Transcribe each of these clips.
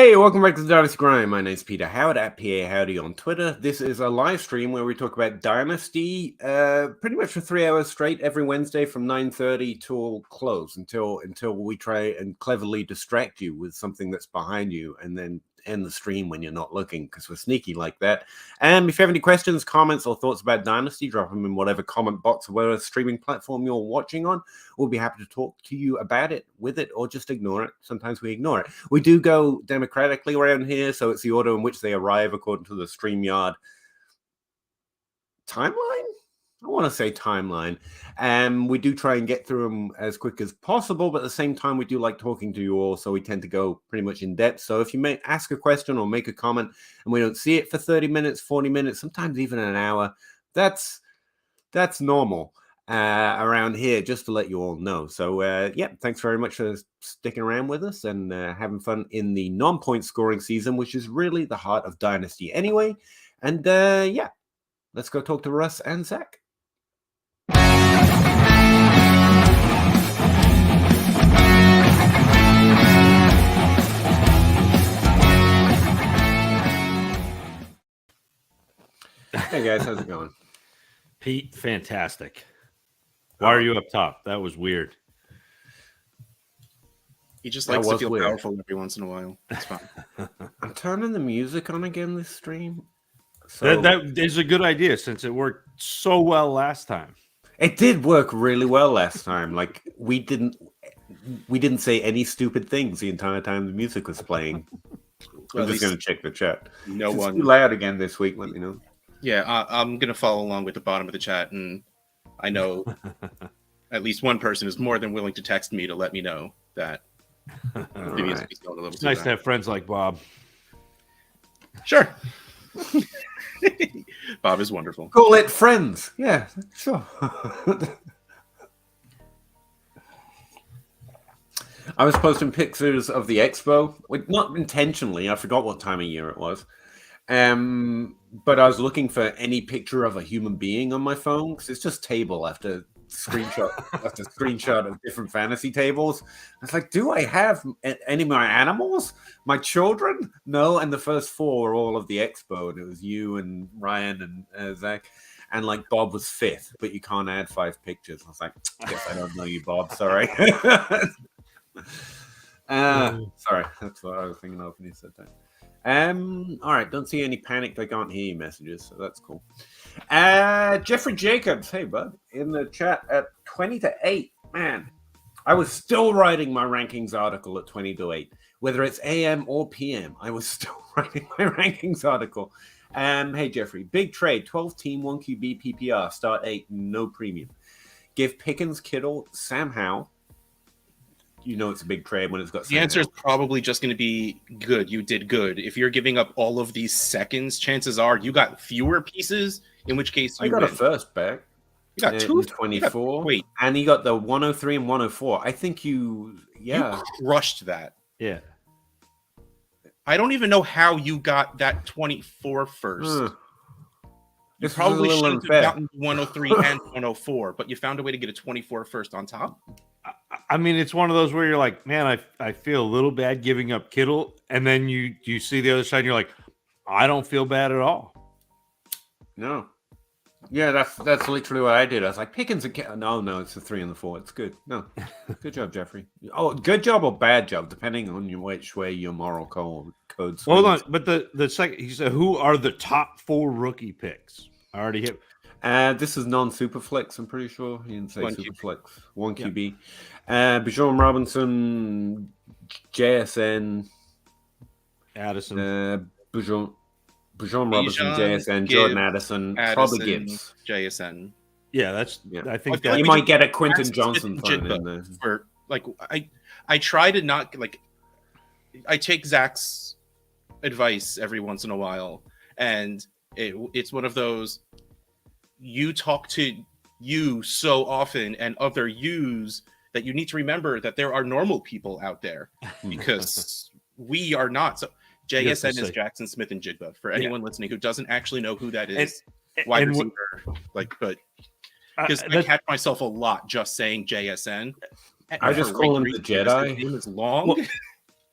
Hey, welcome back to the Dynasty Grind. My name's Peter Howard at PA Howdy on Twitter. This is a live stream where we talk about Dynasty pretty much for 3 hours straight every Wednesday from 9:30 till close until we try and cleverly distract you with something that's behind you and then end the stream when you're not looking because we're sneaky like that. And if you have any questions, comments, or thoughts about Dynasty, drop them in whatever comment box or whatever streaming platform you're watching on. We'll be happy to talk to you about it, with it, or just ignore it. Sometimes we ignore it. We do go democratically around here, so it's the order in which they arrive according to the StreamYard timeline. I want to say timeline. We do try and get through them as quick as possible, but at the same time, we do like talking to you all, so we tend to go pretty much in depth. So if you may ask a question or make a comment and we don't see it for 30 minutes, 40 minutes, sometimes even an hour, that's normal around here, just to let you all know. So, yeah, thanks very much for sticking around with us and having fun in the non-point scoring season, which is really the heart of Dynasty anyway. And, yeah, let's go talk to Russ and Zach. Hey guys, how's it going? Pete, fantastic. Why are you up top? That was weird. He just likes to feel powerful every once in a while. It's fine. I'm turning the music on again this stream. So that is a good idea since it worked so well last time. It did work really well last time. Like we didn't say any stupid things the entire time the music was playing. I'm just going to check the chat. No one too loud again this week. Let me know. Yeah, I'm going to follow along with the bottom of the chat, and I know at least one person is more than willing to text me to let me know that. Maybe it's nice to have friends like Bob. Sure. Bob is wonderful. Call it friends. Yeah, sure. I was posting pictures of the expo, not intentionally. I forgot what time of year it was. But I was looking for any picture of a human being on my phone because it's just table after screenshot after screenshot of different fantasy tables. I was like, do I have any of my animals? My children? No. And the first four were all of the expo. And it was you and Ryan and Zach. And like Bob was fifth, but you can't add 5 pictures. I was like, guess I don't know you, Bob. Sorry. Sorry. That's what I was thinking of when you said that. All right, don't see any panicked I can't hear you messages, so that's cool. Jeffrey Jacobs, hey bud, in the chat at 20-8. Man, I was still writing my rankings article at 20-8. Whether it's AM or PM, I was still writing my rankings article. Hey Jeffrey, big trade, 12-team, 1 QB PPR, start 8, no premium. Give Pickens, Kittle, Sam Howell. You know it's a big trade when it's got. The answer is probably just going to be good. You did good. If you're giving up all of these seconds, chances are you got fewer pieces. In which case, you got a first back. You got 224. Wait, and you got the 103 and 104. I think you crushed that. Yeah. I don't even know how you got that 24 first. You probably should have gotten 103 and 104, but you found a way to get a 24 first on top. I mean, it's one of those where you're like, man, I feel a little bad giving up Kittle, and then you see the other side, and you're like, I don't feel bad at all. No, yeah, that's literally what I did. I was like, Pickens and Kittle. No, it's the 3 and the 4. It's good. No, good job, Jeffrey. Oh, good job or bad job, depending on which way your moral code. Swings. Hold on, but the second he said, who are the top 4 rookie picks? I already hit. This is non-Superflex, I'm pretty sure. He didn't say Superflex. 1 QB. Bijan Robinson, JSN. Addison. Bijan Robinson, JSN, Jordan Addison, probably Gibbs. JSN. Yeah, I think that you might get a Quentin Johnston thrown in there. For, like, I try to not, like, I take Zach's advice every once in a while, and it's one of those, you talk to you so often and other yous that you need to remember that there are normal people out there because we are not. So JSN is Jackson Smith-Njigba. For anyone listening who doesn't actually know who that is, wide receiver, but because I catch myself a lot just saying JSN. I just call him the Jedi. His name is long.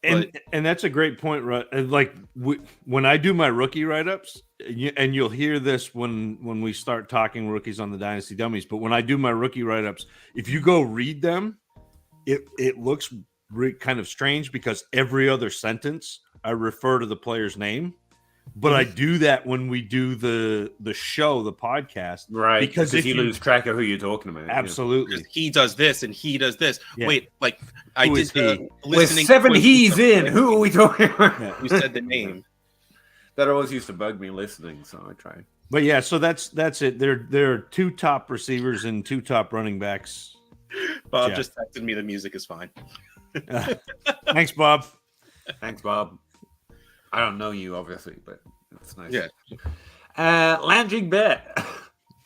And that's a great point, right? Like when I do my rookie write-ups, and you'll hear this when we start talking rookies on the Dynasty Dummies, but when I do my rookie write-ups, if you go read them, it looks kind of strange because every other sentence I refer to the player's name. But I do that when we do the show, the podcast, right? Because if you lose track of who you're talking about. Absolutely, he does this and he does this. Yeah. Wait, like I did the With listening. 7 he's in. Who are we talking about? Yeah. You said the name. That always used to bug me listening, so I try. But yeah, so that's it. There are 2 top receivers and 2 top running backs. Bob just texted me the music is fine. Thanks, Bob. Thanks, Bob. I don't know you, obviously, but it's nice. Yeah. Lounging bet.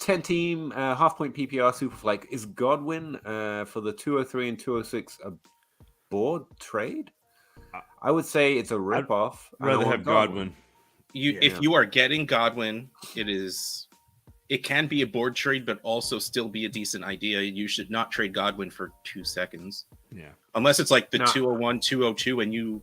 10-team, half-point PPR Superflex. Is Godwin for the 203 and 206 a board trade? I would say it's a rip-off. I'd rather have Godwin. If you are getting Godwin, it can be a board trade, but also still be a decent idea. You should not trade Godwin for 2 seconds. Yeah. Unless it's like the 201, 202,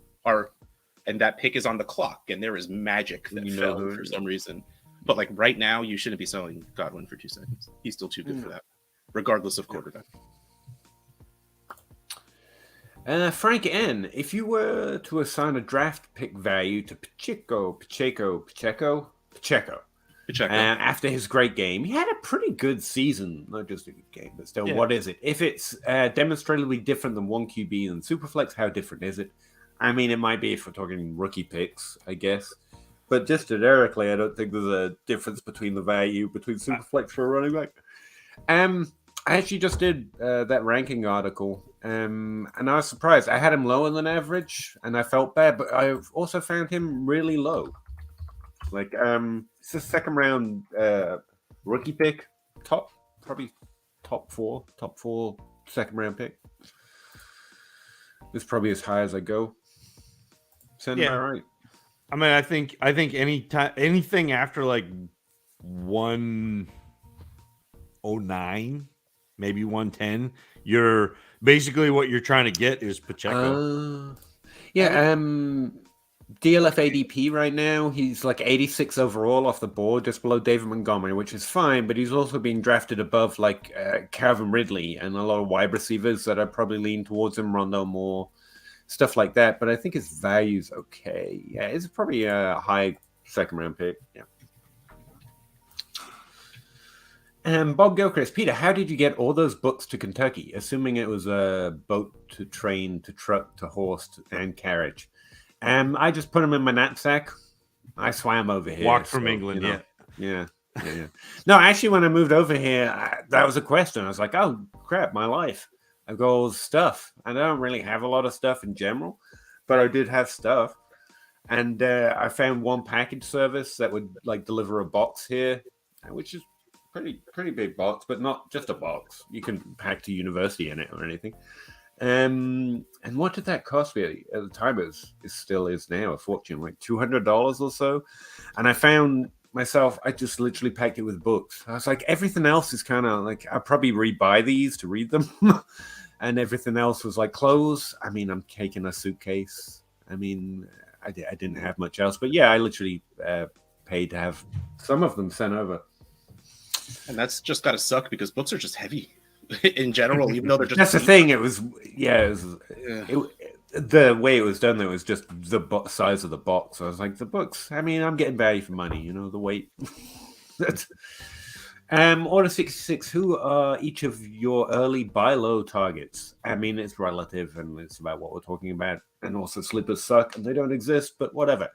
and that pick is on the clock, and there is magic that fell for some reason. But like right now, you shouldn't be selling Godwin for 2 seconds. He's still too good for that, regardless of quarterback. Frank N. If you were to assign a draft pick value to Pacheco after his great game, he had a pretty good season. Not just a good game, but still, what is it? If it's demonstrably different than 1 QB and Superflex, how different is it? I mean, it might be if we're talking rookie picks, I guess. But just generically, I don't think there's a difference between the value between Superflex for a running back. I actually just did that ranking article, and I was surprised. I had him lower than average, and I felt bad, but I also found him really low. Like, it's a second round rookie pick, probably top four second round pick. It's probably as high as I go. Sound about right? I mean, I think anything after like 109, maybe 110, you're basically what you're trying to get is Pacheco. DLF ADP right now, he's like 86 overall off the board, just below David Montgomery, which is fine, but he's also being drafted above like Calvin Ridley and a lot of wide receivers that I probably lean towards him, Rondo Moore, stuff like that. But I think his value's okay. Yeah, it's probably a high second round pick. Yeah. Bob Gilchrist, Peter, how did you get all those books to Kentucky? Assuming it was a boat to train to truck to horse and carriage. I just put them in my knapsack. I swam over here. Walked from England, Yeah. No, actually, when I moved over here, that was a question. I was like, oh, crap, my life. I've got all this stuff. And I don't really have a lot of stuff in general, but I did have stuff. And I found one package service that would like deliver a box here, which is pretty big box, but not just a box. You can pack to university in it or anything. And what did that cost me at the time? It still is now a fortune, like $200 or so. And I found myself, I just literally packed it with books. I was like, everything else is kind of like, I'll probably rebuy these to read them. And everything else was like clothes. I mean, I'm taking a suitcase. I mean, I didn't have much else, but yeah, I literally paid to have some of them sent over. And that's just got to suck because books are just heavy in general, even though they're just. That's the thing. It was the way it was done. There was just the size of the box. I was like, the books. I mean, I'm getting value for money. You know, the weight. Order 66. Who are each of your early buy low targets? I mean, it's relative, and it's about what we're talking about. And also, slippers suck, and they don't exist. But whatever.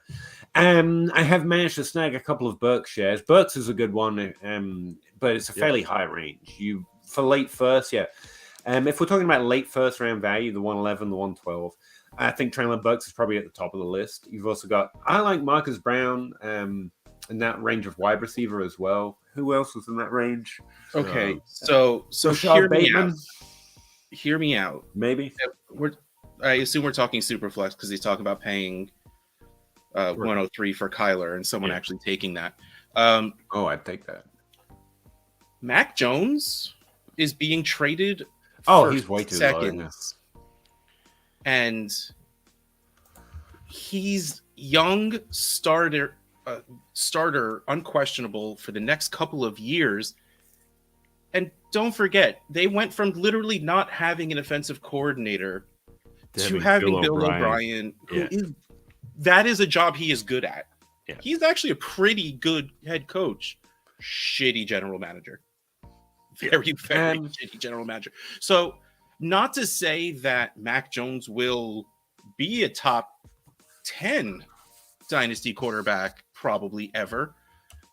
I have managed to snag a couple of Burks shares. Burks is a good one, but it's a fairly high range. For late first, yeah. If we're talking about late first round value, the 111, the 112, I think Traylon Burks is probably at the top of the list. You've also got, I like Marcus Brown in that range of wide receiver as well. Who else was in that range? Okay, so hear me out. Maybe. I assume we're talking Superflex because he's talking about paying 103 for Kyler and someone actually taking that. I'd take that. Mac Jones is being traded. He's way too low. And he's young, starter, unquestionable for the next couple of years. And don't forget, they went from literally not having an offensive coordinator to having Bill O'Brien, who that is a job he is good at. Yeah. He's actually a pretty good head coach. Shitty general manager. Very shitty general manager. So, not to say that Mac Jones will be a top 10 dynasty quarterback probably ever,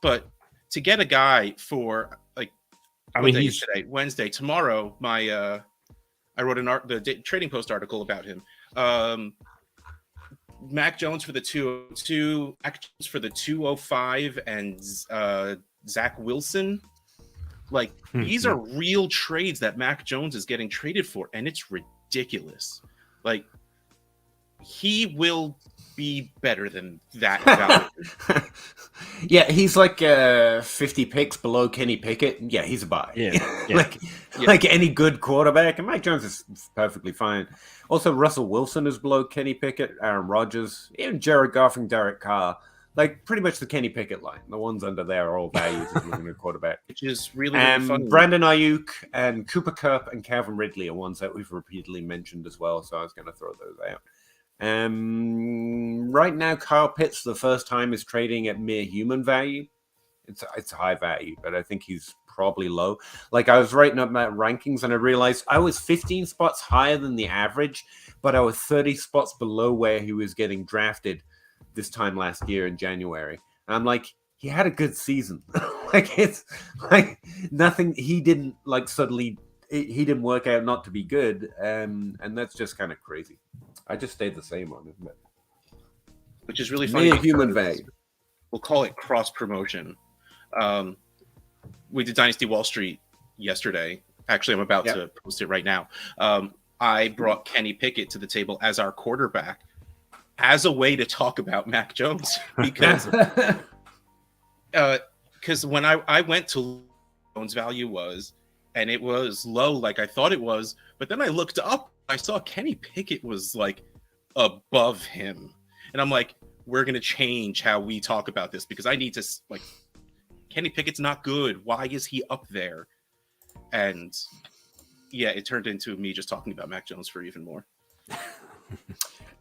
but to get a guy for like, I mean, he's today, Wednesday, tomorrow. I wrote the Trading Post article about him. Mac Jones for the 202, Mac Jones for the 205, and Zach Wilson. Like, these are real trades that Mac Jones is getting traded for, and it's ridiculous. Like, he will be better than that value. Yeah, he's like 50 picks below Kenny Pickett. Yeah, he's a buy. Yeah. Like any good quarterback, and Mike Jones is perfectly fine. Also, Russell Wilson is below Kenny Pickett, Aaron Rodgers, even Jared Goff and Derek Carr. Like, pretty much the Kenny Pickett line. The ones under there are all values if you're looking at a quarterback. Which is really, really funny. Brandon Ayuk and Cooper Kupp and Calvin Ridley are ones that we've repeatedly mentioned as well, so I was going to throw those out. Right now, Kyle Pitts, the first time, is trading at mere human value. It's a high value, but I think he's probably low. Like, I was writing up my rankings and I realized I was 15 spots higher than the average, but I was 30 spots below where he was getting drafted this time last year in January. And I'm like, he had a good season. Like, it's like nothing. He didn't like suddenly. He didn't work out not to be good, and that's just kind of crazy. I just stayed the same on it, which is really funny. Human value. We'll call it cross promotion. We did Dynasty Wall Street yesterday. Actually, I'm about to post it right now. I brought Kenny Pickett to the table as our quarterback, as a way to talk about Mac Jones, because when I went to Jones' value was, and it was low like I thought it was, but then I looked up, I saw Kenny Pickett was like above him, and I'm like, we're gonna change how we talk about this because I need to, like, Kenny Pickett's not good. Why is he up there? And yeah, it turned into me just talking about Mac Jones for even more.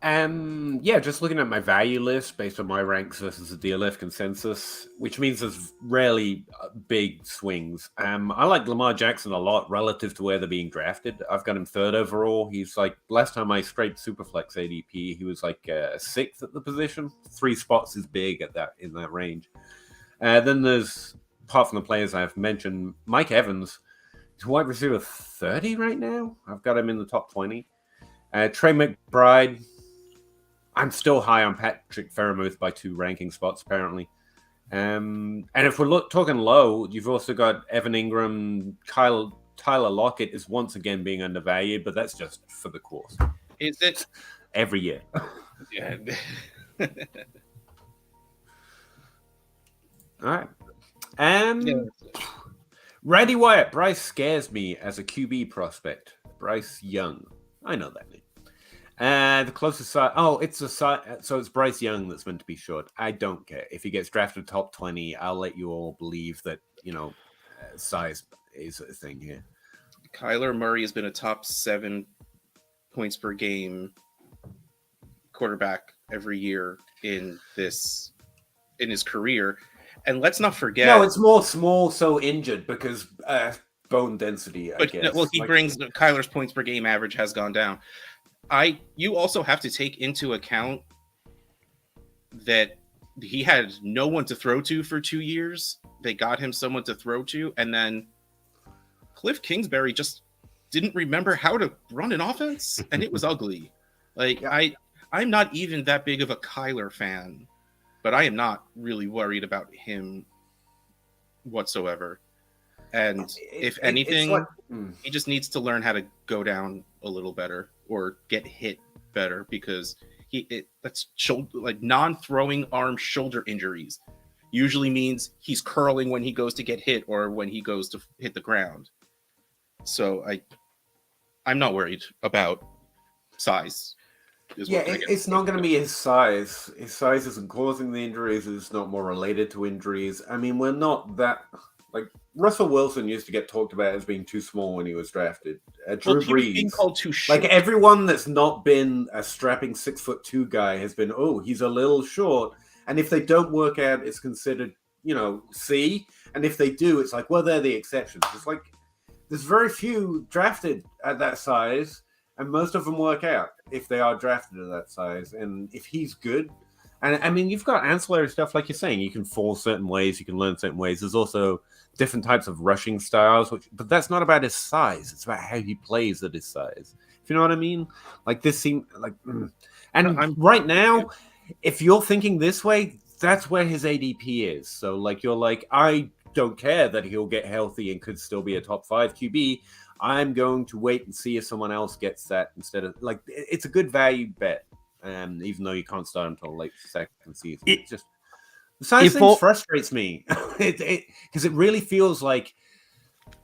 Just looking at my value list based on my ranks versus the DLF consensus, which means there's rarely big swings. I like Lamar Jackson a lot relative to where they're being drafted. I've got him 3rd overall. He's like, last time I scraped Superflex ADP, he was like 6th at the position. 3 spots is big at that in that range. Then there's, apart from the players I've mentioned, Mike Evans. He's wide receiver 30 right now. I've got him in the top 20. Trey McBride. I'm still high on Patrick Freiermuth by 2 ranking spots, apparently. And if we're talking low, you've also got Evan Ingram. Tyler Lockett is once again being undervalued, but that's just for the course. Is it? Every year. Yeah. All right. Randy Wyatt. Bryce scares me as a QB prospect. Bryce Young. I know that name. The closest side. Oh, it's a side. So it's Bryce Young that's meant to be short. I don't care. If he gets drafted top 20, I'll let you all believe that, size is a thing here. Kyler Murray has been a top 7 points per game quarterback every year in his career. And let's not forget. No, it's more small, so injured because bone density, I guess. Well, brings Kyler's points per game average has gone down. You also have to take into account that he had no one to throw to for 2 years. They got him someone to throw to, and then Cliff Kingsbury just didn't remember how to run an offense, and it was ugly. Like, I'm not even that big of a Kyler fan, but I am not really worried about him whatsoever. And if anything, he just needs to learn how to go down a little better or get hit better, because that's non-throwing arm shoulder injuries usually means he's curling when he goes to get hit or when he goes to hit the ground. So I'm not worried about size. It's not going to be his size. His size isn't causing the injuries. It's not more related to injuries. I mean, we're not that like Russell Wilson used to get talked about as being too small when he was drafted. Drew He was Brees, being called too short. like everyone that's not been a strapping 6'2" guy has been. Oh, he's a little short, and if they don't work out, it's considered C. And if they do, it's like, well, they're the exceptions. It's like there's very few drafted at that size. And most of them work out if they are drafted at that size. And if he's good, and I mean, you've got ancillary stuff, like you're saying, you can fall certain ways, you can learn certain ways. There's also different types of rushing styles, but that's not about his size. It's about how he plays at his size. If you know what I mean? Like this seems like, and right now, if you're thinking this way, that's where his ADP is. So like, you're like, I don't care that he'll get healthy and could still be a top 5 QB. I'm going to wait and see if someone else gets that instead of like it's a good value bet, even though you can't start until late second season. It's just the size thing frustrates me because it really feels like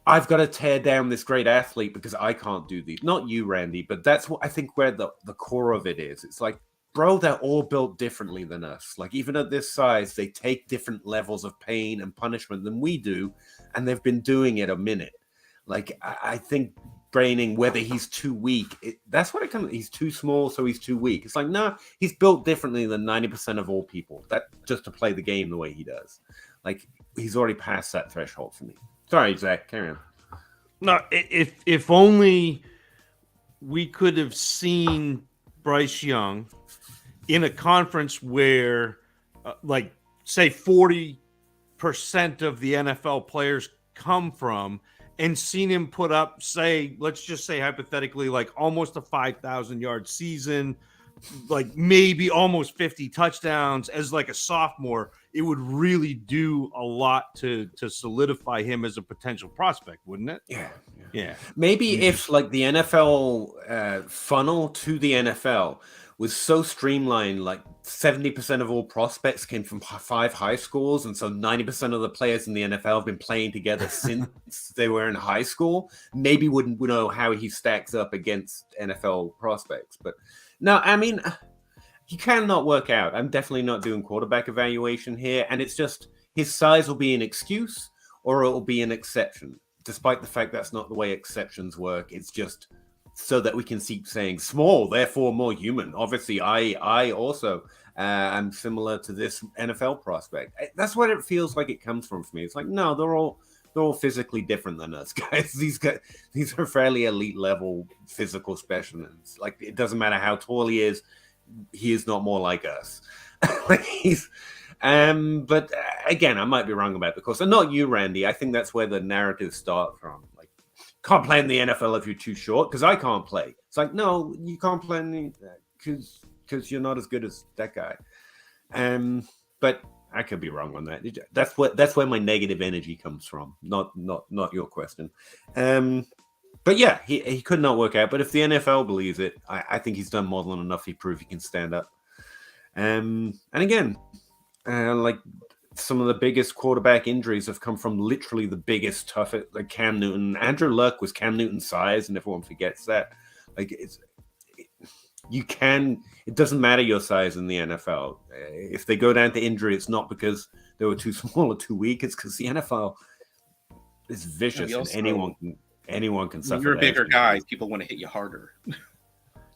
I've got to tear down this great athlete because I can't do these. Not you, Randy, but that's what I think where the core of it is. It's like, bro, they're all built differently than us. Like even at this size, they take different levels of pain and punishment than we do, and they've been doing it a minute. Like, I think braining whether he's too weak, that's what it comes. He's too small, so he's too weak. It's like, no, he's built differently than 90% of all people. That just to play the game the way he does. Like, he's already passed that threshold for me. Sorry, Zach, carry on. No, if only we could have seen Bryce Young in a conference where, like, say 40% of the NFL players come from, and seen him put up, say, let's just say hypothetically, like almost a 5,000-yard season, like maybe almost 50 touchdowns as like a sophomore, it would really do a lot to solidify him as a potential prospect, wouldn't it? Yeah. Maybe if like the NFL funnel to the NFL was so streamlined, like 70% of all prospects came from 5 high schools, and so 90% of the players in the NFL have been playing together since they were in high school. Maybe wouldn't know how he stacks up against NFL prospects. But no, I mean, he cannot work out. I'm definitely not doing quarterback evaluation here, and it's just his size will be an excuse or it will be an exception, despite the fact that's not the way exceptions work. It's just so that we can keep saying small, therefore more human. Obviously, I also am similar to this NFL prospect. That's what it feels like it comes from for me. It's like, no, they're all physically different than us, guys. These are fairly elite level physical specimens. Like, it doesn't matter how tall he is not more like us. Like but again, I might be wrong about the course. And not you, Randy. I think that's where the narrative starts from. Can't play in the NFL if you're too short, because I can't play. It's like, no, you can't play because you're not as good as that guy. But I could be wrong on that. That's where my negative energy comes from, not your question. But yeah, he could not work out. But if the NFL believes it, I think he's done more than enough to prove he can stand up. And again, like, some of the biggest quarterback injuries have come from literally the biggest, toughest, like Cam Newton. Andrew Luck was Cam Newton's size, and everyone forgets that. Like, it doesn't matter your size in the NFL. If they go down to injury, it's not because they were too small or too weak. It's because the NFL is vicious, and anyone can suffer. You're a bigger guy. People want to hit you harder.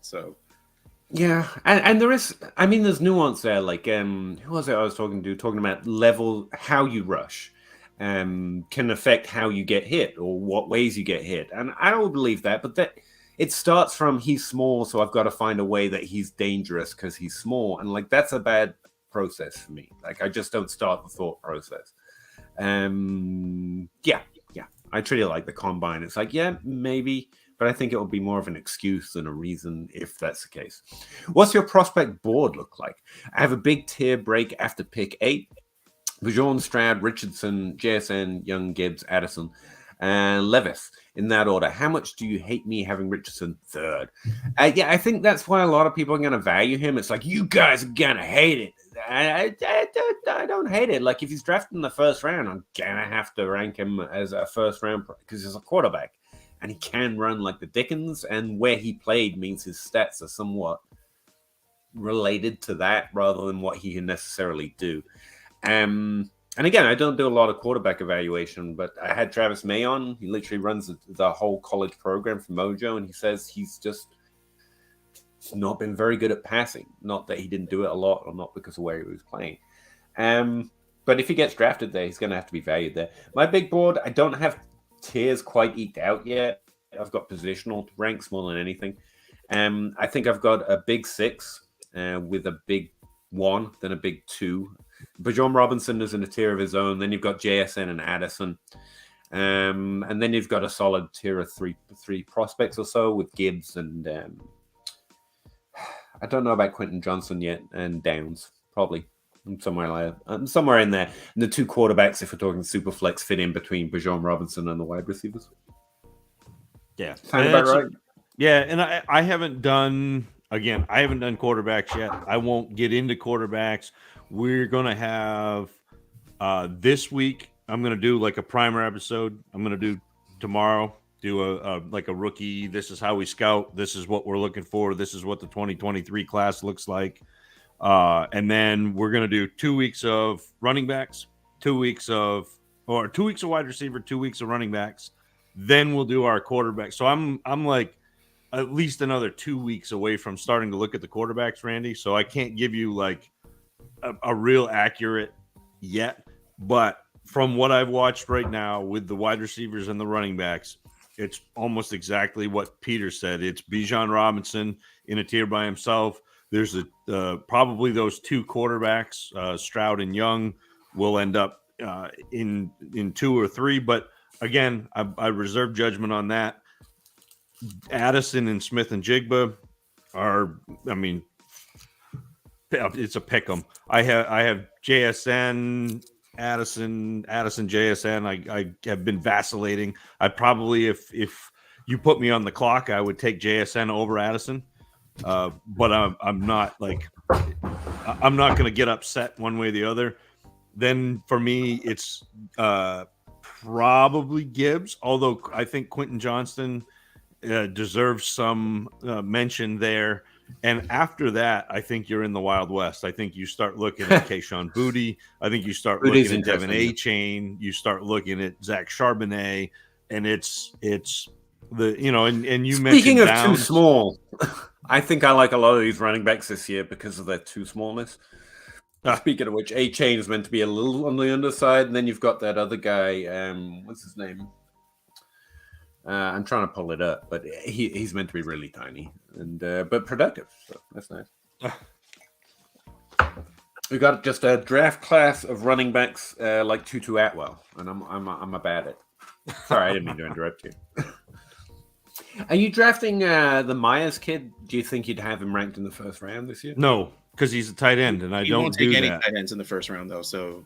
So. Yeah, and there is, I mean, there's nuance there. Like, who was it I was talking about level, how you rush can affect how you get hit or what ways you get hit. And I don't believe that, but that it starts from he's small, so I've got to find a way that he's dangerous because he's small. And like, that's a bad process for me. Like, I just don't start the thought process. Yeah. I treat it like the combine. It's like, yeah, maybe. But I think it will be more of an excuse than a reason if that's the case. What's your prospect board look like? I have a big tier break after pick 8. Bjorn, Stroud, Richardson, JSN, Young, Gibbs, Addison, and Levis in that order. How much do you hate me having Richardson third? Yeah, I think that's why a lot of people are going to value him. It's like, you guys are going to hate it. I don't hate it. Like, if he's drafted in the first round, I'm going to have to rank him as a first round because he's a quarterback. And he can run like the Dickens, and where he played means his stats are somewhat related to that rather than what he can necessarily do. And again, I don't do a lot of quarterback evaluation, but I had Travis May on. He literally runs the whole college program for Mojo, and he says he's not been very good at passing. Not that he didn't do it a lot, or not because of where he was playing. But if he gets drafted there, he's going to have to be valued there. My big board, I don't have tiers quite eked out yet. I've got positional ranks more than anything. I think I've got a big 6 with a big 1, then a big 2. Bijan Robinson is in a tier of his own. Then you've got JSN and Addison. And then you've got a solid tier of three prospects or so with Gibbs and I don't know about Quentin Johnston yet, and Downs, probably. Somewhere in there. And the 2 quarterbacks, if we're talking Superflex, fit in between Bijan Robinson and the wide receivers. Yeah. Sound about right? Yeah, and I haven't done quarterbacks yet. I won't get into quarterbacks. We're going to have this week, I'm going to do like a primer episode. I'm going to do tomorrow, do a rookie. This is how we scout. This is what we're looking for. This is what the 2023 class looks like. And then we're going to do 2 weeks of running backs, 2 weeks of wide receiver, 2 weeks of running backs. Then we'll do our quarterback. So I'm like at least another 2 weeks away from starting to look at the quarterbacks, Randy. So I can't give you like a real accurate yet, but from what I've watched right now with the wide receivers and the running backs, it's almost exactly what Peter said. It's Bijan Robinson in a tier by himself. There's probably those 2 quarterbacks, Stroud and Young, will end up in 2 or 3. But again, I reserve judgment on that. Addison and Smith and Jigba are, it's a pick 'em. I have JSN, Addison, JSN. I have been vacillating. I probably, if you put me on the clock, I would take JSN over Addison. But I'm not going to get upset one way or the other. Then for me, it's probably Gibbs, although I think Quentin Johnston deserves some mention there. And after that, I think you're in the Wild West. I think you start looking at Kayshon Boutte. I think you start looking at Devin A-Chain. You start looking at Zach Charbonnet, and it's the and you Speaking mentioned of too small, I think I like a lot of these running backs this year because of their too smallness. Speaking of which, A-Chain is meant to be a little on the underside, and then you've got that other guy. What's his name? I'm trying to pull it up, but he's meant to be really tiny and but productive. So that's nice. We got just a draft class of running backs like Tutu Atwell, and I'm about it. Sorry, I didn't mean to interrupt you. Are you drafting the Myers kid? Do you think you'd have him ranked in the first round this year? No, because he's a tight end, and I don't won't take any tight ends in the first round, though. So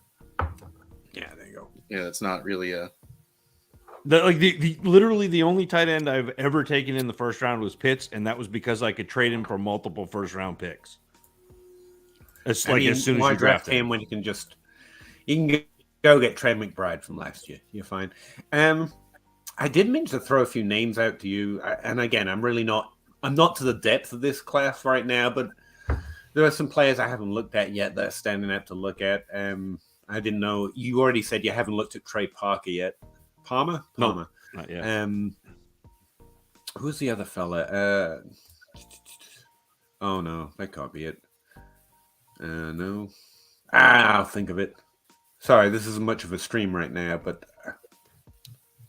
yeah, there you go. Yeah, that's not really a. Literally the only tight end I've ever taken in the first round was Pitts, and that was because I could trade him for multiple first round picks. It's like as soon as you draft him, when you can go get Trey McBride from last year, you're fine. I did mean to throw a few names out to you, and again, I'm not to the depth of this class right now, but there are some players I haven't looked at yet that are standing out to look at. I didn't know you already said you haven't looked at Trey Parker yet. Palmer? No, not yet. Who's the other fella? Oh no, that can't be it. No. I'll think of it. Sorry, this isn't much of a stream right now, but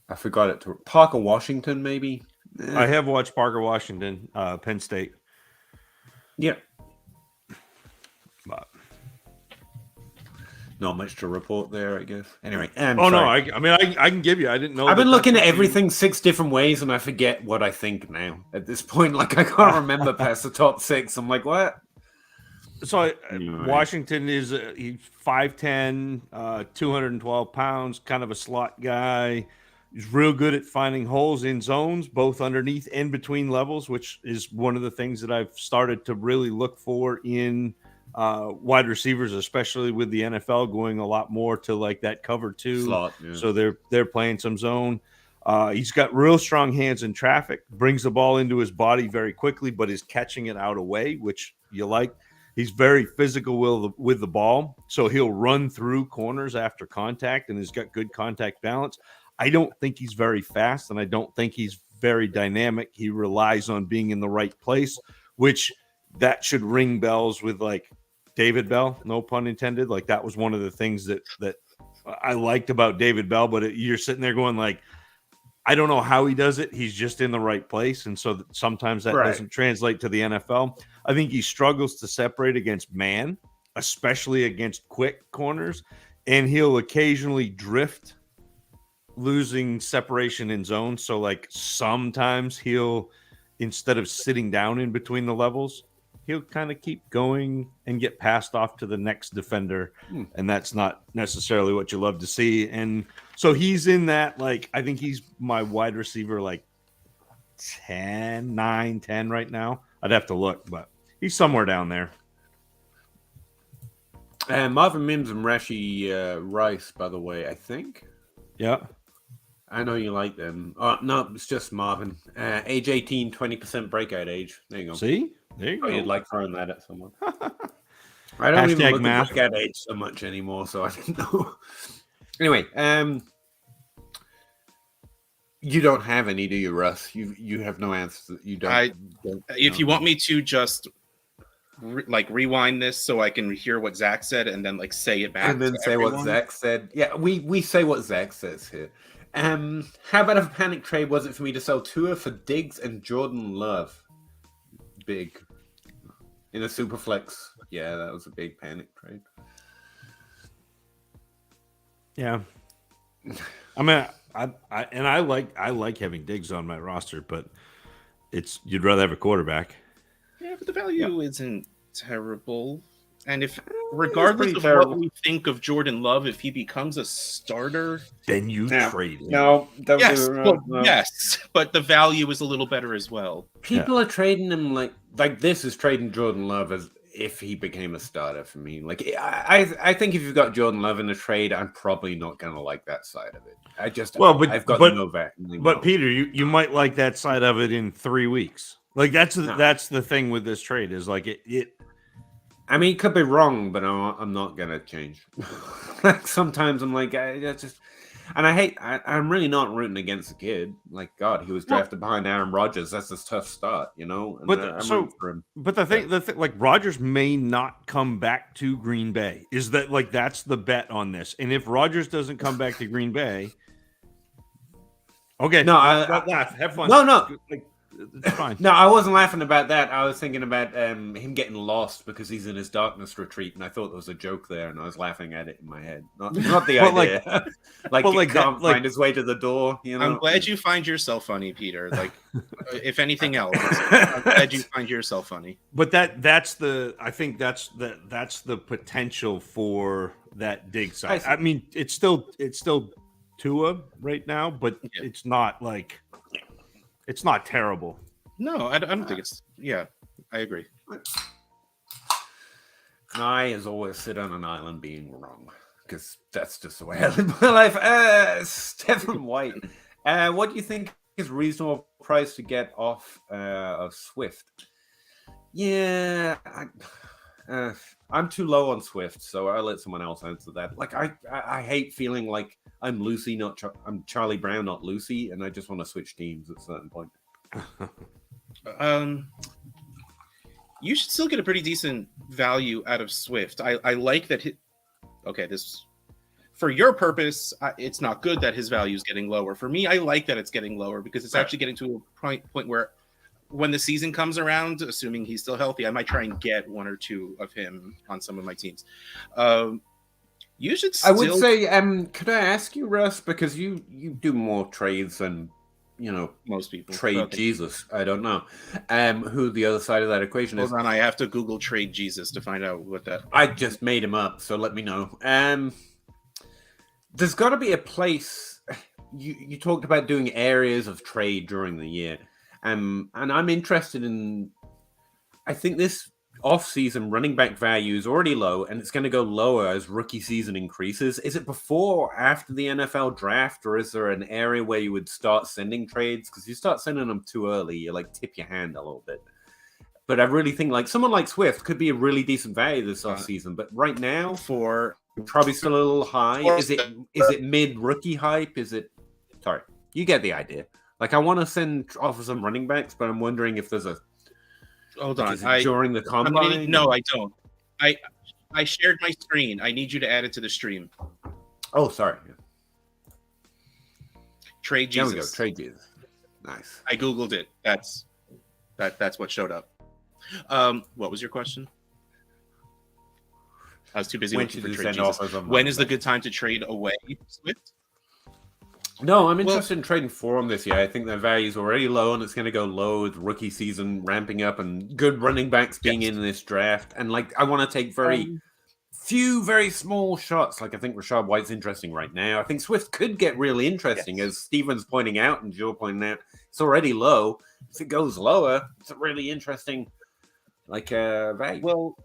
I forgot it. Parker Washington, maybe? I have watched Parker Washington, Penn State. Yeah. But not much to report there, I guess. Anyway. No, I can give you. I didn't know. I've been looking at everything 6 different ways, and I forget what I think now. At this point, like I can't remember past the top 6. I'm like, what? So Washington is he's 5'10", 212 pounds, kind of a slot guy. He's real good at finding holes in zones, both underneath and between levels, which is one of the things that I've started to really look for in wide receivers, especially with the NFL going a lot more to like that cover 2 slot. Yeah. So they're playing some zone. He's got real strong hands in traffic, brings the ball into his body very quickly, but is catching it out away, which you like. He's very physical with the ball, so he'll run through corners after contact, and has got good contact balance. I don't think he's very fast, and I don't think he's very dynamic. He relies on being in the right place, which that should ring bells with like David Bell, no pun intended. Like that was one of the things that I liked about David Bell, but you're sitting there going like, I don't know how he does it. He's just in the right place. And so sometimes that doesn't translate to the NFL. I think he struggles to separate against man, especially against quick corners. And he'll occasionally drift, losing separation in zone. So like sometimes he'll, instead of sitting down in between the levels, he'll kind of keep going and get passed off to the next defender. And that's not necessarily what you love to see. And so he's in that, like, I think he's my wide receiver, like 10 right now. I'd have to look, but he's somewhere down there. Marvin Mims and Rashi Rice, by the way, I think. Yeah. I know you like them. Oh, no, it's just Marvin. Age 18, 20% breakout age. There you go. See? There you go. You'd like throwing that at someone. I don't even look math. at breakout age so much anymore, so I don't know. Anyway, you don't have any, do you, Russ? You have no answers. You don't. If you want me to just rewind this so I can hear what Zach said and then like say it back and then say everyone. What Zach said. Yeah, we say what Zach says here. How bad of a panic trade was it for me to sell Tua for Diggs and Jordan Love? Big. In a Superflex. Yeah, that was a big panic trade. Yeah. I mean, I like having Diggs on my roster, but you'd rather have a quarterback. Yeah, but the value isn't terrible. And if, regardless of what we think of Jordan Love, if he becomes a starter, then you trade him. No, yes, but the value is a little better as well. People are trading him like this is trading Jordan Love as if he became a starter for me. Like I think if you've got Jordan Love in a trade, I'm probably not going to like that side of it. I've got no vet. But Peter, you might like that side of it in 3 weeks. Like that's the thing with this trade is like it. I mean, it could be wrong, but I'm not gonna change. Like sometimes I'm like, I'm really not rooting against the kid. Like God, he was drafted behind Aaron Rodgers. That's a tough start, you know. And but the thing, like Rodgers may not come back to Green Bay. Is that like that's the bet on this? And if Rodgers doesn't come back to Green Bay, okay, laugh, have fun. No. It's fine. No, I wasn't laughing about that. I was thinking about him getting lost because he's in his darkness retreat, and I thought there was a joke there, and I was laughing at it in my head. Not the idea. He can't find his way to the door. You know? I'm glad you find yourself funny, Peter. Like, if anything else, I'm glad you find yourself funny. But that's the potential for that dig side. I mean, it's still Tua right now, but it's not like. It's not terrible. No, I don't think it's... Yeah, I agree. I, as always, sit on an island being wrong. Because that's just the way I live my life. Stephen White. What do you think is reasonable price to get off of Swift? Yeah, I'm too low on Swift, so I'll let someone else answer that. Like, I hate feeling like I'm Lucy, I'm Charlie Brown, not Lucy, and I just want to switch teams at a certain point. You should still get a pretty decent value out of Swift. I like that. This for your purpose, it's not good that his value is getting lower. For me, I like that it's getting lower because it's actually getting to a point where when the season comes around, assuming he's still healthy, I might try and get one or two of him on some of my teams. You should still... I would say, could I ask you, Russ, because you do more trades than, most people. Trade Jesus. I don't know who the other side of that equation is. Hold on, I have to Google trade Jesus to find out what that... I just made him up, so let me know. There's got to be a place... You talked about doing areas of trade during the year. And I'm interested in... I think this off-season running back value is already low, and it's going to go lower as rookie season increases. Is it before or after the NFL draft, or is there an area where you would start sending trades? Because you start sending them too early, you tip your hand a little bit. But I really think like someone like Swift could be a really decent value this offseason. But right now, For probably still a little high. Is it mid rookie hype? Is it? Sorry, you get the idea. Like I want to send offer some running backs, but I'm wondering if there's a. Hold like, on, is it during the combine? No, I don't. I shared my screen. I need you to add it to the stream. Oh, sorry. Trade Jesus. There we go. Trade Jesus. Nice. I googled it. That's what showed up. What was your question? I was too busy looking for trade Jesus. When is the good time to trade away Swift? No, I'm interested in trading for him this year. I think their value is already low, and it's going to go low with rookie season ramping up and good running backs being in this draft. And like, I want to take very small shots. Like, I think Rachaad White's interesting right now. I think Swift could get really interesting, as Steven's pointing out and Joe pointing out. It's already low. If it goes lower, it's a really interesting, like, value. Well,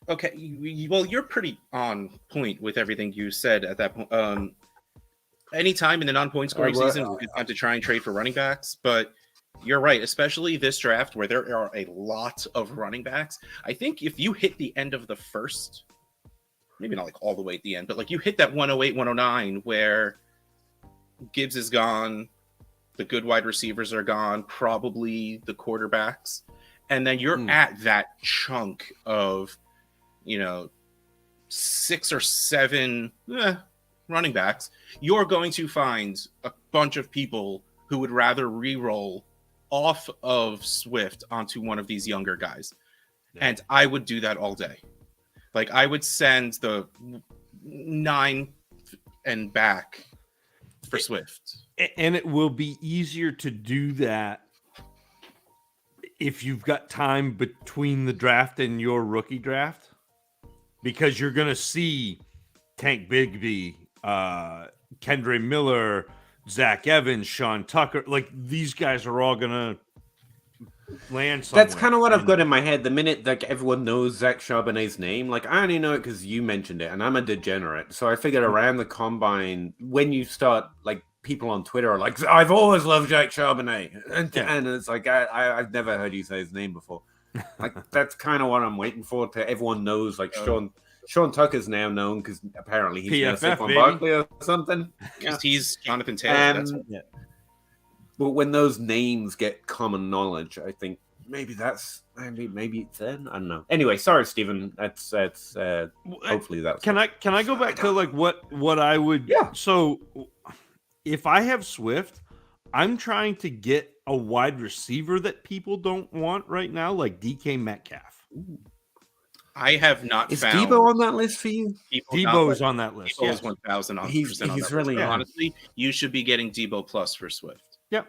okay. Well, you're pretty on point with everything you said at that point. Anytime in the non-point scoring season, it's a good time to try and trade for running backs. But you're right, especially this draft where there are a lot of running backs. I think if you hit the end of the first, maybe not like all the way at the end, but like you hit that 108, 109 where Gibbs is gone, the good wide receivers are gone, probably the quarterbacks. And then you're at that chunk of, 6 or 7 running backs, you're going to find a bunch of people who would rather re-roll off of Swift onto one of these younger guys. Yeah. And I would do that all day. Like, I would send the 9 and back for Swift. And it will be easier to do that if you've got time between the draft and your rookie draft, because you're going to see Tank Bigsby, Kendre Miller, Zach Evans, Sean Tucker, like these guys are all gonna land somewhere. That's kind of what I've got in my head. The minute like everyone knows Zach Charbonnet's name, like I only know it because you mentioned it, and I'm a degenerate, so I figured around the combine when you start like people on Twitter are like, I've always loved Zach Charbonnet, and it's like I've never heard you say his name before. Like that's kind of what I'm waiting for. To everyone knows like Sean Tucker's now known because apparently he's PFF, Saquon Barkley or something. Because he's Jonathan Taylor. But when those names get common knowledge, I think maybe it's then. I don't know. Anyway, sorry, Stephen. That's hopefully that's. Can I go back to like what I would? Yeah. So if I have Swift, I'm trying to get a wide receiver that people don't want right now, like DK Metcalf. Ooh. I have not Is found. Is Debo on that list for you? Debo is on that list. Debo is 1,000%. He's really honestly, you should be getting Debo plus for Swift. Yep.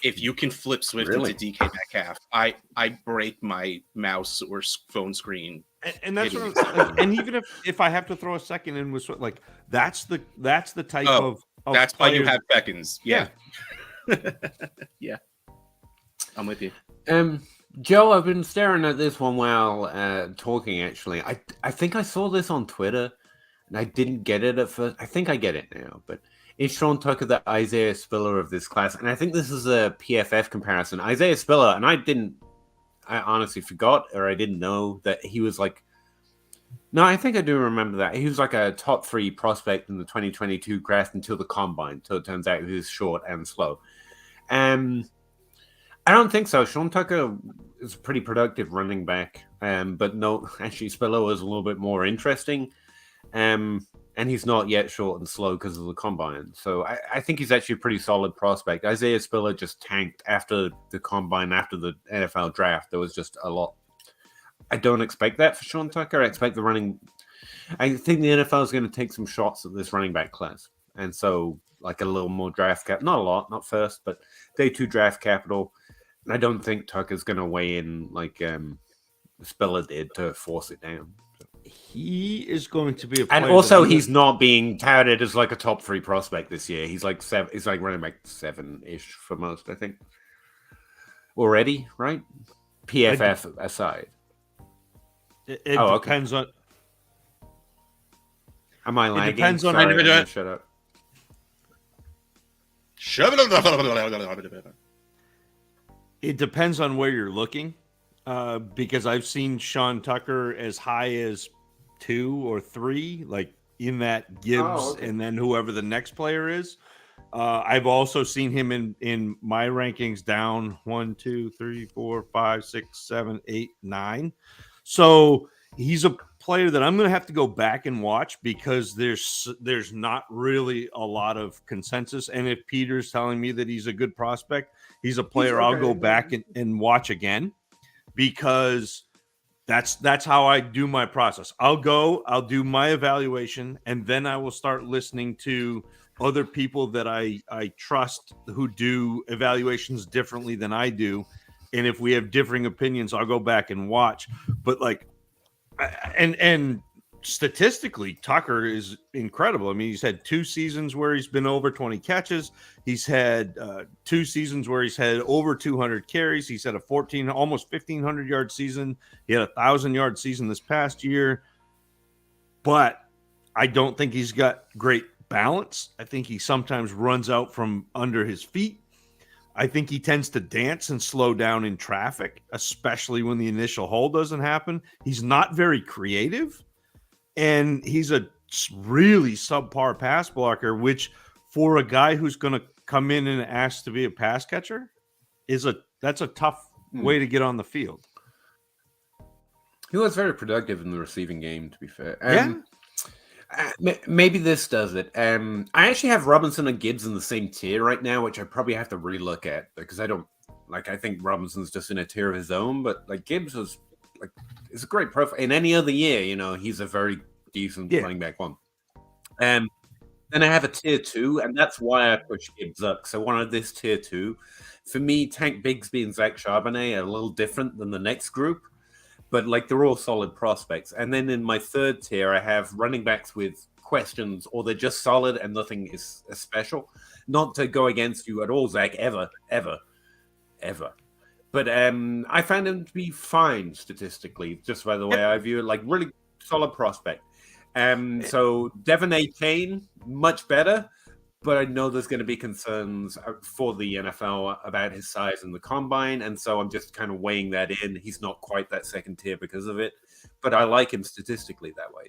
If you can flip Swift into DK Metcalf, I break my mouse or phone screen. And that's what like, and even if I have to throw a second in with Swift, like that's the type of that's why you players. have seconds. Yeah. Yeah. I'm with you. Joe, I've been staring at this one while talking, actually. I think I saw this on Twitter, and I didn't get it at first. I think I get it now, but is Sean Tucker the Isaiah Spiller of this class? And I think this is a PFF comparison. Isaiah Spiller, and I honestly forgot, or I didn't know that he was like, no, I think I do remember that. He was like a top 3 prospect in the 2022 draft until the combine. So it turns out he was short and slow. I don't think so. Sean Tucker is a pretty productive running back, but no, actually Spiller was a little bit more interesting, and he's not yet short and slow because of the combine. So I think he's actually a pretty solid prospect. Isaiah Spiller just tanked after the combine, after the NFL draft. There was just a lot. I don't expect that for Sean Tucker. I think the NFL is going to take some shots at this running back class, and so like a little more draft cap, not a lot, not first, but day 2 draft capital. I don't think Tucker's going to weigh in like Spiller did to force it down. He is going to be and also he's not being touted as like a top 3 prospect this year. He's like 7. He's like running back 7-ish for most, I think. Already, right? PFF aside. It depends on. Am I lagging? It depends on. Sorry, shut up. It depends on where you're looking, because I've seen Sean Tucker as high as 2 or 3, like in that Gibbs okay. and then whoever the next player is. I've also seen him in my rankings down 1, 2, 3, 4, 5, 6, 7, 8, 9. So he's a player that I'm going to have to go back and watch because there's not really a lot of consensus. And if Peter's telling me that he's a good prospect, he's a player I'll go back and watch again, because that's how I do my process. I'll do my evaluation, and then I will start listening to other people that I trust who do evaluations differently than I do. And if we have differing opinions, I'll go back and watch. But and statistically, Tucker is incredible. I mean, he's had 2 seasons where he's been over 20 catches. He's had 2 seasons where he's had over 200 carries. He's had a almost 1,500 yard season. He had a 1,000-yard season this past year. But I don't think he's got great balance. I think he sometimes runs out from under his feet. I think he tends to dance and slow down in traffic, especially when the initial hole doesn't happen. He's not very creative, and he's a really subpar pass blocker, which for a guy who's going to come in and ask to be a pass catcher that's a tough way to get on the field. He was very productive in the receiving game, to be fair. Yeah. Maybe this does it. I actually have Robinson and Gibbs in the same tier right now, which I probably have to relook at because I think Robinson's just in a tier of his own, but like Gibbs was like, it's a great profile. In any other year, he's a very decent running back one. Then I have a tier 2, and that's why I push Gibbs up. So I wanted this tier 2. For me, Tank Bigsby and Zach Charbonnet are a little different than the next group, but like they're all solid prospects. And then in my third tier, I have running backs with questions, or they're just solid and nothing is special. Not to go against you at all, Zach, ever. But I found him to be fine statistically, just by the way I view it, like really solid prospect. So Devon A. Chain, much better, but I know there's going to be concerns for the NFL about his size in the combine, and so I'm just kind of weighing that in. He's not quite that second tier because of it, but I like him statistically that way.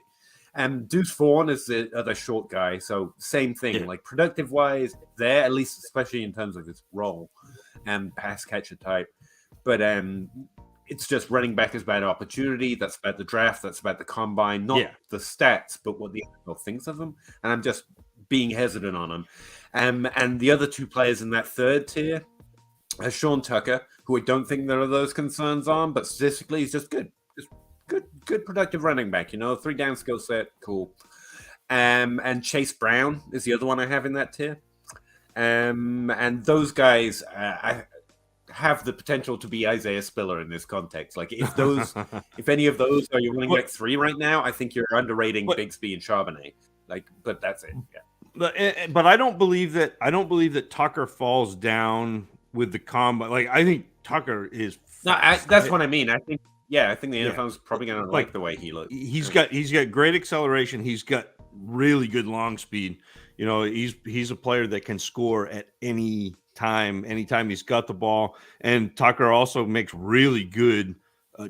Deuce Vaughn is the other short guy, so same thing. Like productive-wise, there, at least especially in terms of his role and pass catcher type. But it's just running back is about opportunity. That's about the draft. That's about the combine, not the stats, but what the NFL thinks of them. And I'm just being hesitant on him. And the other 2 players in that third tier are Sean Tucker, who I don't think there are those concerns on, but statistically he's just good. Just good productive running back, 3 down skill set, cool. And Chase Brown is the other one I have in that tier. And those guys I have the potential to be Isaiah Spiller in this context. Like if any of those are your running back 3 right now, I think you're underrating Bigsby and Charbonnet. But that's it. Yeah. But I don't believe that Tucker falls down with the combine. Like I think Tucker is. That's what I mean. I think the NFL is probably going to like the way he looks. He's got great acceleration. He's got really good long speed. He's a player that can score at any time. Anytime he's got the ball, and Tucker also makes really good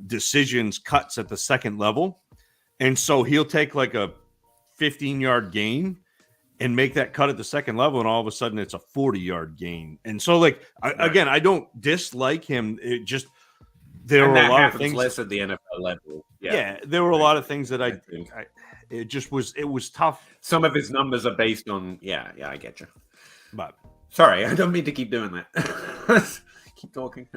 decisions, cuts at the second level, and so he'll take like a 15-yard gain and make that cut at the second level, and all of a sudden it's a 40-yard gain. And so, I don't dislike him. It just there were a lot of things less at the NFL level. Yeah, there were a lot of things that it was tough. Some of his numbers are based on I get you. But sorry, I don't mean to keep doing that. Keep talking.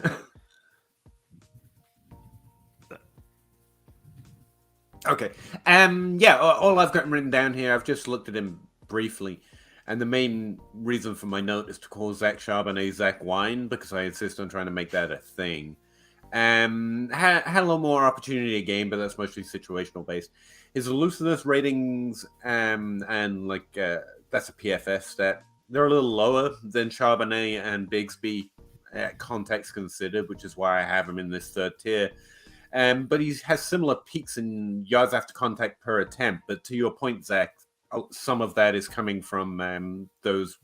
Okay. All I've got written down here, I've just looked at him briefly. And the main reason for my note is to call Zach Charbonnet Zach Wine, because I insist on trying to make that a thing. Had a little more opportunity a game, but that's mostly situational based. His elusiveness ratings, that's a PFF stat. They're a little lower than Charbonnet and Bigsby, context considered, which is why I have him in this third tier. But he has similar peaks in yards after contact per attempt. But to your point, Zach, some of that is coming from those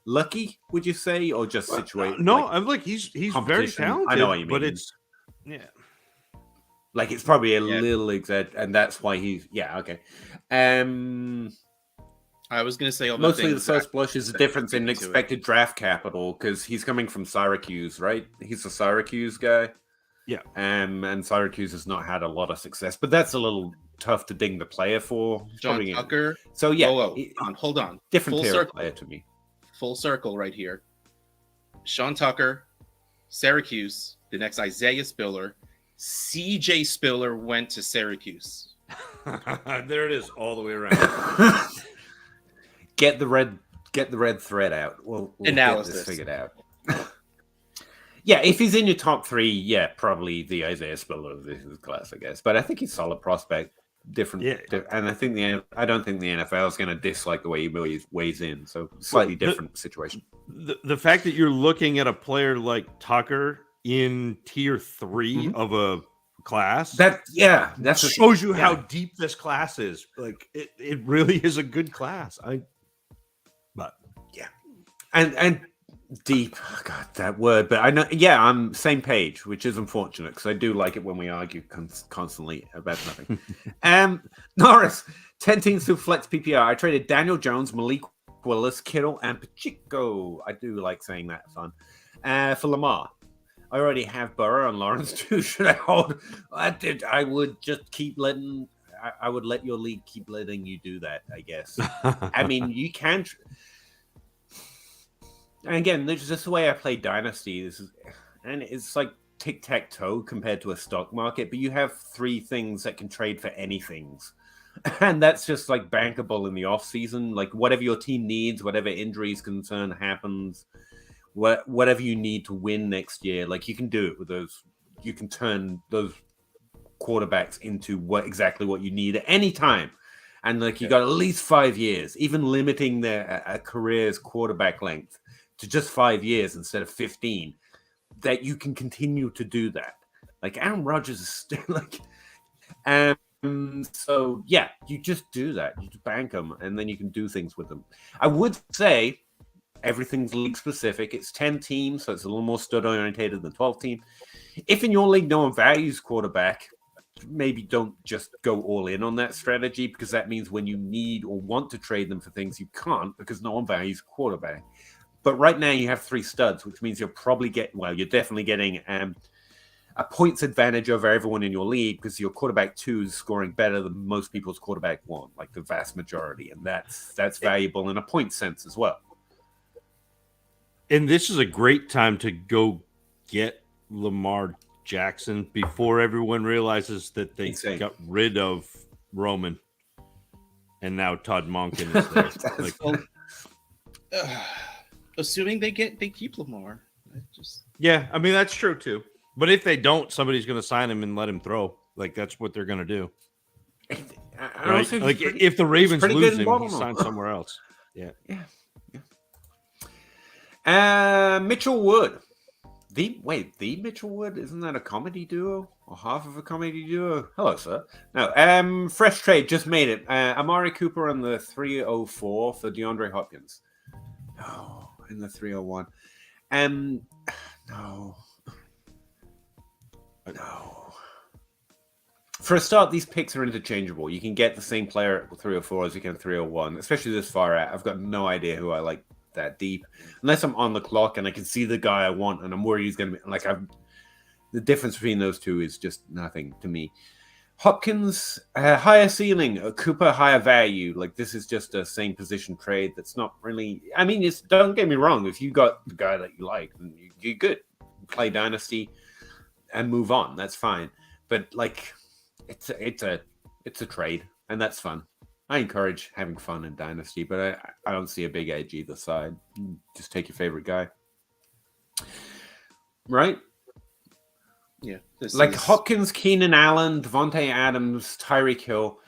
lucky, would you say, or just situated? No, I'm like he's very competition. talented. I know what you but mean. it's Like it's probably a Yeah. little and that's why he's okay. I was going to say all the Mostly the things first blush is a difference in into it. expected draft capital because he's coming from Syracuse, right? He's a Syracuse guy. Yeah. And Syracuse has not had a lot of success, but that's a little tough to ding the player for. John Tucker. So yeah, Hold on. Different Full tier circle. player to me. Full circle right here. Sean Tucker, Syracuse. The next Isaiah Spiller. CJ Spiller went to Syracuse. there it is, all the way around. Get the red thread out. We'll Analysis. get this figured out. Yeah, if he's in your top 3, yeah, probably the Isaiah Spiller of this class, I guess. But I think he's a solid prospect. Different, and I don't think the NFL is going to dislike the way he weighs in. So slightly different situation. The fact that you're looking at a player like Tucker in tier 3 of a class that shows you how deep this class is. Like it really is a good class. And deep. Oh God, that word. But I know. Yeah, I'm same page, which is unfortunate because I do like it when we argue constantly about nothing. Norris, 10-team Superflex PPR. I traded Daniel Jones, Malik Willis, Kittle, and Pacheco. I do like saying that. Fun. For Lamar. I already have Burrow and Lawrence too. Should I hold? I would just keep letting. I would let your league keep letting you do that. I guess. I mean, you can. And again, this is just the way I play Dynasty. And it's like tic-tac-toe compared to a stock market, but you have 3 things that can trade for anything. And that's just like bankable in the off season. Like whatever your team needs, whatever injuries concern happens, whatever you need to win next year, like you can do it with those. You can turn those quarterbacks into exactly what you need at any time. And like you got at least 5 years, even limiting their career's quarterback length to just 5 years instead of 15, that you can continue to do that. Like Aaron Rodgers is still like, so yeah, you just do that. You just bank them, and then you can do things with them. I would say everything's league specific. It's 10 teams, so it's a little more stud orientated than 12 team. If in your league no one values quarterback, maybe don't just go all in on that strategy, because that means when you need or want to trade them for things, you can't because no one values quarterback. But right now you have 3 studs, which means you're definitely getting a points advantage over everyone in your league because your quarterback 2 is scoring better than most people's quarterback 1, like the vast majority. And that's valuable in a point sense as well. And this is a great time to go get Lamar Jackson before everyone realizes that they got rid of Roman. And now Todd Monken is there. Assuming they keep Lamar. Yeah, I mean that's true too. But if they don't, somebody's going to sign him and let him throw. Like that's what they're going to do. Right? Like if the Ravens lose him, he signs somewhere else. Yeah. Mitchell Wood. The Mitchell Wood, isn't that a comedy duo or half of a comedy duo? Hello, sir. No, fresh trade, just made it. Amari Cooper on the 304 for DeAndre Hopkins. No, in the 301. No. For a start, these picks are interchangeable. You can get the same player at 304 as you can 301, especially this far out. I've got no idea who I like that deep, unless I'm on the clock and I can see the guy I want, and I'm worried he's going to be like. The difference between those two is just nothing to me. Hopkins, higher ceiling, Cooper, higher value. Like this is just a same position trade. That's not really. I mean, don't get me wrong. If you got the guy that you like, then you're good. Play Dynasty and move on. That's fine. But like, it's a trade, and that's fun. I encourage having fun in Dynasty, but I don't see a big edge either side. Just take your favorite guy, right? Yeah, Hopkins, Keenan Allen, Devontae Adams, Tyreek Hill.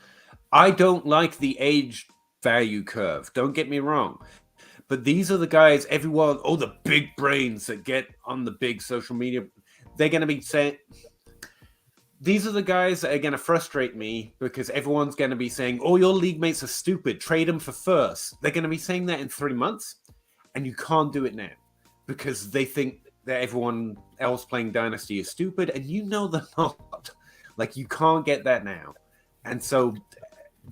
I don't like the age value curve. Don't get me wrong. But these are the guys, everyone, the big brains that get on the big social media. They're going to be saying, these are the guys that are going to frustrate me because everyone's going to be saying, your league mates are stupid. Trade them for first. They're going to be saying that in 3 months. and you can't do it now because they think that everyone else playing Dynasty is stupid, and you know they're not. Like, you can't get that now. And so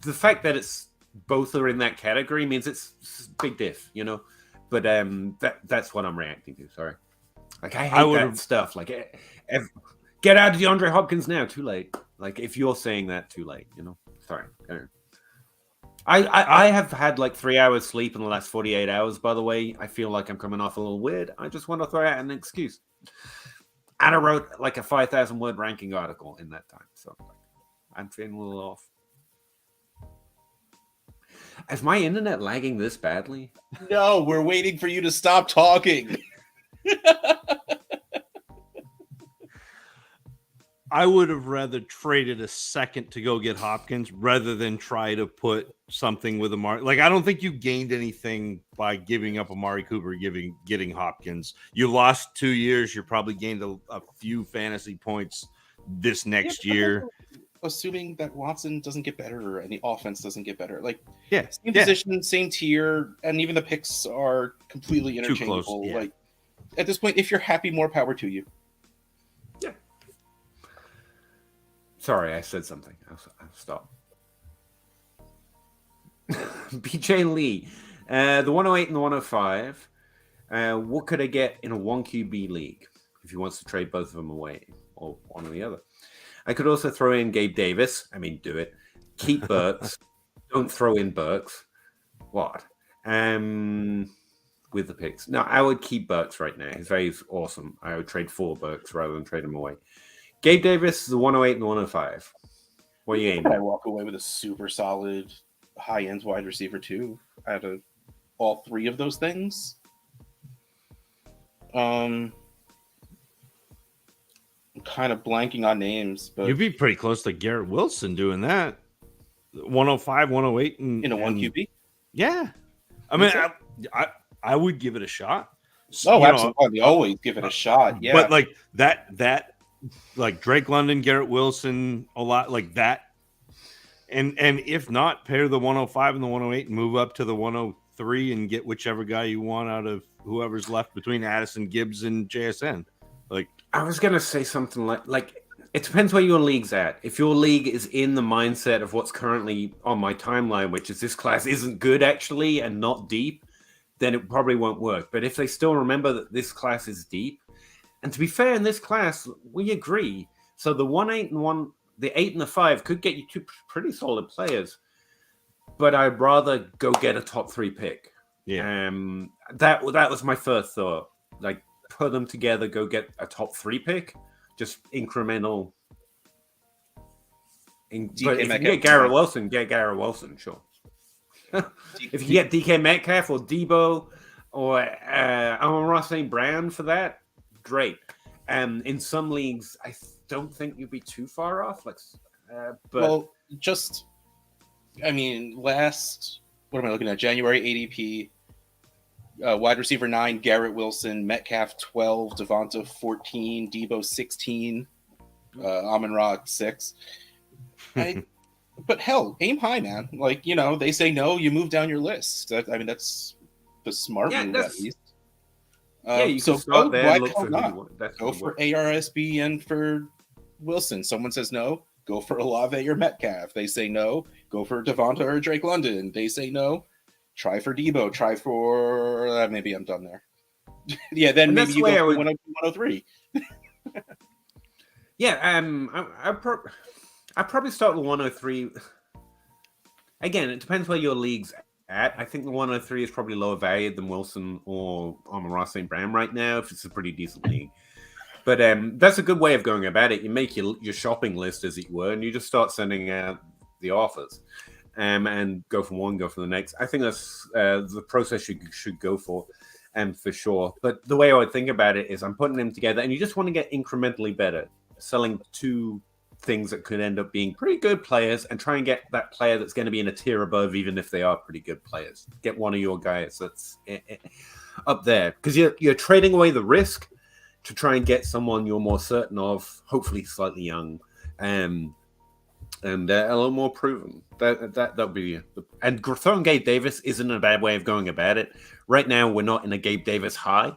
the fact that it's both are in that category means it's big diff, you know. But that's what I'm reacting to. Sorry. Like, I hate that stuff. Like, get out of DeAndre Hopkins now. Too late. Like, if you're saying that, too late, you know. Sorry. I have had like 3 hours sleep in the last 48 hours, by the way. I feel like I'm coming off a little weird. I just want to throw out an excuse. And I wrote like a 5,000 word ranking article in that time. So I'm feeling a little off. Is my internet lagging this badly? No, we're waiting for you to stop talking. I would have rather traded a second to go get Hopkins rather than try to put something with Amari. Like, I don't think you gained anything by giving up Amari Cooper, getting Hopkins. You lost 2 years. You probably gained a few fantasy points this next year. Assuming that Watson doesn't get better and the offense doesn't get better. Like, same position, same tier, and even the picks are completely interchangeable. Too close, yeah. Like, at this point, if you're happy, more power to you. Yeah. Sorry, I said something. I'll stop. BJ Lee, the 108 and the 105. What could I get in a 1 QB league if he wants to trade both of them away or one or the other? I could also throw in Gabe Davis. I mean, do it. Keep Burks. Don't throw in Burks. What? With the picks. No, I would keep Burks right now. His value is awesome. I would trade 4 Burks rather than trade him away. Gabe Davis, the 108 and the 105. What are you aiming? I walk away with a super solid high-end wide receiver too out of all 3 of those things. I'm kind of blanking on names, but you'd be pretty close to Garrett Wilson doing that. 105, 108 in a 1 QB. Yeah. I mean, I would give it a shot. Oh, absolutely. Always give it a shot. Yeah. But like that like Drake London, Garrett Wilson, a lot like that. And if not, pair the 105 and the 108 and move up to the 103 and get whichever guy you want out of whoever's left between Addison, Gibbs, and JSN. Like, I was gonna say something like it depends where your league's at. If your league is in the mindset of what's currently on my timeline, which is this class isn't good actually and not deep, then it probably won't work. But if they still remember that this class is deep, and to be fair, in this class, we agree. So the 1-8 and the 8 and the 5 could get you 2 pretty solid players. But I'd rather go get a top 3 pick. Yeah. That was my first thought. Like, put them together, go get a top 3 pick, just incremental. But if you get Garrett Wilson, get Garrett Wilson, sure. If you get DK Metcalf or Debo or Amon-Ra St. Brown for that, great. In some leagues, I don't think you'd be too far off. Like, but what am I looking at? January ADP. Wide receiver 9, Garrett Wilson, Metcalf 12, Devonta 14, Debo 16, Amon-Ra 6. But hell, aim high, man. Like, you know, they say no, you move down your list. That's the smart move, at least. You can start there and look for go for ARSB and for Wilson. Someone says no, go for Olave or Metcalf. They say no, go for Devonta or Drake London. They say no, try for Debo. Try for maybe I'm done there. Yeah, then maybe you go for 103. Yeah, I'd probably start with 103. Again, it depends where your league's at. I think the 103 is probably lower valued than Wilson or Amon-Ra St. Brown right now, if it's a pretty decent league. But that's a good way of going about it. You make your shopping list, as it were, and you just start sending out the offers. And go from one, go from the next. I think that's the process you should go for sure. But the way I would think about it is I'm putting them together, and you just want to get incrementally better, selling 2 things that could end up being pretty good players and try and get that player that's going to be in a tier above, even if they are pretty good players. Get one of your guys that's up there, because you're trading away the risk to try and get someone you're more certain of, hopefully slightly young, and a little more proven. That'll be. And throwing Gabe Davis isn't a bad way of going about it. Right now, we're not in a Gabe Davis high,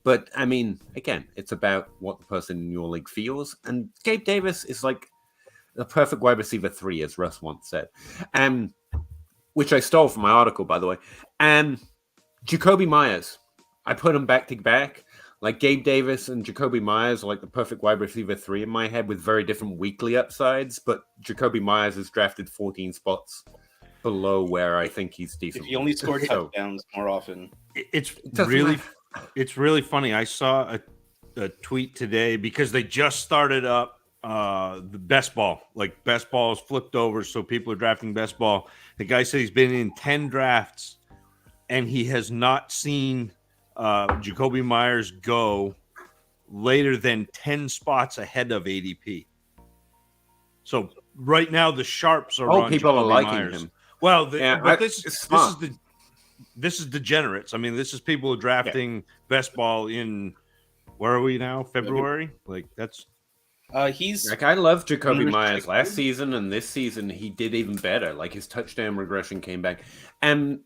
but I mean, again, it's about what the person in your league feels. And Gabe Davis is like the perfect wide receiver 3, as Russ once said, which I stole from my article, by the way. And Jacoby Myers, I put them back to back. Like Gabe Davis and Jacoby Myers are like the perfect wide receiver 3 in my head with very different weekly upsides. But Jacoby Myers is drafted 14 spots below where I think he's decent. If he only scored touchdowns more often, it's really funny. I saw a tweet today because they just started up the best ball. Like best ball is flipped over, so people are drafting best ball. The guy said he's been in 10 drafts and he has not seen Jacoby Myers go later than 10 spots ahead of ADP. So right now the sharps are on people Jacoby are liking Myers. him. Well, this is degenerates. I mean, this is people drafting best ball in, where are we now? February? Like that's he's like, I love Jacoby Myers last season, and this season he did even better. Like his touchdown regression came back, and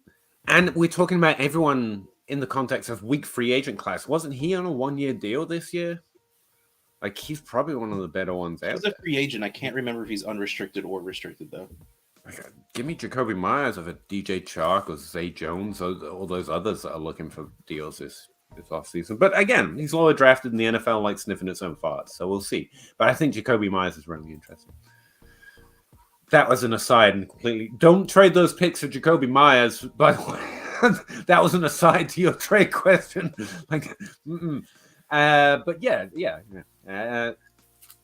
we're talking about everyone in the context of weak free agent class. Wasn't he on a 1-year deal this year? Like he's probably one of the better ones out. He's a free agent. I can't remember if he's unrestricted or restricted though. Give me Jacoby Myers over DJ Chark or Zay Jones or all those others that are looking for deals this offseason. But again, he's lower drafted in the NFL, like sniffing its own farts. So we'll see. But I think Jacoby Myers is really interesting. That was an aside and completely. Don't trade those picks for Jacoby Myers, by the way. That was an aside to your trade question. Like, but yeah.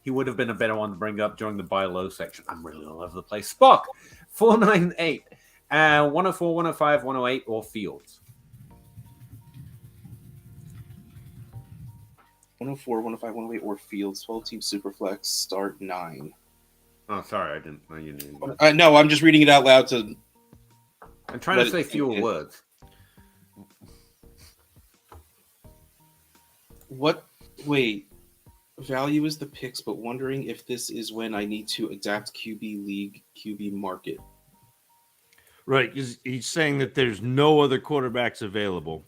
He would have been a better one to bring up during the buy low section. I'm really all over the place. Spock, 498, 104, 105, 108, or Fields. 104, 105, 108, or Fields. 12-team Superflex, start 9. Oh, sorry, I didn't know you knew. No, I'm just reading it out loud to. I'm trying to say fewer words. What? Wait. Value is the picks, but wondering if this is when I need to adapt QB league, QB market. right. He's saying that there's no other quarterbacks available.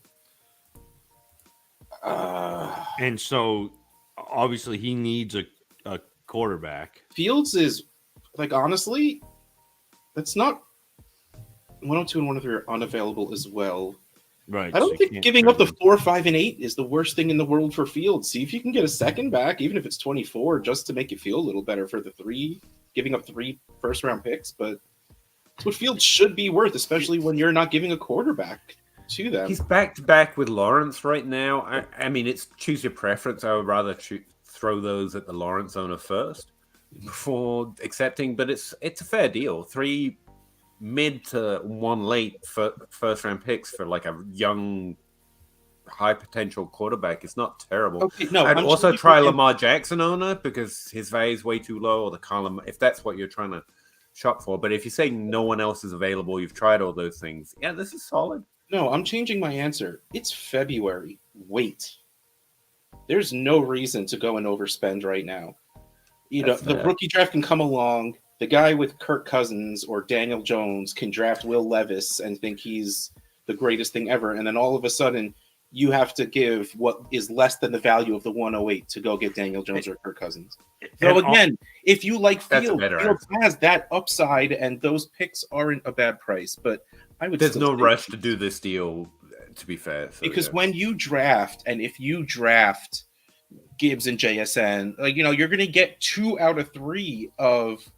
And so obviously he needs a quarterback. Fields is like, honestly, that's not 102 and 103 are unavailable as well. Right. I don't think giving up the 4, 5, and 8 is the worst thing in the world for Fields. See if you can get a second back, even if it's 24, just to make you feel a little better for the 3, giving up 3 first-round picks. But it's what Fields should be worth, especially when you're not giving a quarterback to them. He's back-to-back with Lawrence right now. I mean, it's choose your preference. I would rather throw those at the Lawrence owner first before accepting, but it's a fair deal. 3 mid to 1 late first round picks for like a young, high potential quarterback. It's not terrible. Okay, no, I'd also try Lamar Jackson owner because his value is way too low, or the column if that's what you're trying to shop for. But if you're saying no one else is available, you've tried all those things. Yeah, this is solid. No, I'm changing my answer. It's February. Wait. There's no reason to go and overspend right now. The rookie draft can come along. The guy with Kirk Cousins or Daniel Jones can draft Will Levis and think he's the greatest thing ever. And then all of a sudden, you have to give what is less than the value of the 108 to go get Daniel Jones or Kirk Cousins. So again, if you like Fields has that upside and those picks aren't a bad price. But I would there's no rush to do this deal, to be fair. So, because when you draft, and if you draft Gibbs and JSN, like, you're going to get 2 out of 3 of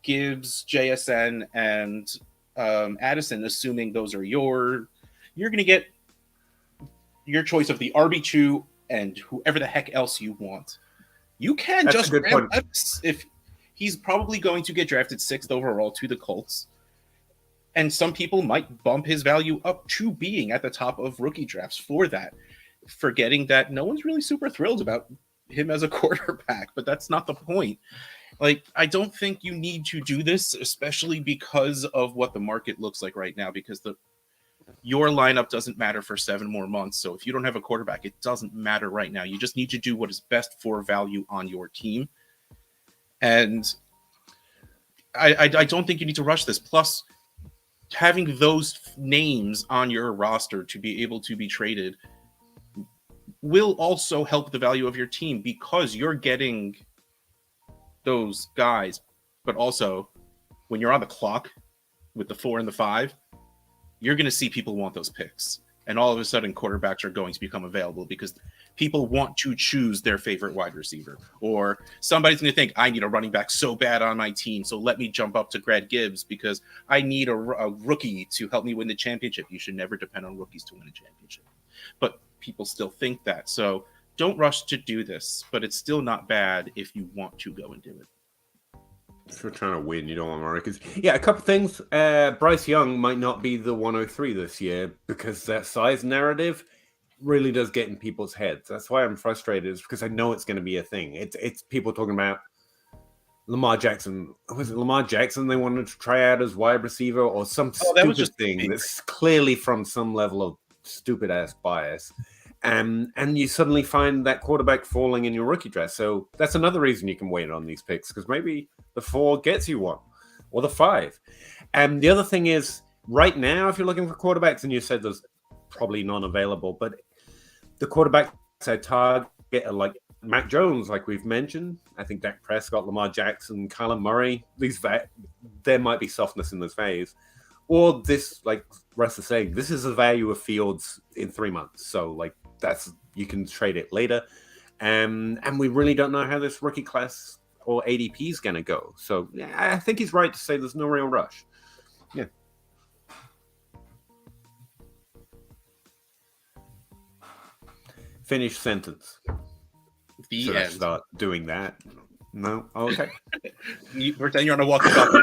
Gibbs, JSN, and Addison, assuming those are you're going to get your choice of the RB2 and whoever the heck else you want. You can just grab Levis if he's probably going to get drafted 6th overall to the Colts. And some people might bump his value up to being at the top of rookie drafts for that, forgetting that no one's really super thrilled about him as a quarterback, but that's not the point. Like, I don't think you need to do this, especially because of what the market looks like right now, because your lineup doesn't matter for 7 more months. So if you don't have a quarterback, it doesn't matter right now. You just need to do what is best for value on your team. And I don't think you need to rush this. Plus, having those names on your roster to be able to be traded will also help the value of your team because you're getting those guys. But also, when you're on the clock with the 4 and the 5, you're going to see people want those picks. And all of a sudden, quarterbacks are going to become available because people want to choose their favorite wide receiver. Or somebody's going to think, I need a running back so bad on my team, so let me jump up to Greg Gibbs because I need a rookie to help me win the championship. You should never depend on rookies to win a championship. But people still think that. So don't rush to do this, but it's still not bad if you want to go and do it. If you're trying to win, you don't want Americans. Yeah, a couple things. Bryce Young might not be the 103 this year because that size narrative really does get in people's heads. That's why I'm frustrated, is because I know it's going to be a thing. It's people talking about Lamar Jackson. Was it Lamar Jackson they wanted to try out as wide receiver or some stupid thing that's clearly from some level of stupid ass bias? And you suddenly find that quarterback falling in your rookie draft. So that's another reason you can wait on these picks, because maybe the 4 gets you one or the 5. And the other thing is, right now, if you're looking for quarterbacks, and you said there's probably none available, but the quarterbacks I target are like Mac Jones, like we've mentioned. I think Dak Prescott, Lamar Jackson, Kyler Murray. There might be softness in those values. Or this, like Russ is saying, this is the value of Fields in 3 months. So, like, you can trade it later. And we really don't know how this rookie class or ADP is going to go. So, yeah, I think he's right to say there's no real rush. Yeah. Finish sentence. Should I start doing that? No? Oh, okay. Pretend you're on a walkie-talkie.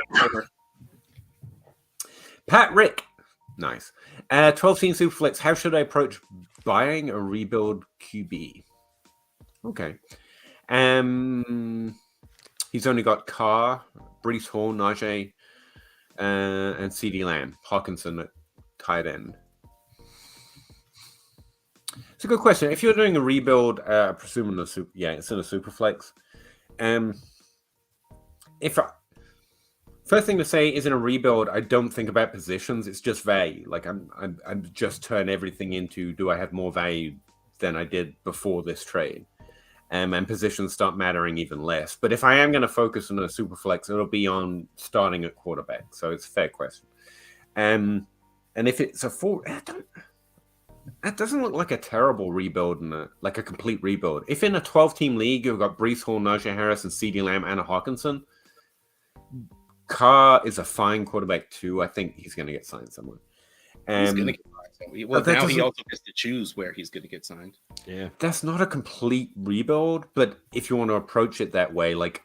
Pat Rick. Nice. 12-team Superflex. How should I approach buying a rebuild QB? Okay. He's only got Carr, Breece Hall, Najee, and CeeDee Lamb. Hawkinson at tight end. It's a good question. If you're doing a rebuild, presuming it's in a Superflex. First thing to say is, in a rebuild, I don't think about positions. It's just value. Like I'm just turn everything into, do I have more value than I did before this trade? And positions start mattering even less. But if I am going to focus on a Superflex, it'll be on starting at quarterback. So it's a fair question. And if it's a 4, that doesn't look like a terrible rebuild, like a complete rebuild. If in a 12-team league, you've got Breece Hall, Najee Harris, and CeeDee Lamb, and a Hawkinson, Carr is a fine quarterback too. I think he's going to get signed somewhere. He's going to get signed. Well, now he also gets to choose where he's going to get signed. Yeah, that's not a complete rebuild, but if you want to approach it that way, like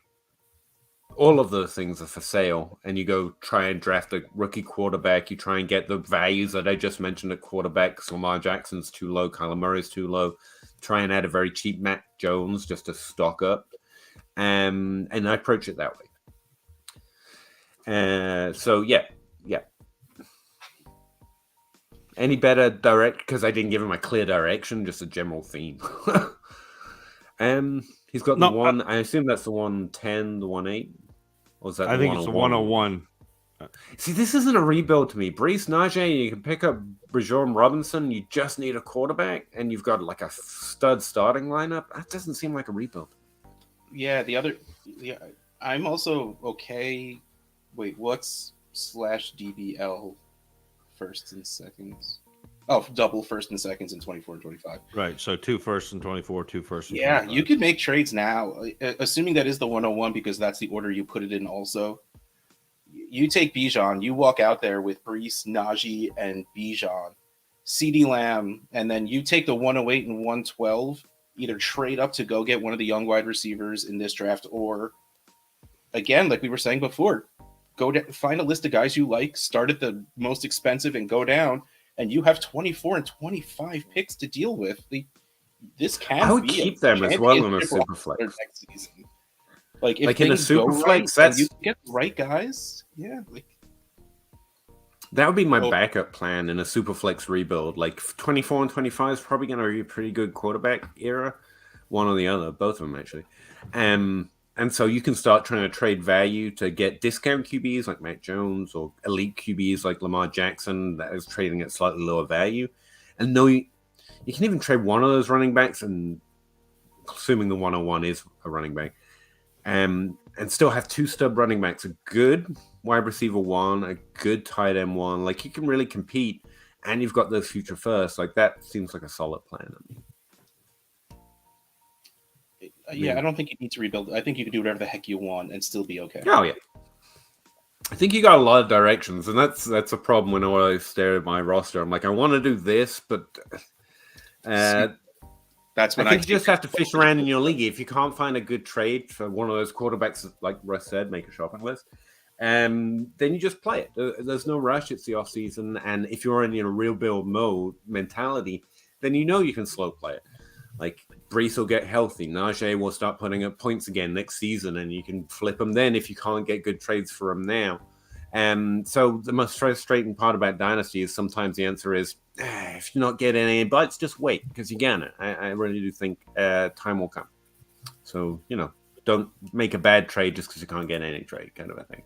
all of those things are for sale, and you go try and draft a rookie quarterback. You try and get the values that I just mentioned at quarterback. Lamar Jackson's too low. Kyler Murray's too low. Try and add a very cheap Mac Jones just to stock up, and I approach it that way. So yeah. Any better direct? Because I didn't give him a clear direction, just a general theme. He's got the one. I assume that's the 110, the 18, or is that? I think it's the 101. See, this isn't a rebuild to me. Breece, Najee, you can pick up Bijan Robinson. You just need a quarterback, and you've got like a stud starting lineup. That doesn't seem like a rebuild. Yeah, I'm also okay. Wait, what's /DBL first and seconds? Oh, double first and seconds in 24 and 25. Right, so 2 firsts and 24, 2 firsts and 25. Yeah, you could make trades now, assuming that is the 101 because that's the order you put it in also. You take Bijan, you walk out there with Breece, Najee, and Bijan, CeeDee Lamb, and then you take the 108 and 112, either trade up to go get one of the young wide receivers in this draft, or, again, like we were saying before, find a list of guys you like, start at the most expensive and go down, and you have 24 and 25 picks to deal with. This can I would keep them as well in a Superflex. Next season. Like in a Superflex, that's you get the right guys. Yeah, that would be my backup plan in a Superflex rebuild. Like 24 and 25 is probably going to be a pretty good quarterback era, one or the other, both of them actually. And And so you can start trying to trade value to get discount QBs like Mac Jones or elite QBs like Lamar Jackson that is trading at slightly lower value. And you can even trade one of those running backs, and assuming the 101 is a running back, and still have 2 stub running backs, a good wide receiver 1, a good tight end 1. Like, you can really compete, and you've got those future first. Like, that seems like a solid plan. Yeah, I don't think you need to rebuild. I think you can do whatever the heck you want and still be okay. Oh, yeah. I think you got a lot of directions, and that's a problem when I stare at my roster. I'm like, I want to do this, but that's when I think you just have to fish around in your league. If you can't find a good trade for one of those quarterbacks, like Russ said, make a shopping list. Then you just play it. There's no rush. It's the off season, and if you're in a real build mode mentality, then you know you can slow play it. Like, Brees will get healthy. Najee will start putting up points again next season, and you can flip them then if you can't get good trades for them now. So the most frustrating part about Dynasty is sometimes the answer is, if you're not getting any bites, just wait, because you can. I really do think time will come. So, don't make a bad trade just because you can't get any trade, kind of a thing.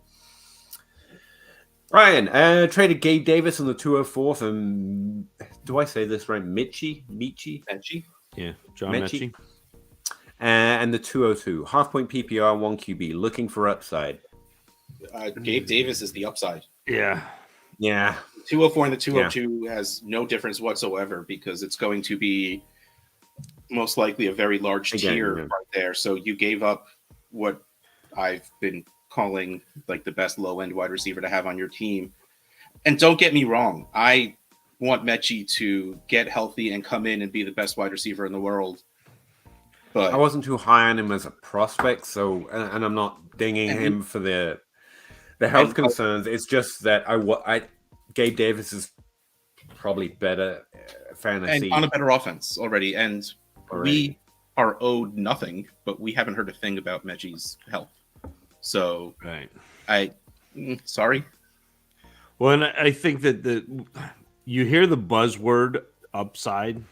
Ryan, traded Gabe Davis on the 204th, and do I say this right? Michi? Yeah, John Mechie. And the 202, half-point PPR, 1 QB, looking for upside. Gabe Davis is the upside. Yeah. 204 and the 202 has no difference whatsoever, because it's going to be most likely a very large tier right there. So you gave up what I've been calling like the best low-end wide receiver to have on your team. And don't get me wrong, I want Mechie to get healthy and come in and be the best wide receiver in the world. But I wasn't too high on him as a prospect, so, and I'm not dinging him for the health concerns. It's just that Gabe Davis is probably better fantasy and on a better offense already. And we are owed nothing, but we haven't heard a thing about Mechie's health. So sorry. Well, and I think that you hear the buzzword upside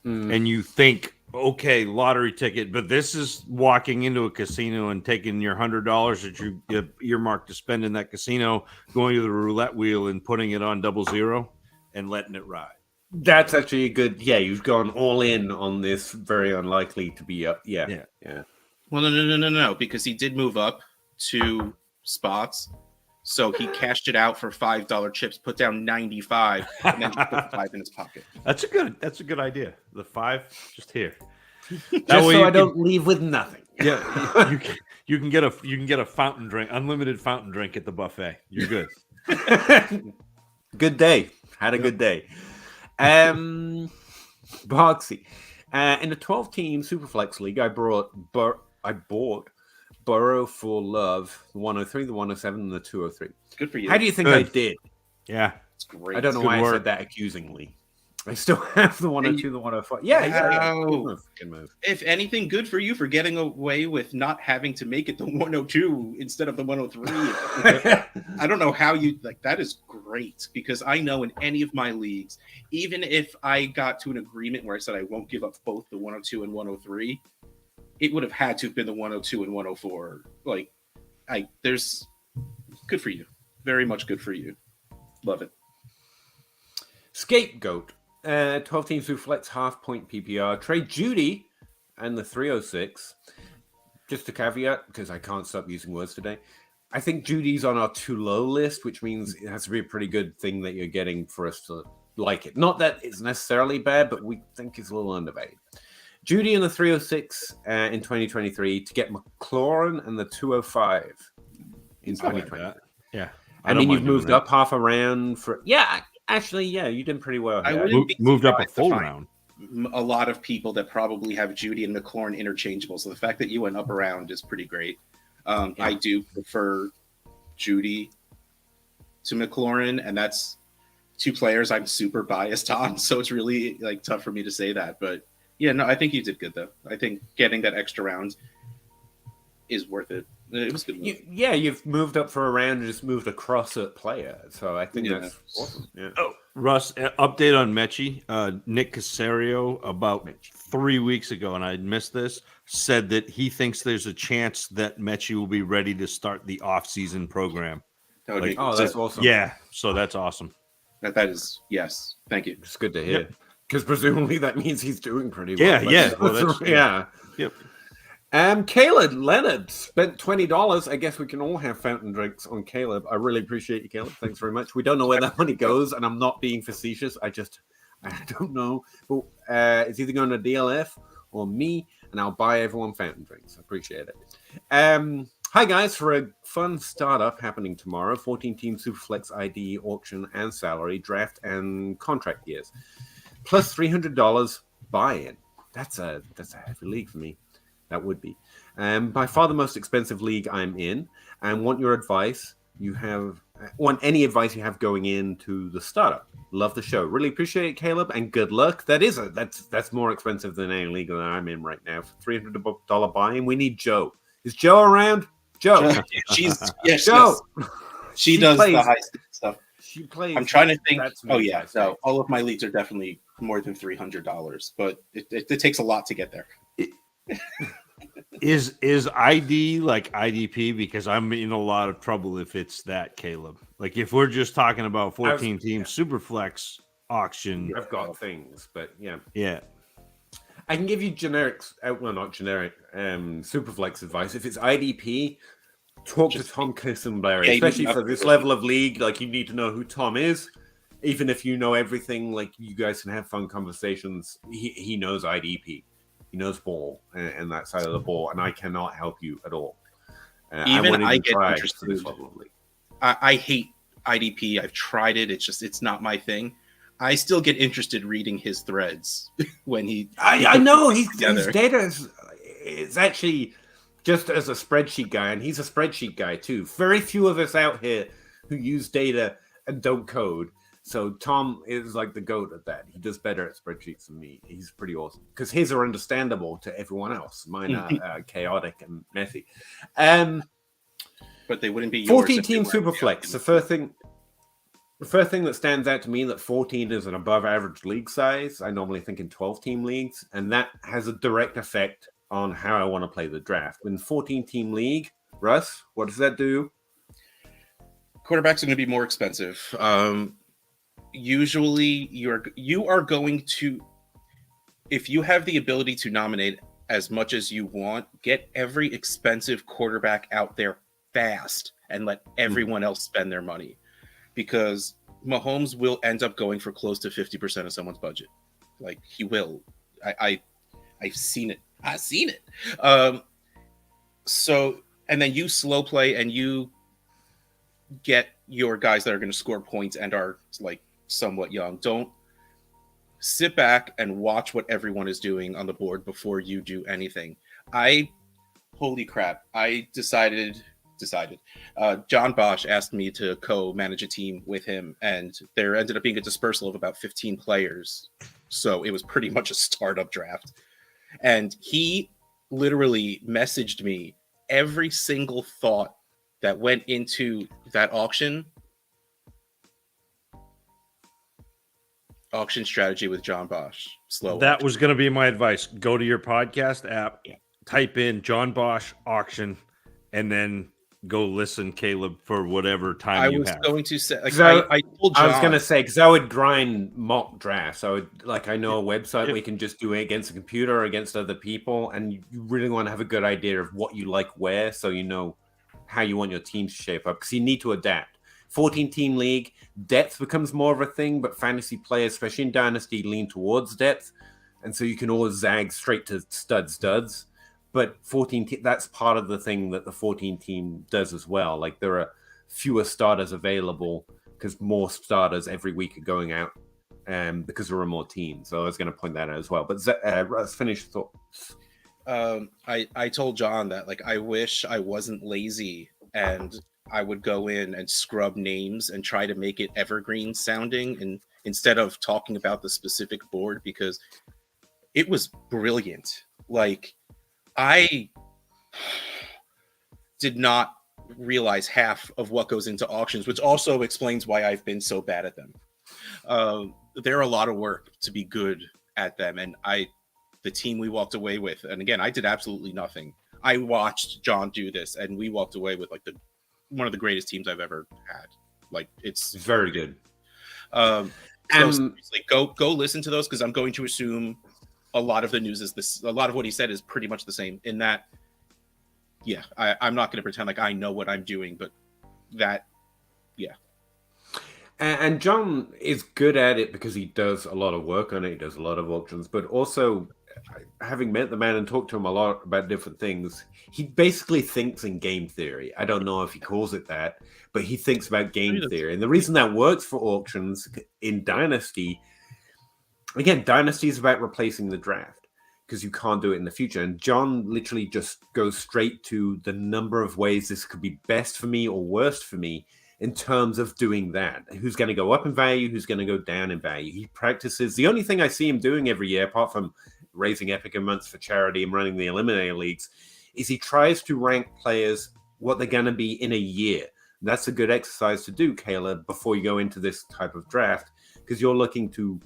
and you think, okay, lottery ticket, but this is walking into a casino and taking your $100 that you earmarked to spend in that casino, going to the roulette wheel and putting it on 00 and letting it ride. That's actually a good, you've gone all in on this, very unlikely to be up. Yeah. Well, no, because he did move up 2 spots. So he cashed it out for $5 chips, put down 95, and then just put the 5 in his pocket. That's a good idea. The 5 just here. Just so I don't leave with nothing. Yeah, you can get a fountain drink, unlimited fountain drink at the buffet. You're good. Good day. Had a good day. Boxy. In the 12-team Superflex league, I bought Burrow for Love, the 103, the 107, and the 203. Good for you. How do you think I did? Yeah. It's great. I don't know why I said that accusingly. I still have the 102, the 105. Yeah. Good move. If anything, good for you for getting away with not having to make it the 102 instead of the 103. I don't know how you that is great, because I know in any of my leagues, even if I got to an agreement where I said I won't give up both the 102 and 103, it would have had to have been the 102 and 104. There's good for you. Very much good for you. Love it. Scapegoat. 12-team Superflex, half-point PPR. Trade Judy and the 306. Just a caveat, because I can't stop using words today. I think Judy's on our too low list, which means it has to be a pretty good thing that you're getting for us to like it. Not that it's necessarily bad, but we think it's a little undervalued. Judy and the 306 in 2023 to get McLaurin and the 205 in 2020. Yeah. I mean, you've moved up half a round for... Actually, you did pretty well. I moved up a full round. A lot of people that probably have Judy and McLaurin interchangeable. So the fact that you went up a round is pretty great. I do prefer Judy to McLaurin, and that's 2 players I'm super biased on. So it's really tough for me to say that. But I think you did good though. I think getting that extra round is worth it. It was good. You've moved up for a round and just moved across a player. So I think that's awesome. Yeah. Oh, Russ, update on Mechie. Nick Casario about 3 weeks ago, and I missed this, said that he thinks there's a chance that Mechie will be ready to start the off-season program. That would be Oh, that's awesome. Yeah, so that's awesome. that is, yes. Thank you. It's good to hear. Because presumably that means he's doing pretty well. Yeah. Well, yeah. Yep. Caleb Leonard spent $20. I guess we can all have fountain drinks on Caleb. I really appreciate you, Caleb. Thanks very much. We don't know where that money goes, and I'm not being facetious. I don't know. But it's either going to DLF or me, and I'll buy everyone fountain drinks. I appreciate it. Hi, guys. For a fun startup happening tomorrow, 14-team Superflex ID auction and salary, draft and contract years, plus $300 buy-in. That's a heavy league for me. That would be. By far the most expensive league I'm in, and want your advice. Want any advice you have going into the startup. Love the show. Really appreciate it, Caleb, and good luck. That's more expensive than any league that I'm in right now. For $300 buy-in, we need Joe. Is Joe around? Joe. Joe. She does the high stuff. She plays. I'm trying to think. Oh yeah, no. All of my leagues are definitely more than $300, but it takes a lot to get there. Is ID like IDP? Because I'm in a lot of trouble if it's that, Caleb. Like if we're just talking about 14-team Superflex auction. I've got things, but yeah. I can give you generic, well, not generic, Superflex advice. If it's IDP, talk to Tom Kissenberry, especially for this level of league. Like, you need to know who Tom is. Even if you know everything, like, you guys can have fun conversations. He knows IDP. He knows ball and that side of the ball, and I cannot help you at all. Even I get interested. This level of league. I hate IDP. I've tried it. It's not my thing. I still get interested reading his threads when he. I know his data is actually just as a spreadsheet guy, and he's a spreadsheet guy too. Very few of us out here who use data and don't code. So Tom is like the GOAT at that. He does better at spreadsheets than me. He's pretty awesome because his are understandable to everyone else. Mine are chaotic and messy. But they wouldn't be 14-team Superflex. The first thing that stands out to me that 14 is an above average league size. I normally think in 12-team leagues, and that has a direct effect on how I want to play the draft. In 14-team league, Russ, what does that do? Quarterbacks are going to be more expensive. Usually, you are going to, if you have the ability to nominate as much as you want, get every expensive quarterback out there fast and let everyone else spend their money. Because Mahomes will end up going for close to 50% of someone's budget. Like, he will. I've seen it. I've seen it. So, and then you slow play and you get your guys that are going to score points and are like somewhat young. Don't sit back and watch what everyone is doing on the board before you do anything. Holy crap. I decided John Bosch asked me to co-manage a team with him, and there ended up being a dispersal of about 15 players. So it was pretty much a startup draft. And he literally messaged me every single thought that went into that auction strategy with John Bosch. That was going to be my advice. Go to your podcast app, type in John Bosch auction, and then go listen, Caleb, for whatever time you have. I was going to say, like, I told John, I was going to say, because I would grind mock drafts. I know a website where you can just do it against a computer or against other people, and you really want to have a good idea of what you like where, so you know how you want your team to shape up, because you need to adapt. 14-team league, depth becomes more of a thing, but fantasy players, especially in Dynasty, lean towards depth, and so you can always zag straight to studs. But 14, that's part of the thing that the 14 team does as well. Like, there are fewer starters available because more starters every week are going out because there are more teams. So I was going to point that out as well. But let's finish thoughts. I told John that, like, I wish I wasn't lazy and I would go in and scrub names and try to make it evergreen sounding, and instead of talking about the specific board, because it was brilliant. Like, I did not realize half of what goes into auctions, which also explains why I've been so bad at them. They're a lot of work to be good at them, and the team we walked away with, and again, I did absolutely nothing. I watched John do this, and we walked away with like one of the greatest teams I've ever had. Like it's very good. So go listen to those, because I'm going to assume a lot of the news is this. A lot of what he said is pretty much the same. In that, yeah, I'm not going to pretend like I know what I'm doing, but that, yeah. And John is good at it because he does a lot of work on it. He does a lot of auctions, but also, having met the man and talked to him a lot about different things, he basically thinks in game theory. I don't know if he calls it that, but he thinks about game theory. And the reason that works for auctions in Dynasty, again, Dynasty is about replacing the draft because you can't do it in the future. And John literally just goes straight to the number of ways this could be best for me or worst for me in terms of doing that. Who's going to go up in value? Who's going to go down in value? He practices. The only thing I see him doing every year, apart from raising epic amounts for charity and running the eliminator leagues, is he tries to rank players what they're going to be in a year. That's a good exercise to do, Caleb, before you go into this type of draft, because you're looking to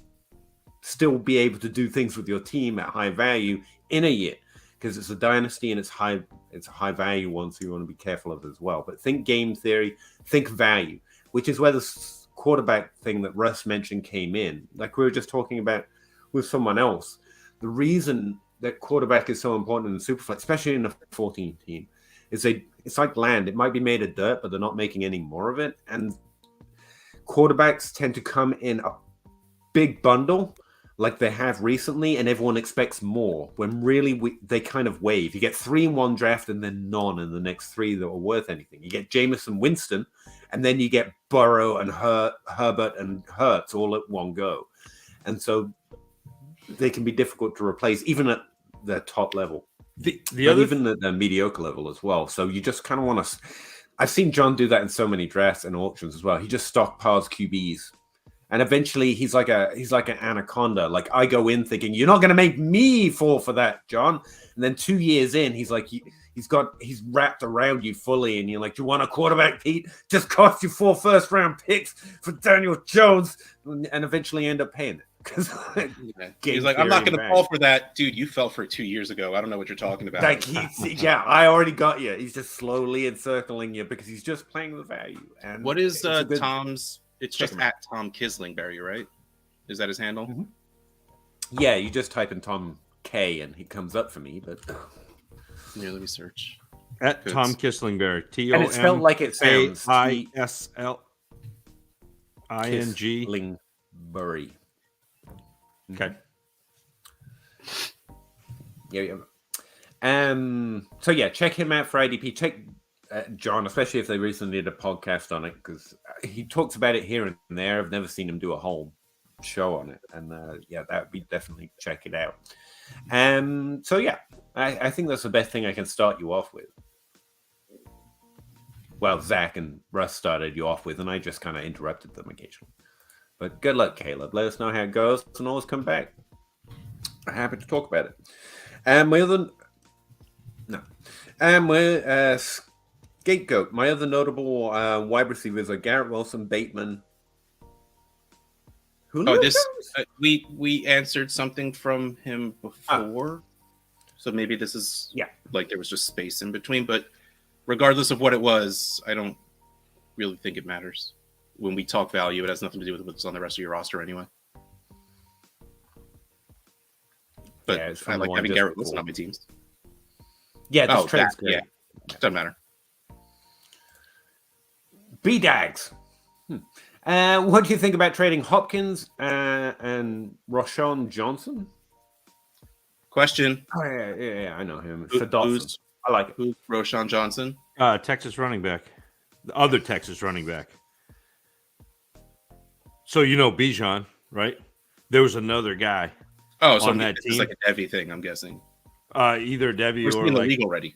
still be able to do things with your team at high value in a year, because it's a dynasty and it's a high value one, so you want to be careful of it as well. But think game theory, think value, which is where the quarterback thing that Russ mentioned came in. Like we were just talking about with someone else, the reason that quarterback is so important in the Superflex, especially in a 14 team, is it's like land. It might be made of dirt, but they're not making any more of it. And quarterbacks tend to come in a big bundle like they have recently, and everyone expects more, when really they kind of wave. You get 3 in one draft and then none in the next 3 that are worth anything. You get Jameis and Winston, and then you get Burrow and Herbert and Hurts all at one go. And so they can be difficult to replace, even at the top level. Even at the mediocre level as well. So you just kind of want to... I've seen John do that in so many drafts and auctions as well. He just stockpiles QBs. And eventually he's like an anaconda. Like, I go in thinking, you're not going to make me fall for that, John. And then 2 years in, he's like, he's wrapped around you fully. And you're like, do you want a quarterback, Pete? Just cost you 4 first-round picks for Daniel Jones. And eventually end up paying it. He's like, I'm not going to fall for that. Dude, you fell for it 2 years ago. I don't know what you're talking about. Like, yeah, I already got you. He's just slowly encircling you because he's just playing the value. And what is Tom's... It's just at Tom Kislingberry, right? Is that his handle? Mm-hmm. Yeah, you just type in Tom K and he comes up for me. But yeah, let me search. At Tom Kislingberry, TOM, and it's spelled like it sounds. ISLING. Kislingberry. Okay. Yeah. So yeah, check him out for IDP. Check John, especially if they recently did a podcast on it, because he talks about it here and there. I've never seen him do a whole show on it, and yeah, that would be definitely check it out. So yeah, I think that's the best thing I can start you off with. Well, Zach and Russ started you off with, and I just kind of interrupted them occasionally. But good luck, Caleb. Let us know how it goes, and always come back. I'm happy to talk about it. Scapegoat. My other notable wide receivers are Garrett Wilson, Bateman. We answered something from him before, so maybe this is like there was just space in between. But regardless of what it was, I don't really think it matters. When we talk value, it has nothing to do with what's on the rest of your roster anyway. But I like having Garrett Wilson on my teams. Yeah, this trade's great. Yeah, doesn't matter. B-Dags. What do you think about trading Hopkins and Roschon Johnson? Question. Oh, yeah, I know him. For Dawson. I like it. Who's Roschon Johnson? Texas running back. The other Texas running back. So you know Bijan, right? There was another guy. Oh, so on that team. It's like a Devy thing, I'm guessing. Either Devy or in the league already.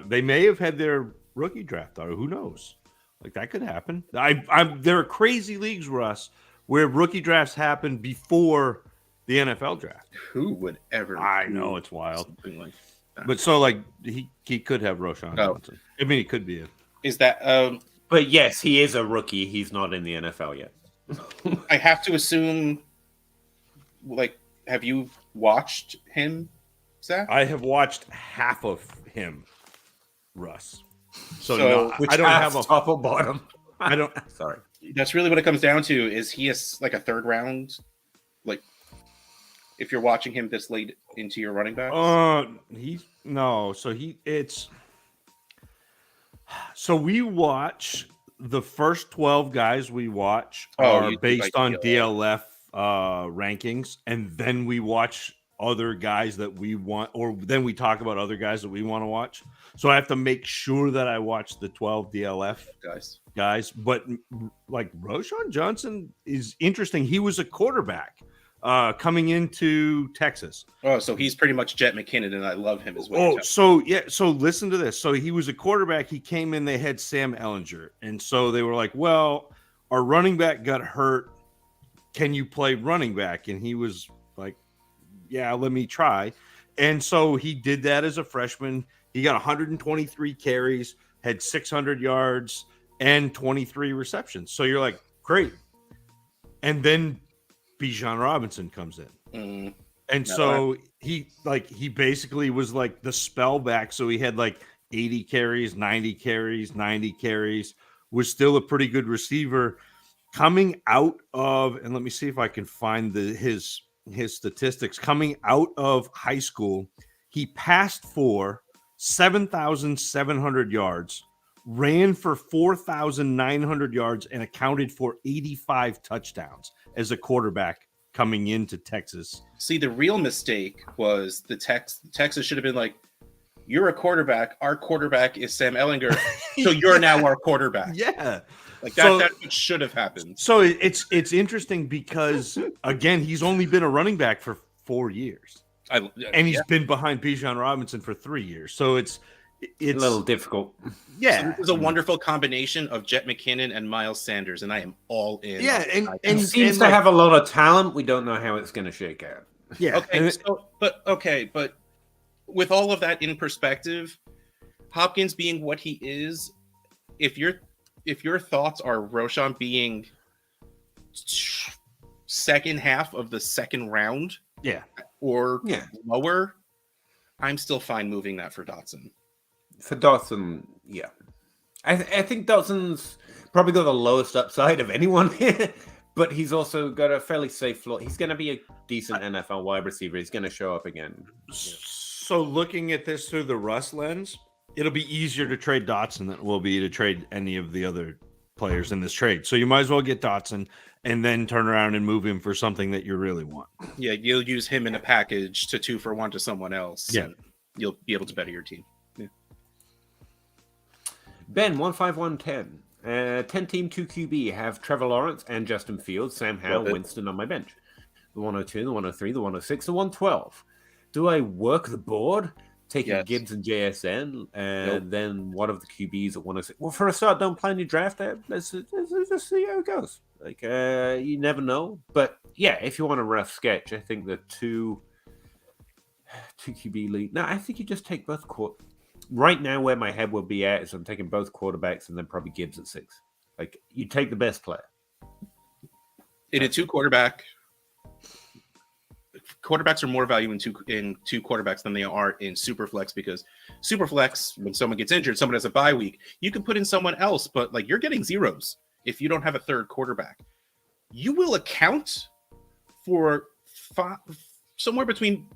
They may have had their rookie draft, or who knows? Like that could happen. There are crazy leagues, Russ, where rookie drafts happen before the NFL draft. Who would ever? I know it's wild. Like that. But so like he could have Roschon Johnson. I mean, he could be Is that? But yes, he is a rookie. He's not in the NFL yet. I have to assume, like, have you watched him, Zach? I have watched half of him, Russ. So So- no, Which I don't have half, a. top or bottom. I don't. Sorry. That's really what it comes down to. Is he like a third round? Like, if you're watching him this late into your running backs? He's no. So we watch the first 12 guys we watch are you do based like on DLF. DLF rankings, and then we watch other guys that we want, or then we talk about other guys that we want to watch. So I have to make sure that I watch the 12 DLF guys. But like Roshan Johnson is interesting. He was a quarterback coming into Texas. Oh, so he's pretty much Jet McKinnon, and I love him as well. Oh, so yeah. So listen to this. So he was a quarterback. He came in. They had Sam Ellinger, and so they were like, "Well, our running back got hurt. Can you play running back?" And he was like, "Yeah, let me try." And so he did that as a freshman. He got 123 carries, had 600 yards, and 23 receptions. So you're like, great. And then Bijan Robinson comes in. And so he basically was like the spell back. So he had like 80 carries, 90 carries, 90 carries, was still a pretty good receiver coming out of, and let me see if I can find his statistics. Coming out of high school, he passed for 7,700 yards, ran for 4,900 yards, and accounted for 85 touchdowns as a quarterback coming into Texas. See, the real mistake was Texas should have been like, "You're a quarterback. Our quarterback is Sam Ellinger, so you're now our quarterback." Yeah, like that's what should have happened. So it's interesting because again, he's only been a running back for 4 years, and he's been behind Bijan Robinson for 3 years. So it's a little difficult. Yeah, so this is a wonderful combination of Jet McKinnon and Miles Sanders, and I am all in. Yeah, and he seems to have a lot of talent. We don't know how it's going to shake out. Yeah. Okay, but with all of that in perspective, Hopkins being what he is, if your thoughts are Roshan being second half of the second round, or lower, I'm still fine moving that for Dotson. For Dotson, yeah. I think Dotson's probably got the lowest upside of anyone here, but he's also got a fairly safe floor. He's going to be a decent NFL wide receiver. He's going to show up again. So looking at this through the Russ lens, it'll be easier to trade Dotson than it will be to trade any of the other players in this trade. So you might as well get Dotson and then turn around and move him for something that you really want. Yeah, you'll use him in a package to 2-for-1 to someone else. Yeah. You'll be able to better your team. Ben 15110. 10-team 2 QB have Trevor Lawrence and Justin Fields, Sam Howell, Winston on my bench. The 102, the 103, the 106, the 112. Do I work the board, taking Gibbs and JSN, and then one of the QBs at 106? Well, for a start, don't plan your draft. Let's just see how it goes. Like you never know, but yeah, if you want a rough sketch, I think the two QB lead. No, I think you just take both Right now, where my head would be at is I'm taking both quarterbacks and then probably Gibbs at 6. Like, you take the best player. In a quarterbacks are more value in two quarterbacks than they are in Superflex, because Superflex, when someone gets injured, someone has a bye week, you can put in someone else, but like you're getting zeros if you don't have a third quarterback. You will account for somewhere between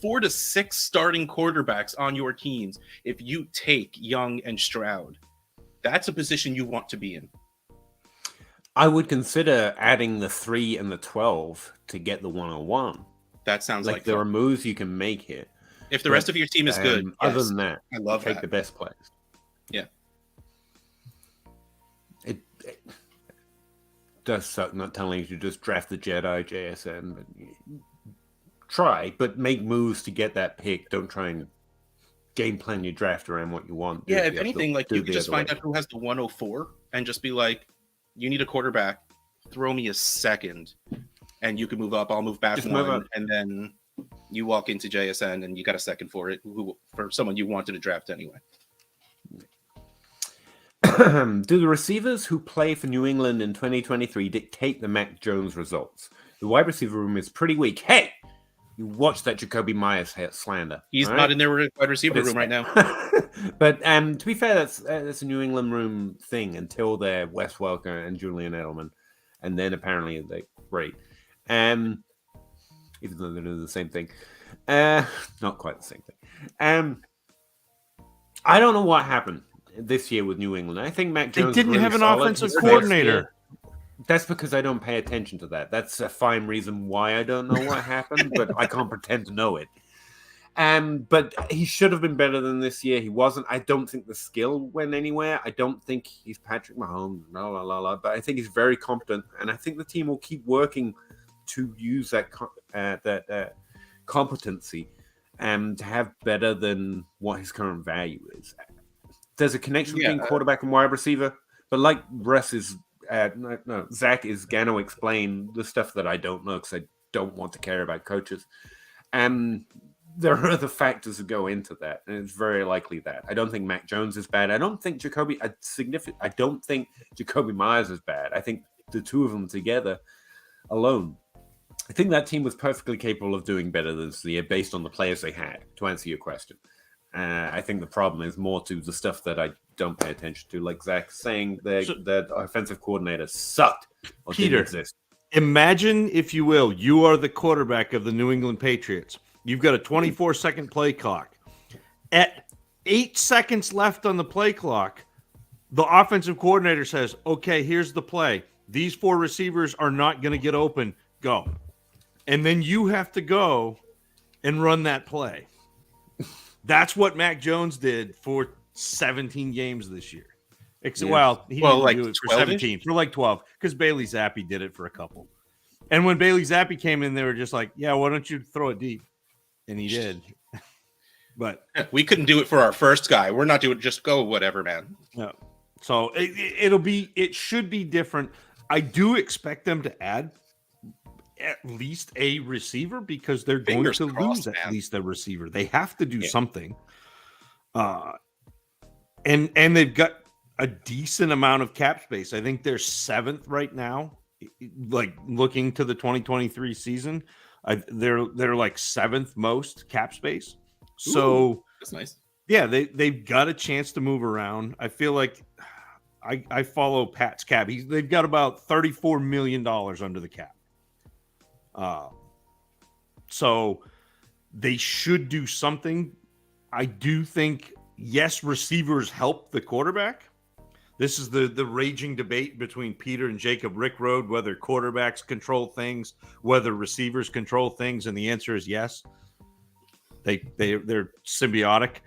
4 to 6 starting quarterbacks on your teams if you take Young and Stroud. That's a position you want to be in. I would consider adding the 3 and the 12 to get the 101. That sounds like there are moves you can make here. If the rest of your team is good, other than that, I love take the best players. Yeah. It does suck not telling you to just draft the Jedi JSN, but try, but make moves to get that pick. Don't try and game plan your draft around what you want. Yeah, if anything, like you could just find out who has the 104 and just be like, you need a quarterback, throw me a second, and you can move up. I'll move back just one, and then you walk into JSN and you got a second for it, for someone you wanted to draft anyway. Do the receivers who play for New England in 2023 dictate the Mac Jones results? The wide receiver room is pretty weak. Hey, you watch that Jacoby Myers slander. He's all not right? in their wide receiver room right now. But to be fair, that's a New England room thing until they're Wes Welker and Julian Edelman, and then apparently they're great. Even though they do the same thing, not quite the same thing. I don't know what happened this year with New England. I think Mac They Jones didn't really have an solid. offensive He's coordinator. That's because I don't pay attention to that. That's a fine reason why I don't know what happened, but I can't pretend to know it. But he should have been better than this year. He wasn't. I don't think the skill went anywhere. I don't think he's Patrick Mahomes, but I think he's very competent, and I think the team will keep working to use that competency to have better than what his current value is. There's a connection between quarterback and wide receiver, but like Russ is, Zach is going to explain the stuff that I don't know because I don't want to care about coaches. There are other factors that go into that, and it's very likely that. I don't think Mac Jones is bad. I don't think Jacoby Myers is bad. I think the two of them together alone, I think that team was perfectly capable of doing better this year based on the players they had, to answer your question. I think the problem is more to the stuff that I don't pay attention to, like Zach saying the offensive coordinator sucked or Peter, didn't exist. Imagine, if you will, you are the quarterback of the New England Patriots. You've got a 24-second play clock. At 8 seconds left on the play clock, the offensive coordinator says, okay, here's the play. These 4 receivers are not going to get open. Go. And then you have to go and run that play. That's what Mac Jones did for 17 games this year. He didn't do it for 17, for like 12, because Bailey Zappi did it for a couple. And when Bailey Zappi came in, they were just like, yeah, why don't you throw it deep? And he did. But we couldn't do it for our first guy. We're not doing just go whatever, man. No. So it should be different. I do expect them to add at least a receiver because they're going to lose at least a receiver. They have to do something. And they've got a decent amount of cap space. I think they're 7th right now. Like looking to the 2023 season, they're like 7th most cap space. So that's nice. Yeah, they've got a chance to move around. I feel like I follow Pat's cap. They've got about $34 million under the cap. So they should do something. I do think, yes, receivers help the quarterback. This is the raging debate between Peter and Jacob Rickroad, whether quarterbacks control things, whether receivers control things, and the answer is yes. They're symbiotic.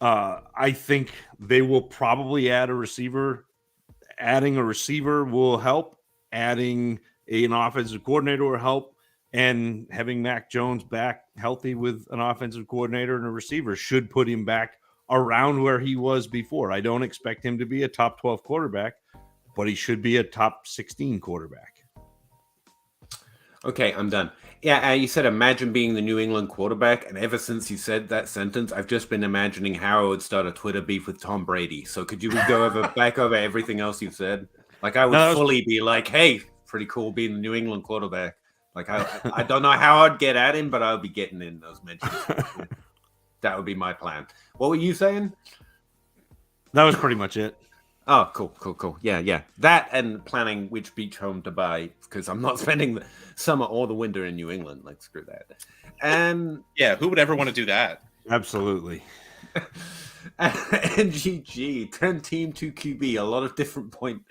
I think they will probably add a receiver. Adding a receiver will help. Adding an offensive coordinator will help. And having Mac Jones back healthy with an offensive coordinator and a receiver should put him back around where he was before. I don't expect him to be a top 12 quarterback, but he should be a top 16 quarterback. Okay, I'm done. Yeah, you said imagine being the New England quarterback, and ever since you said that sentence, I've just been imagining how I would start a Twitter beef with Tom Brady. So could you go back over everything else you've said? Like I would fully be like, hey, pretty cool being the New England quarterback. Like I don't know how I'd get at him, but I'll be getting in those mentions. That would be my plan. What were you saying? That was pretty much it. Oh, cool. Yeah. That and planning which beach home to buy because I'm not spending the summer or the winter in New England. Like, screw that. Yeah, who would ever want to do that? Absolutely. NGG, 10 team, 2 QB, a lot of different point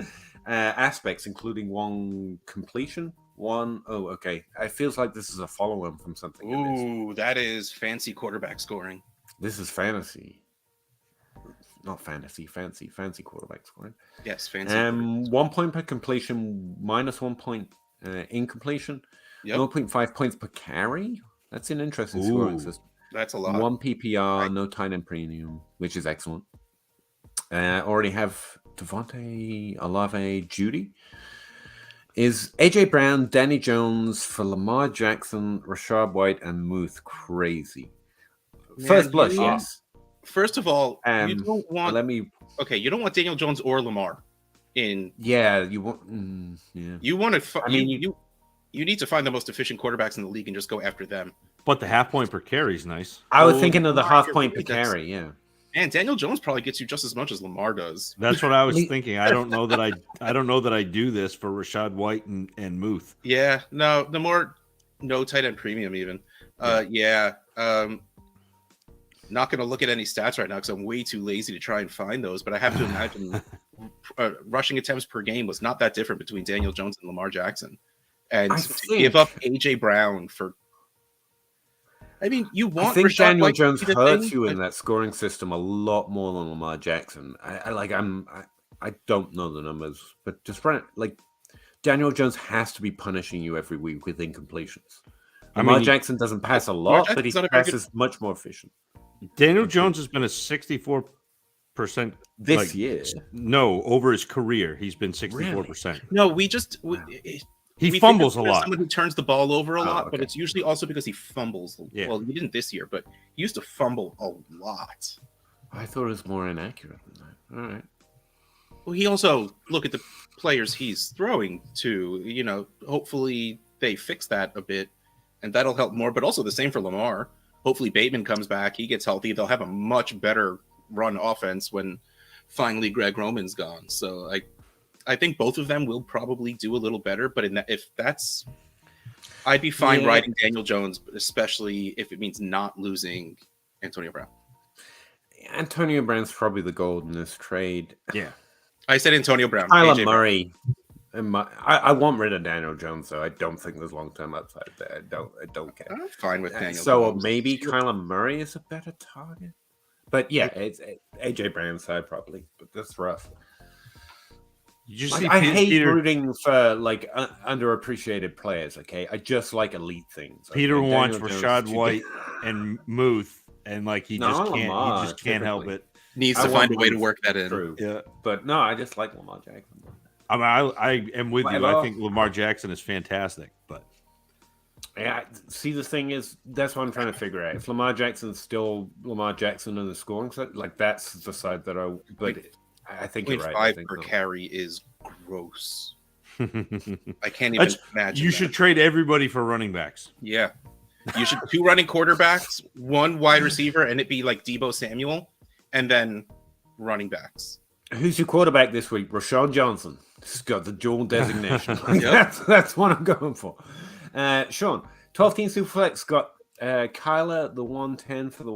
aspects, including one completion. Okay. It feels like this is a follow-on from something. Ooh, that is fancy quarterback scoring. This is fantasy. Not fantasy, fancy quarterback scoring. Yes, fancy. 1 point per completion, minus 1 point incompletion. Yep. 0.5 points per carry. That's an interesting scoring system. That's a lot. 1 PPR, right. No tight end premium, which is excellent. Already have Devontae, Olave, Judy. Is AJ Brown, Danny Jones for Lamar Jackson, Rashad White, and Muth crazy? First blush, yes. First of all, you don't want. Let me okay, you don't want Daniel Jones or Lamar in. Yeah, you want. Yeah. You want to. I mean, you need to find the most efficient quarterbacks in the league and just go after them. But the half point per carry is nice. I was Oh, thinking of the Lamar, half point per really does. carry. Yeah. Man, Daniel Jones probably gets you just as much as Lamar does. That's what I was thinking. I don't know that I do this for Rashad White and Muth. Yeah, no, the more no tight end premium even. Not going to look at any stats right now because I'm way too lazy to try and find those. But I have to imagine rushing attempts per game was not that different between Daniel Jones and Lamar Jackson. And to give up AJ Brown for. I mean, you want. I think Rashad Daniel White to Jones be the hurts thing, you but- in that scoring system a lot more than Lamar Jackson. I don't know the numbers, but just run it like Daniel Jones has to be punishing you every week with incompletions. Lamar Jackson doesn't pass a lot, but he passes much more efficient. Daniel Jones has been a 64% this year. No, over his career, he's been 64%. No, we just he fumbles a lot. Someone who turns the ball over a lot, okay. but it's usually also because he fumbles. Yeah. Well, he didn't this year, but he used to fumble a lot. I thought it was more inaccurate than that. All right. Well, he also look at the players he's throwing to. You know, hopefully they fix that a bit, and that'll help more. But also the same for Lamar. Hopefully Bateman comes back, he gets healthy. They'll have a much better run offense when finally Greg Roman's gone. So I think both of them will probably do a little better. But I'd be fine riding Daniel Jones, especially if it means not losing Antonio Brown. Antonio Brown's probably the gold in this trade. Yeah. I said Antonio Brown. Kyler Murray. I want rid of Daniel Jones, though. I don't think there's long-term upside there. I don't care. I'm fine with Daniel So Jones. maybe Kyler Murray is a better target. But yeah, it's AJ Brown's side probably. But that's rough. You just I hate rooting for like underappreciated players. Okay, I just like elite things. Okay? Peter wants Daniel Rashad Jones, White and Muth, and like he just can't help it. Needs to find a way to work that in. True. Yeah, but no, I just like Lamar Jackson. I mean, I am with you. I think Lamar Jackson is fantastic, but yeah, see, the thing is, that's what I'm trying to figure out. If Lamar Jackson's still Lamar Jackson on the scoring side, like that's the side that I. But I think you're right. 5 per carry is gross. I can't even imagine. You should trade everybody for running backs. Yeah, you should 2 running quarterbacks, 1 wide receiver, and it be like Deebo Samuel, and then running backs. Who's your quarterback this week? Rashawn Johnson. He's got the dual designation. That's what I'm going for. Sean, 12-team Superflex got Kyler the 110 for the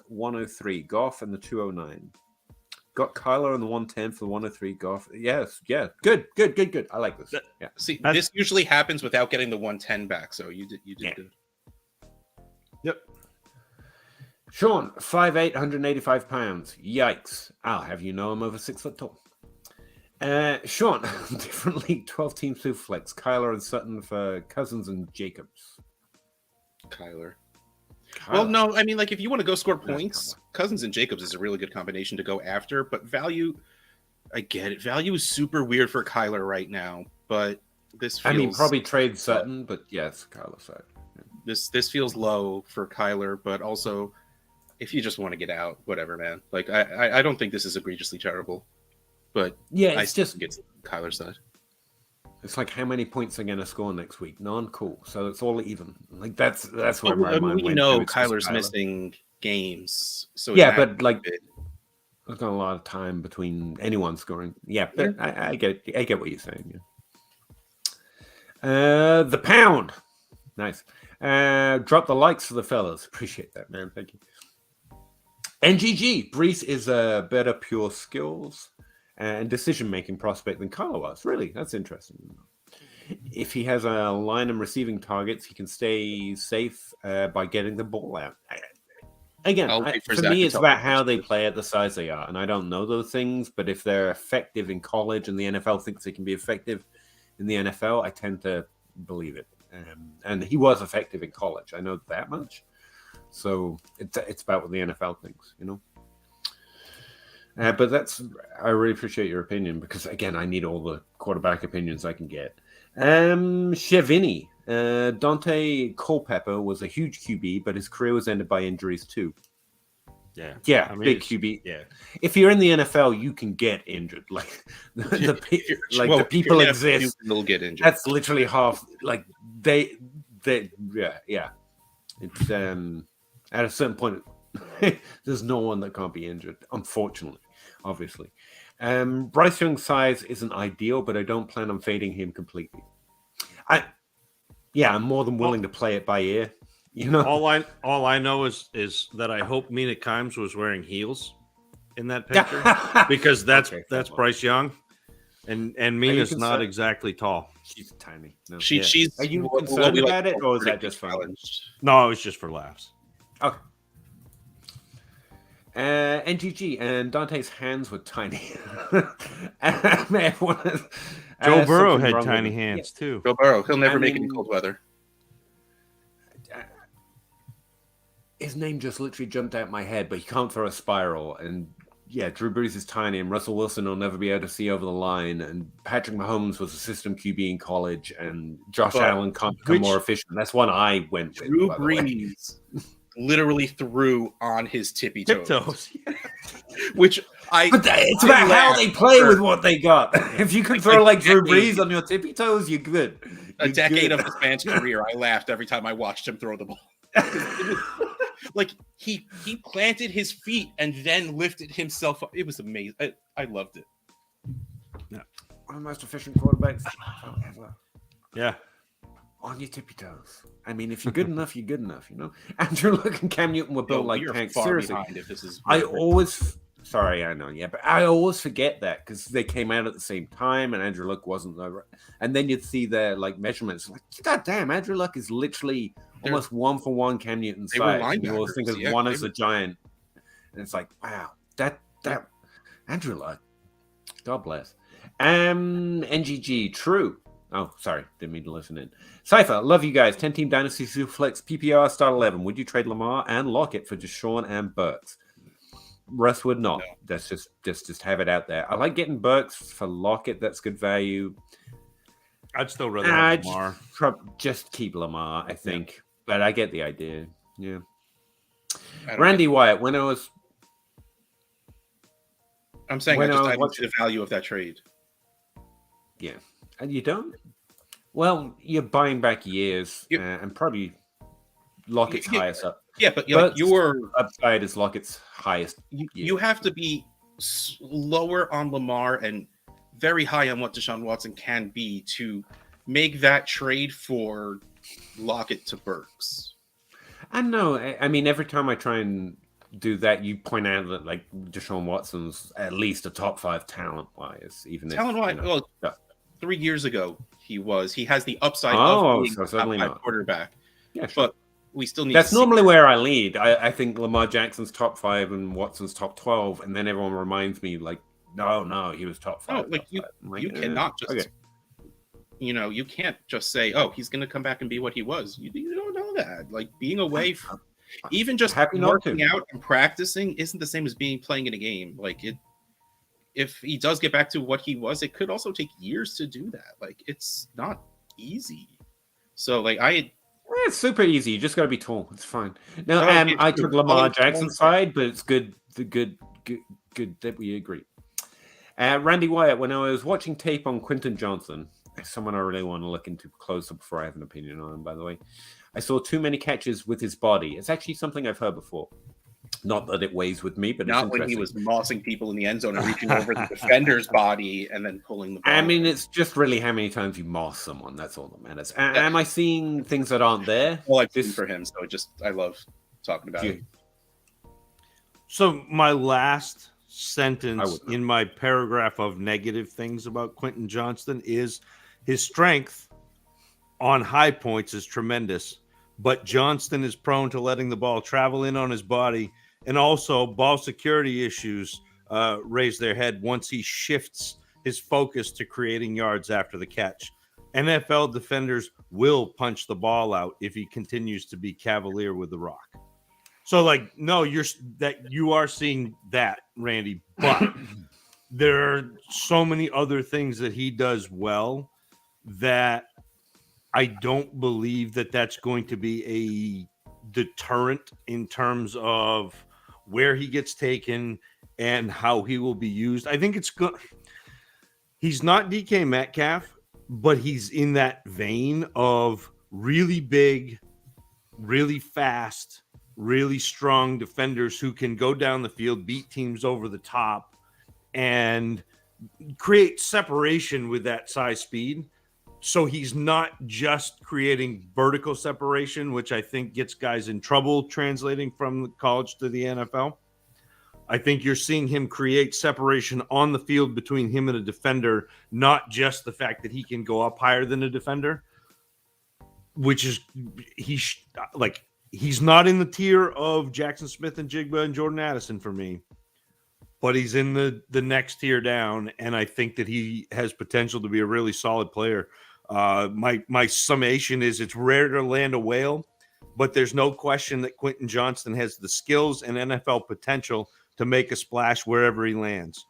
103, Goff and the 209. Got Kyler on the 110 for the 103, Goff. Yes, yeah, good. I like this. Yeah. See, this usually happens without getting the 110 back, so you did good. Yep. Sean, 5'8", 185 pounds. Yikes. I'll have you know I'm over 6 foot tall. Sean, different league, 12-team Superflex. Kyler and Sutton for Cousins and Jacobs. Kyler. Well, no, I mean, like, if you want to go score points, Cousins and Jacobs is a really good combination to go after, but value, I get it. Value is super weird for Kyler right now, but this feels... I mean, probably trade Sutton, but yes, Kyler side. Yeah. This feels low for Kyler, but also, if you just want to get out, whatever, man. Like, I don't think this is egregiously terrible, but yeah, it's just gets Kyler's side. It's like how many points are going to score next week? None. Cool. So it's all even. Like that's where my mind went. We know Kyler's missing games, so yeah, but like there's not a lot of time between anyone scoring. Yeah, but yeah. I get what you're saying. Yeah. The pound, nice. Drop the likes for the fellas. Appreciate that, man. Thank you. NGG Brees is a better pure skills and decision-making prospect than Kyler was. Really, that's interesting. If he has a line and receiving targets, he can stay safe by getting the ball out. Again, for me, it's about how they play at the size they are. And I don't know those things, but if they're effective in college and the NFL thinks they can be effective in the NFL, I tend to believe it. And he was effective in college. I know that much. So it's about what the NFL thinks, you know? But I really appreciate your opinion because, again, I need all the quarterback opinions I can get. Chevini, Dante Culpepper was a huge QB, but his career was ended by injuries too. Yeah, I mean, big QB. Yeah, if you're in the NFL, you can get injured. Like the people if exist. you will get injured. That's literally half. Like they yeah. It's at a certain point, there's no one that can't be injured. Unfortunately, obviously, Bryce Young's size isn't ideal, but I don't plan on fading him completely. I'm more than willing to play it by ear. You know, all I know is that I hope Mina Kimes was wearing heels in that picture because that's Bryce Young, and Mina's not exactly tall. She's tiny. No. She's. Are you concerned about it, or is that just fun? No, it's just for laughs. Okay. NGG and Dante's hands were tiny. Joe Burrow had tiny hands too. Joe Burrow, he'll never make it in cold weather. His name just literally jumped out my head, but he can't throw a spiral. And yeah, Drew Brees is tiny, and Russell Wilson will never be able to see over the line. And Patrick Mahomes was a system QB in college, and Josh Allen can't become more efficient. That's one I went with. Drew Brees literally threw on his tippy toes. Which it's about how they play with what they got. If you can throw like Drew Brees on your tippy toes, you're good. A decade of this man's career, I laughed every time I watched him throw the ball. Like he planted his feet and then lifted himself up. It was amazing. I loved it. Yeah, one of the most efficient quarterbacks ever. Yeah, on your tippy toes. I mean, if you're good enough, you're good enough. You know, Andrew Luck and Cam Newton were built like tanks. Seriously, if this is Sorry, I know, yeah, but I always forget that because they came out at the same time, and Andrew Luck wasn't there. And then you'd see their like measurements, like, God damn, Andrew Luck is literally almost 1-for-1 Cam Newton size. You always think of one as a giant, and it's like, wow, that Andrew Luck, God bless. NGG, true. Oh, sorry, didn't mean to listen in. Cypher, love you guys. 10-team Dynasty Superflex PPR start 11. Would you trade Lamar and Lockett for Deshaun and Burks? Russ would not. No. That's just have it out there. I like getting Burks for Lockett. That's good value. I'd still rather have Lamar. Just keep Lamar, I think. Yeah. But I get the idea. Yeah. Randy Wyatt, I'm saying I don't see the value of that trade. Yeah. And you don't? Well, you're buying back years and probably Lockett's highest up. Yeah, but your upside is Lockett's highest. You have to be lower on Lamar and very high on what Deshaun Watson can be to make that trade for Lockett to Burks. I know. I mean, every time I try and do that, you point out that like Deshaun Watson's at least a top 5 talent-wise. Talent-wise, well, 3 years ago he has the upside of being a top 5 quarterback. Yeah, sure. But we still need. That's normally where I lead. I think Lamar Jackson's top 5 and Watson's top 12, and then everyone reminds me like, no, he was top 5. No, you cannot just, you can't just say, oh, he's going to come back and be what he was. You don't know that. Like being away from, even just working out and practicing isn't the same as playing in a game. Like it. If he does get back to what he was, it could also take years to do that. Like it's not easy. So like it's super easy. You just got to be tall. It's fine. No, I took Lamar Jackson's side, but it's good that we agree. Randy Wyatt, when I was watching tape on Quentin Johnston, someone I really want to look into closer before I have an opinion on him, by the way, I saw too many catches with his body. It's actually something I've heard before. Not that it weighs with me, but not when he was mossing people in the end zone and reaching over the defender's body and then pulling the ball. I mean, it's just really how many times you moss someone. That's all that matters. Am I seeing things that aren't there? Well, I've seen for him, so I love talking about it. So my last sentence in my paragraph of negative things about Quentin Johnston is his strength on high points is tremendous, but Johnston is prone to letting the ball travel in on his body. And also ball security issues raise their head once he shifts his focus to creating yards after the catch. NFL defenders will punch the ball out if he continues to be cavalier with the rock. So, like, no, you are seeing that, Randy, but there are so many other things that he does well that I don't believe that that's going to be a deterrent in terms of where he gets taken and how he will be used. I think it's good. He's not DK Metcalf, but he's in that vein of really big, really fast, really strong defenders who can go down the field, beat teams over the top, and create separation with that size speed. So he's not just creating vertical separation, which I think gets guys in trouble translating from college to the NFL. I think you're seeing him create separation on the field between him and a defender, not just the fact that he can go up higher than a defender, which is he's not in the tier of Jackson Smith and Jigba and Jordan Addison for me, but he's in the next tier down, and I think that he has potential to be a really solid player. My summation is it's rare to land a whale, but there's no question that Quentin Johnston has the skills and NFL potential to make a splash wherever he lands.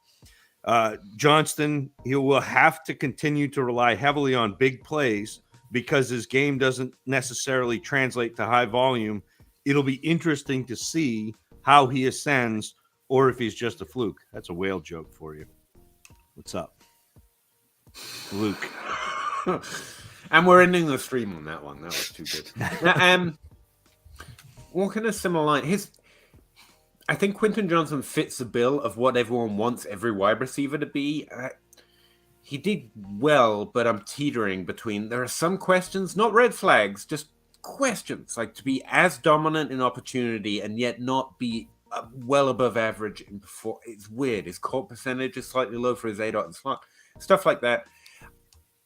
Johnston, he will have to continue to rely heavily on big plays because his game doesn't necessarily translate to high volume. It'll be interesting to see how he ascends or if he's just a fluke. That's a whale joke for you. What's up, Luke? And we're ending the stream on that one. That was too good. Now, walking a similar line, I think Quentin Johnston fits the bill of what everyone wants every wide receiver to be. He did well, but I'm teetering between. There are some questions, not red flags, just questions, like to be as dominant in opportunity and yet not be well above average in before. It's weird. His caught percentage is slightly low for his ADOT and slot, stuff like that.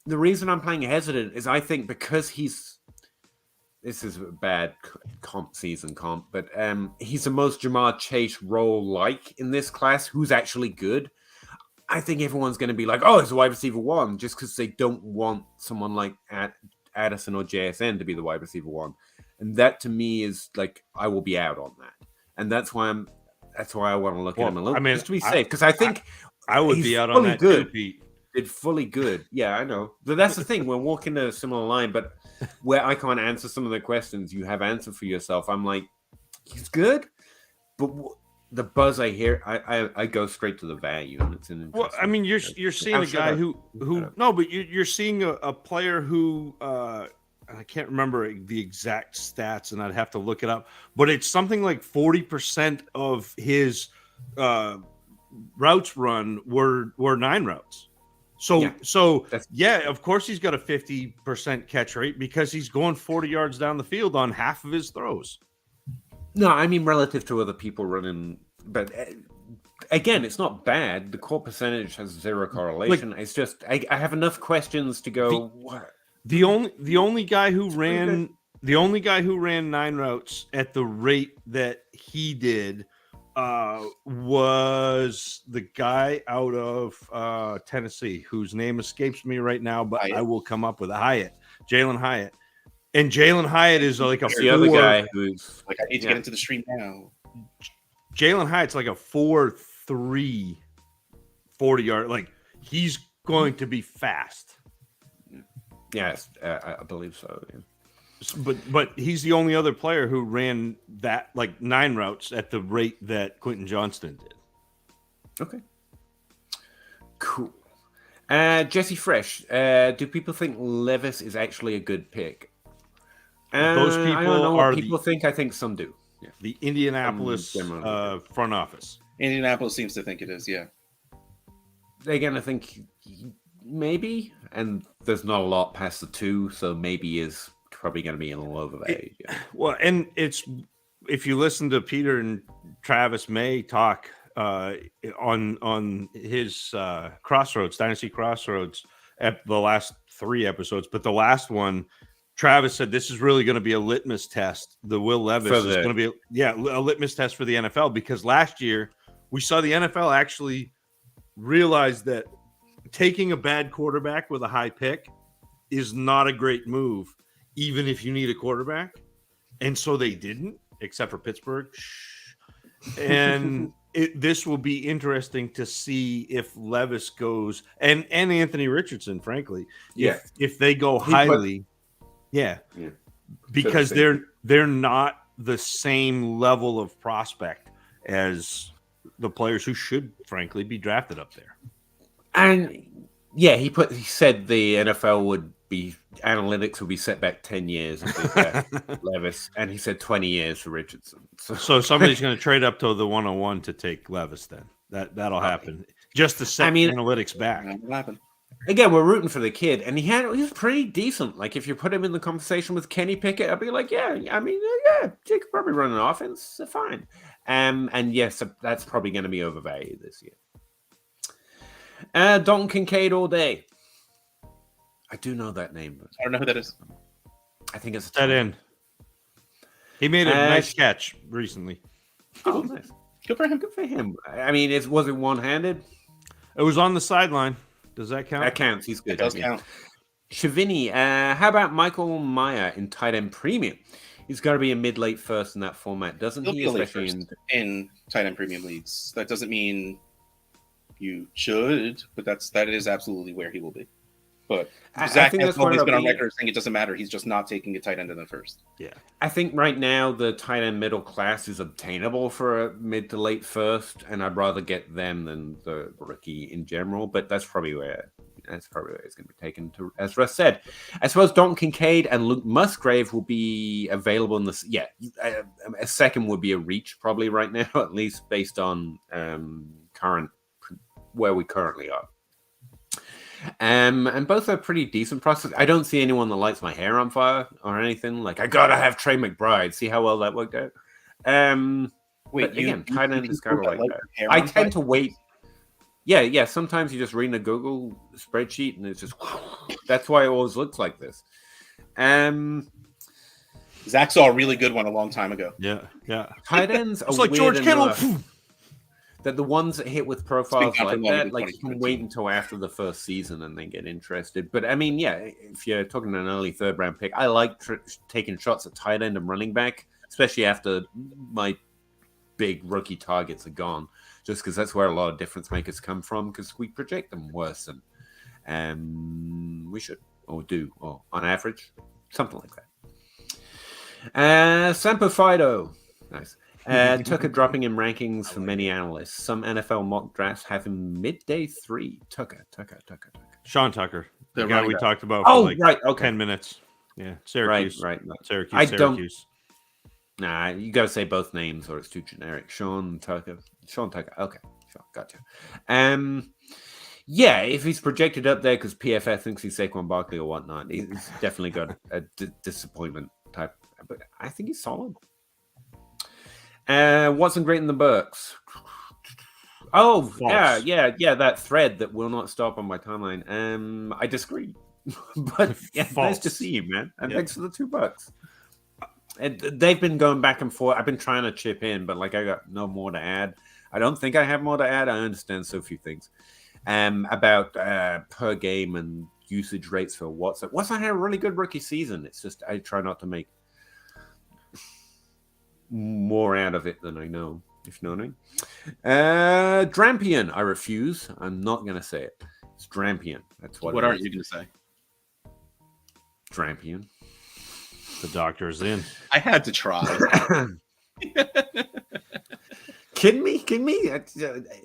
The reason I'm playing hesitant is I think because this is a bad season comp, but he's the most Jamar Chase role-like in this class who's actually good. I think everyone's going to be like, oh, it's a wide receiver one, just because they don't want someone like Addison or JSN to be the wide receiver one. And that to me is like, I will be out on that. And that's why I want to look at him a little bit, just to be safe. Because I think I would be out on that good. too, Pete. It's fully good. Yeah, I know. But that's the thing. We're walking a similar line, but where I can't answer some of the questions you have answered for yourself, I'm like, he's good. But the buzz I hear, I go straight to the value. And it's an well, I mean, you're seeing a guy who no, but you're seeing a player who I can't remember the exact stats, and I'd have to look it up. But it's something like 40% of his routes run were 9 routes. So of course he's got a 50% catch rate because he's going 40 yards down the field on half of his throws. No, I mean relative to other people running, but again, it's not bad. The core percentage has zero correlation. It's just I have enough questions to go. The only guy who ran 9 routes at the rate that he did was the guy out of Tennessee, whose name escapes me right now, but Hyatt. I will come up with Jalen Hyatt. And Jalen Hyatt is like the other guy who's like, I need to get into the stream now. Jalen Hyatt's like a 4.3 40-yard. Like, he's going to be fast. Yes, I believe so. Yeah. But he's the only other player who ran that like 9 routes at the rate that Quentin Johnston did. Okay. Cool. Jesse Fresh, do people think Levis is actually a good pick? Those people I don't know what are people think. I think some do. Yeah. The Indianapolis front office. Indianapolis seems to think it is, yeah. Again, I think maybe, and there's not a lot past the 2, so maybe is probably going to be a little overvalued. Yeah. Well, and it's if you listen to Peter and Travis May talk on his Crossroads, Dynasty Crossroads, at the last 3 episodes, but the last one, Travis said this is really going to be a litmus test. The Will Levis is going to be a litmus test for the NFL, because last year we saw the NFL actually realize that taking a bad quarterback with a high pick is not a great move, even if you need a quarterback. And so they didn't, except for Pittsburgh. And this will be interesting to see if Levis goes and Anthony Richardson, frankly, if they go highly. Because they're not the same level of prospect as the players who should, frankly, be drafted up there. And yeah, he said the NFL would be analytics would be set back 10 years with Levis, and he said 20 years for Richardson. So somebody's going to trade up to the 101 to take Levis. Then that'll happen just to set analytics back. That'll happen. Again, we're rooting for the kid, and he was pretty decent. Like, if you put him in the conversation with Kenny Pickett, I'd be like, yeah, Jake could probably run an offense, fine. And yes, that's probably going to be overvalued this year. Dalton Kincaid all day. I do know that name, but I don't know who that is. I think it's SZN. He made a nice catch recently. Oh, nice. Good for him. Good for him. I mean, was it one-handed? It was on the sideline. Does that count? That counts. He's good. It does count. Shavini, how about Michael Meyer in tight end premium? He's got to be a mid-late first in that format, doesn't he? He'll be especially in tight end premium leagues. That doesn't mean you should, but that is absolutely where he will be. But Zach has always been on record saying it doesn't matter. He's just not taking a tight end in the first. Yeah. I think right now the tight end middle class is obtainable for a mid to late first, and I'd rather get them than the rookie in general. But that's probably where it's going to be taken to, as Russ said. I suppose Dalton Kincaid and Luke Musgrave will be available in this. Yeah, a second would be a reach probably right now, at least based on where we currently are. And both are pretty decent prospects. I don't see anyone that lights my hair on fire or anything. Like, I gotta have Trey McBride. See how well that worked out. Wait, again, tight end is kind of like that. I tend to wait. Yeah. Sometimes you just read a Google spreadsheet and it's just that's why it always looks like this. Zach saw a really good one a long time ago. Yeah. Tight ends are it's like George Kittle. That the ones that hit with profiles like that, like you can wait until after the first season and then get interested. But I mean, yeah, if you're talking an early third round pick, I like taking shots at tight end and running back, especially after my big rookie targets are gone, just because that's where a lot of difference makers come from, because we project them worse than we should or do, or on average, something like that. Sampo Fido, nice. Tucker dropping in rankings for many analysts. Some NFL mock drafts have him midday 3. Tucker. Sean Tucker, the guy we talked about for 10 minutes. Yeah, Syracuse. Right. Syracuse. Nah, you got to say both names or it's too generic. Sean Tucker. Okay, sure, gotcha. Yeah, if he's projected up there because PFF thinks he's Saquon Barkley or whatnot, he's definitely got a disappointment type. But I think he's solid. Watson great in the Burks. Oh, false. Yeah, that thread that will not stop on my timeline. I disagree. But yeah, nice to see you, man. And thanks for the $2. And they've been going back and forth. I've been trying to chip in, but I got no more to add. I don't think I have more to add. I understand so few things. About per game and usage rates for Watson. Watson had a really good rookie season. It's just I try not to make more out of it than I know, if you know what I mean. Drampian, I refuse. I'm not going to say it. It's Drampian. That's what aren't you going to say? Drampian. The doctor's in. I had to try. Kidding me?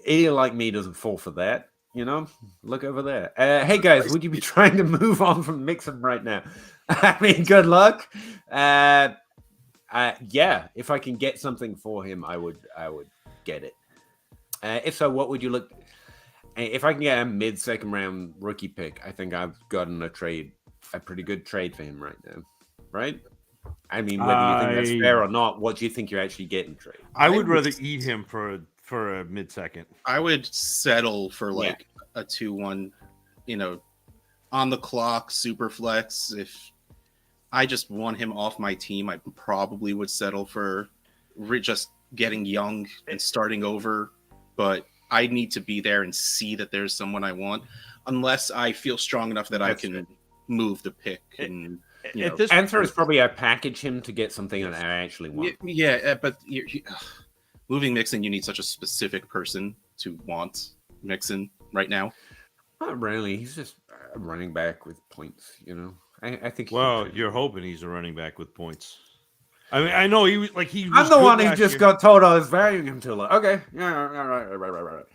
Idiot like me doesn't fall for that. You know, look over there. Hey guys, would you be trying to move on from Mixon right now? I mean, good luck. Yeah, if I can get something for him, I would get it. If so, what would you look? If I can get a mid-second round rookie pick, I think I've gotten a pretty good trade for him right now. Right? I mean, whether you think that's fair or not, what do you think you're actually getting trade? I would rather eat him for a mid-second. I would settle for a 2-1, on the clock, Superflex. If I just want him off my team, I probably would settle for just getting young and starting over. But I need to be there and see that there's someone I want, unless I feel strong enough that I can move the pick. And the answer is probably I package him to get something that I actually want. Yeah, but moving Mixon, you need such a specific person to want Mixon right now. Not really. He's just a running back with points, I think. Well, you're hoping he's a running back with points. I mean, I know he was like he. I'm Was the good one who last just year. got told I was valuing him too low. Okay, yeah, right.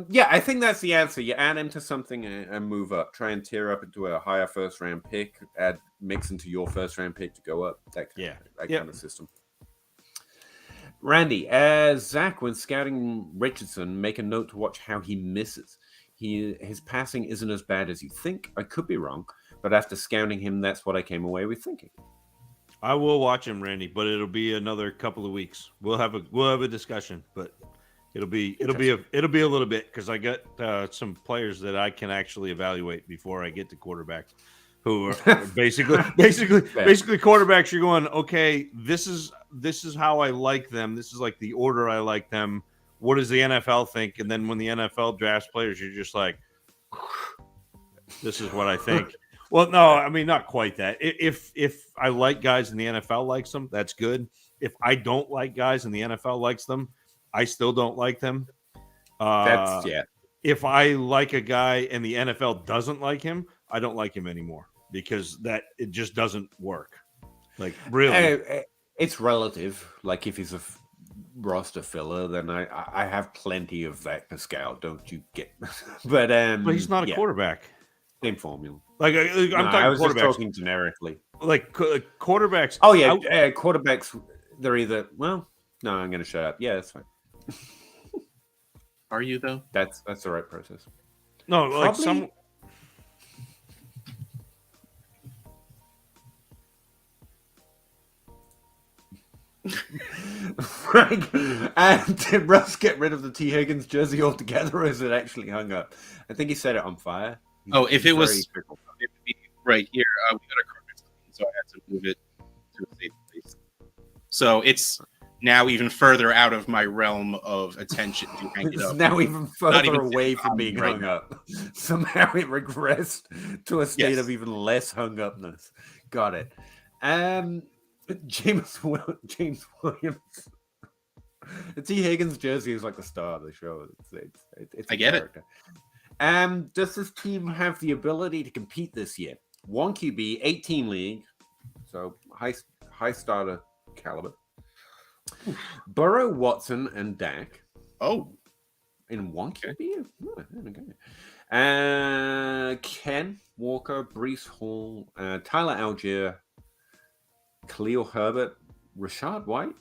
Yeah, I think that's the answer. You add him to something and move up. Try and tear up into a higher first round pick. Add mix into your first round pick to go up. That kind of system. Randy, Zach, when scouting Richardson, make a note to watch how he misses. His passing isn't as bad as you think. I could be wrong, but after scouting him, that's what I came away with thinking. I will watch him, Randy, but it'll be another couple of weeks. We'll have a discussion, but it'll be a little bit because I got some players that I can actually evaluate before I get to quarterback, who are basically quarterbacks. You're going, okay, this is how I like them. This is like the order I like them. What does the NFL think? And then when the NFL drafts players, you're just like, this is what I think. Well, no, I mean, not quite that. If I like guys and the NFL likes them, that's good. If I don't like guys and the NFL likes them, I still don't like them. If I like a guy and the NFL doesn't like him, I don't like him anymore because it just doesn't work. Like, really. It's relative. Like, if he's a roster filler, then I have plenty of that to scout. Don't you get? But he's not a quarterback. Same formula. Like I'm talking I was quarterbacks. just talking generically. Like quarterbacks. Oh yeah, quarterbacks. They're either no. I'm going to shut up. Yeah, that's fine. Are you though? That's the right process. No, Probably, like some. Frank, and did Russ get rid of the T. Higgins jersey altogether, or is it actually hung up? I think he set it on fire. If it would be right here, we got a carpet, so I had to move it to a safe place. So it's now even further out of my realm of attention to hang it up. It's now even further away from being hung up. Somehow it regressed to a state of even less hung upness. Got it. James Williams. The T. Higgins jersey is like the star of the show. It's I get character. Does this team have the ability to compete this year? 1 QB, 18 league, so high starter caliber. Burrow, Watson, and Dak. Oh, in 1 QB. Okay. Ken Walker, Breece Hall, Tyler Algier, Khalil Herbert, Rashad White.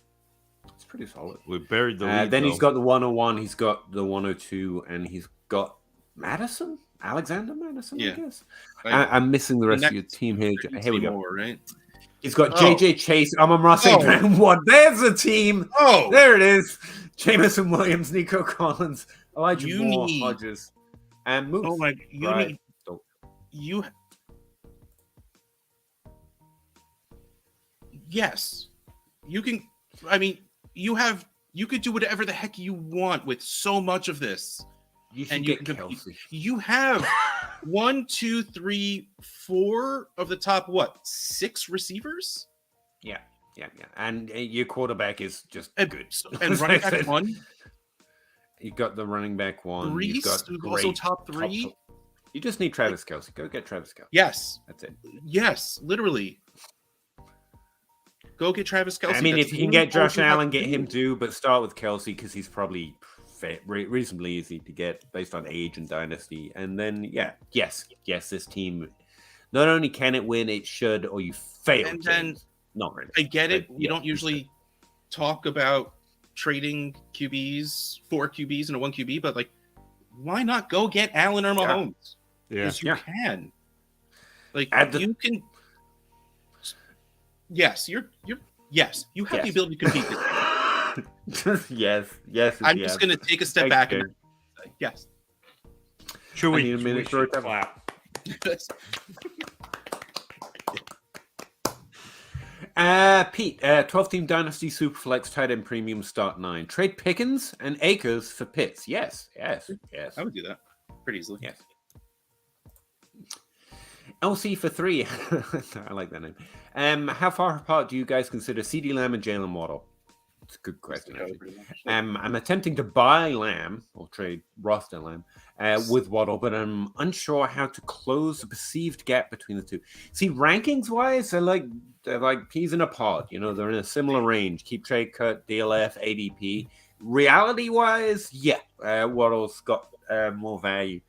It's pretty solid. We buried the lead. Then he's got the 101, he's got the 102, and he's got Madison, Alexander Madison. I guess. I'm missing the rest of your team here. Here we go. Right. He's got JJ Chase, Amon-Ra St. Brown. What? There's a team. Oh, there it is. Jameson Williams, Nico Collins, Elijah Moore, Hodges, and Moose. Oh my! Yes, you can. I mean, you could do whatever the heck you want with so much of this. You have 1, 2, 3, 4 of the top 6 receivers. Yeah, and your quarterback is just good. And running back 1. You got the running back 1. Breece, who's also top 3. You just need Travis Kelce. Go get Travis Kelce. Yes, that's it. Yes, literally. Go get Travis Kelce. I mean, if you can get Josh Allen, get him too, but start with Kelce because he's probably reasonably easy to get based on age and dynasty. And then, yes, this team, not only can it win, it should, or you fail. And then, not really. I get it. You don't usually talk about trading QBs, 4 QBs and a 1 QB, but like, why not go get Allen or Mahomes? Because you can. Like, you can. Yes, you have the ability to compete this game. yes. I'm just going to take a step back and say, yes. Should we clap? Pete, 12-team Dynasty Superflex tight end premium start 9. Trade Pickens and Akers for Pitts. Yes. I would do that pretty easily. Yes. LC for 3. I like that name. How far apart do you guys consider CeeDee Lamb and Jalen Waddle? It's a good question. I'm attempting to buy Lamb or trade roster Lamb with Waddle, but I'm unsure how to close the perceived gap between the two. See, rankings wise, I like They're like peas in a pod. They're in a similar range. Keep trade cut, DLF, ADP. Reality-wise, yeah, Waddle's got more value.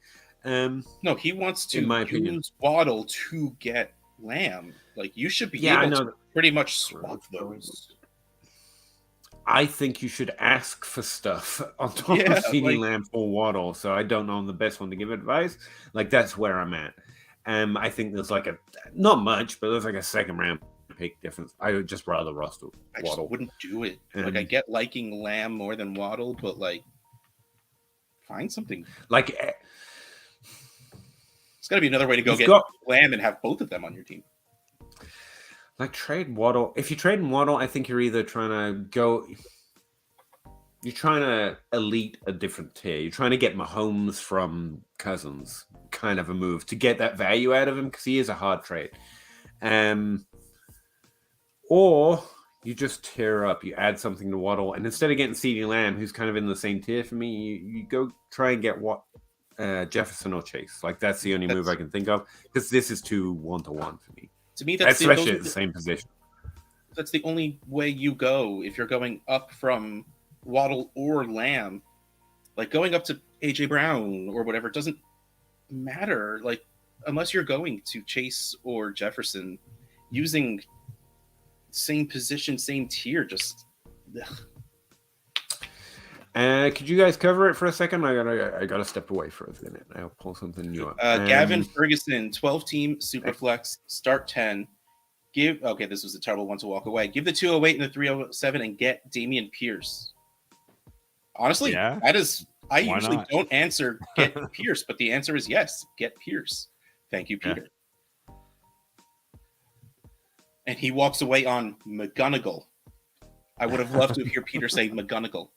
No, he wants to in my opinion. use Waddle to get Lamb. Like, you should be I able know to pretty much swap those. I think you should ask for stuff on top of CeeDee Lamb for Waddle. So I don't know I'm the best one to give advice. Like, that's where I'm at. I think there's like not much, but there's like a second round pick difference. I would just rather roster I Waddle. just wouldn't do it. Like, I get liking Lamb more than Waddle, but like, find something. Like, it's got to be another way to get Lamb and have both of them on your team. Like, trade Waddle. If you trade Waddle, I think you're either trying to elite a different tier. You're trying to get Mahomes from Cousins, kind of a move to get that value out of him, because he is a hard trade. Or you just tear up, you add something to Waddle, and instead of getting CeeDee Lamb, who's kind of in the same tier for me, you go try and get Jefferson or Chase. Like, that's the only move I can think of, because this is too 1-to-1 for me. To me, that's especially at the same position. That's the only way you go if you're going up from Waddle or Lamb. Like, going up to AJ Brown or whatever doesn't matter. Like, unless you're going to Chase or Jefferson, using same position, same tier, just. Could you guys cover it for a second? I gotta step away for a minute. I'll pull something new up. Gavin Ferguson, 12-team Superflex, start 10. This was a terrible one to walk away. Give the 208 and the 307 and get Dameon Pierce. Honestly, that is. I usually don't answer get Pierce, but the answer is yes, get Pierce. Thank you, Peter. Yeah. And he walks away on McGonagall. I would have loved to hear Peter say McGonagall.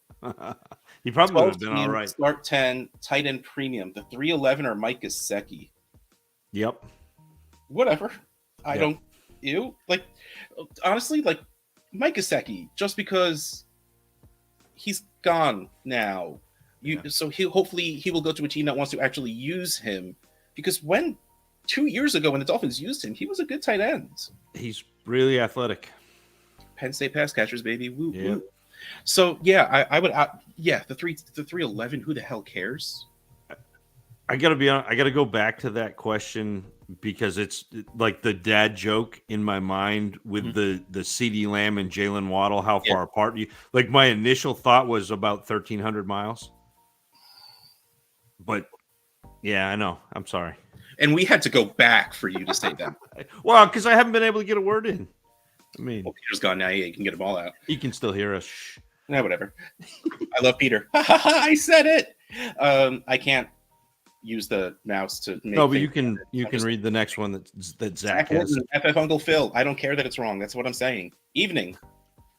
He probably would have been all right. Start 10, tight end premium. The 311 or Mike Gesicki. Yep. Whatever. I don't. Like, honestly, like, Mike Gesicki, just because he's gone now. So hopefully he will go to a team that wants to actually use him. Because 2 years ago when the Dolphins used him, he was a good tight end. He's really athletic. Penn State pass catchers, baby. Woo, woo. So I would. The 311. Who the hell cares? I gotta be honest. I gotta go back to that question because it's like the dad joke in my mind with the CeeDee Lamb and Jalen Waddle. How far apart like? My initial thought was about 1,300 miles. But I know. I'm sorry. And we had to go back for you to say that. Well, because I haven't been able to get a word in. I mean, Peter's gone now. Yeah, you can get them all out. He can still hear us. Shh. No, whatever. I love Peter. I said it. I can't use the mouse to make. No, but you can read the next one that Zach has. FF Uncle Phil. I don't care that it's wrong. That's what I'm saying. Evening.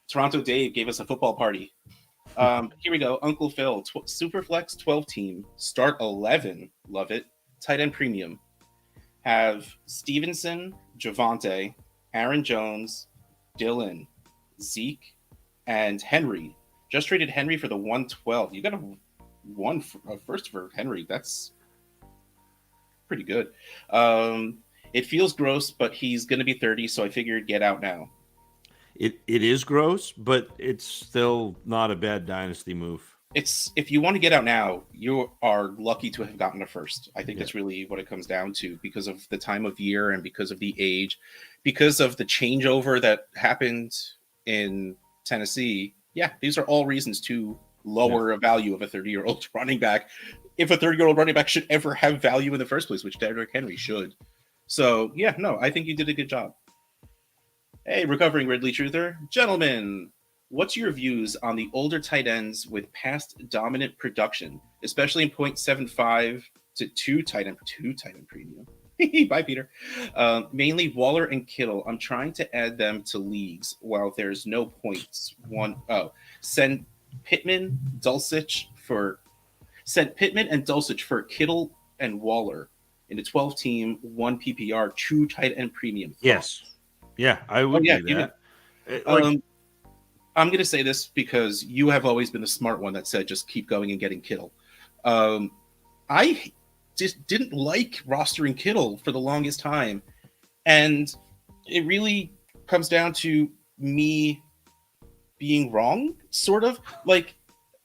Toronto Dave gave us a football party. Here we go. Uncle Phil. Superflex 12 team. Start 11. Love it. Tight end premium. Have Stevenson, Javonte, Aaron Jones, Dylan, Zeke, and Henry. Just traded Henry for the 112. You got a first for Henry. That's pretty good. It feels gross, but he's going to be 30, so I figured get out now. It is gross, but it's still not a bad dynasty move. If you want to get out now, you are lucky to have gotten a first. I think that's really what it comes down to, because of the time of year and because of the age, because of the changeover that happened in Tennessee. Yeah, these are all reasons to lower a value of a 30-year-old running back. If a 30-year-old running back should ever have value in the first place, which Derrick Henry should. So, I think you did a good job. Hey, recovering Ridley Truther. Gentlemen, what's your views on the older tight ends with past dominant production, especially in 0.75 to 2 tight end premium? Bye, Peter. Mainly Waller and Kittle. I'm trying to add them to leagues while there's no points. Send Pittman and Dulcich for Kittle and Waller in a 12-team, 1 PPR, 2 tight end premium. Yes. Yeah, I would do that. I'm going to say this because you have always been the smart one that said just keep going and getting Kittle. I just didn't like rostering Kittle for the longest time, and it really comes down to me being wrong, sort of. Like,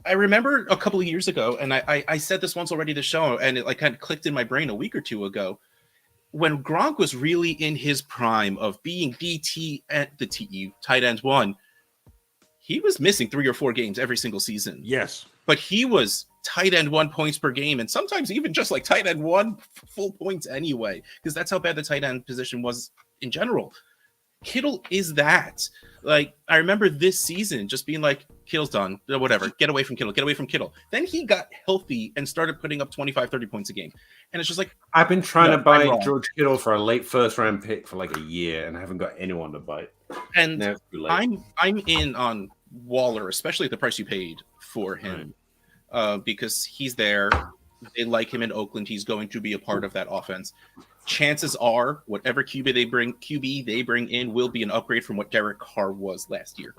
I remember a couple of years ago, and I said this once already to show, and it like kind of clicked in my brain a week or two ago, when Gronk was really in his prime of being DT at the TE tight end one, he was missing 3 or 4 games every single season. Yes. But he was tight end 1 points per game, and sometimes even just like tight end 1 full points anyway, because that's how bad the tight end position was in general. Kittle is that. Like, I remember this season just being like, Kittle's done, whatever, get away from Kittle. Then he got healthy and started putting up 25, 30 points a game. And it's just like, I've been trying to buy George Kittle for a late first round pick for like a year, and I haven't got anyone to buy. And I'm in on Waller, especially at the price you paid for him, because he's there. They like him in Oakland. He's going to be a part of that offense. Chances are, whatever QB they bring in will be an upgrade from what Derek Carr was last year.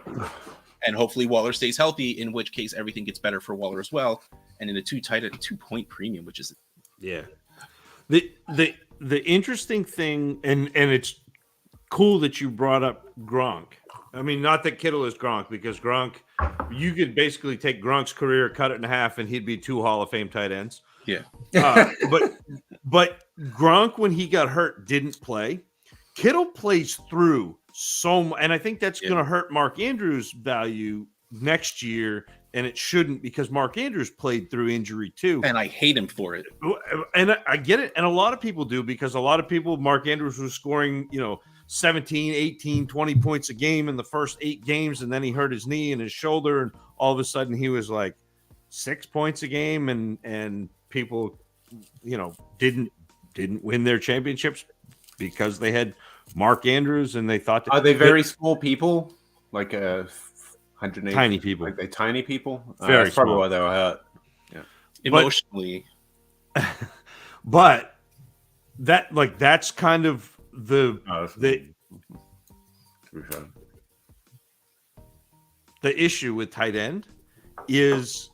And hopefully Waller stays healthy, in which case everything gets better for Waller as well. And in a 2-point premium, which is the interesting thing, and it's cool that you brought up Gronk. I mean, not that Kittle is Gronk, because Gronk, you could basically take Gronk's career, cut it in half, and he'd be 2 Hall of Fame tight ends. Yeah. But Gronk, when he got hurt, didn't play. Kittle plays through so much, and I think that's going to hurt Mark Andrews' value next year, and it shouldn't, because Mark Andrews played through injury too. And I hate him for it. And I get it, and a lot of people do, because a lot of people, Mark Andrews was scoring, 17, 18, 20 points a game in the first 8 games, and then he hurt his knee and his shoulder, and all of a sudden he was like 6 points a game, and people, didn't win their championships because they had Mark Andrews, and they thought that are they very small people, like 180 tiny people, like they tiny people? Very that's probably small. why they were hurt. Yeah, Emotionally, but that's kind of the issue with tight end is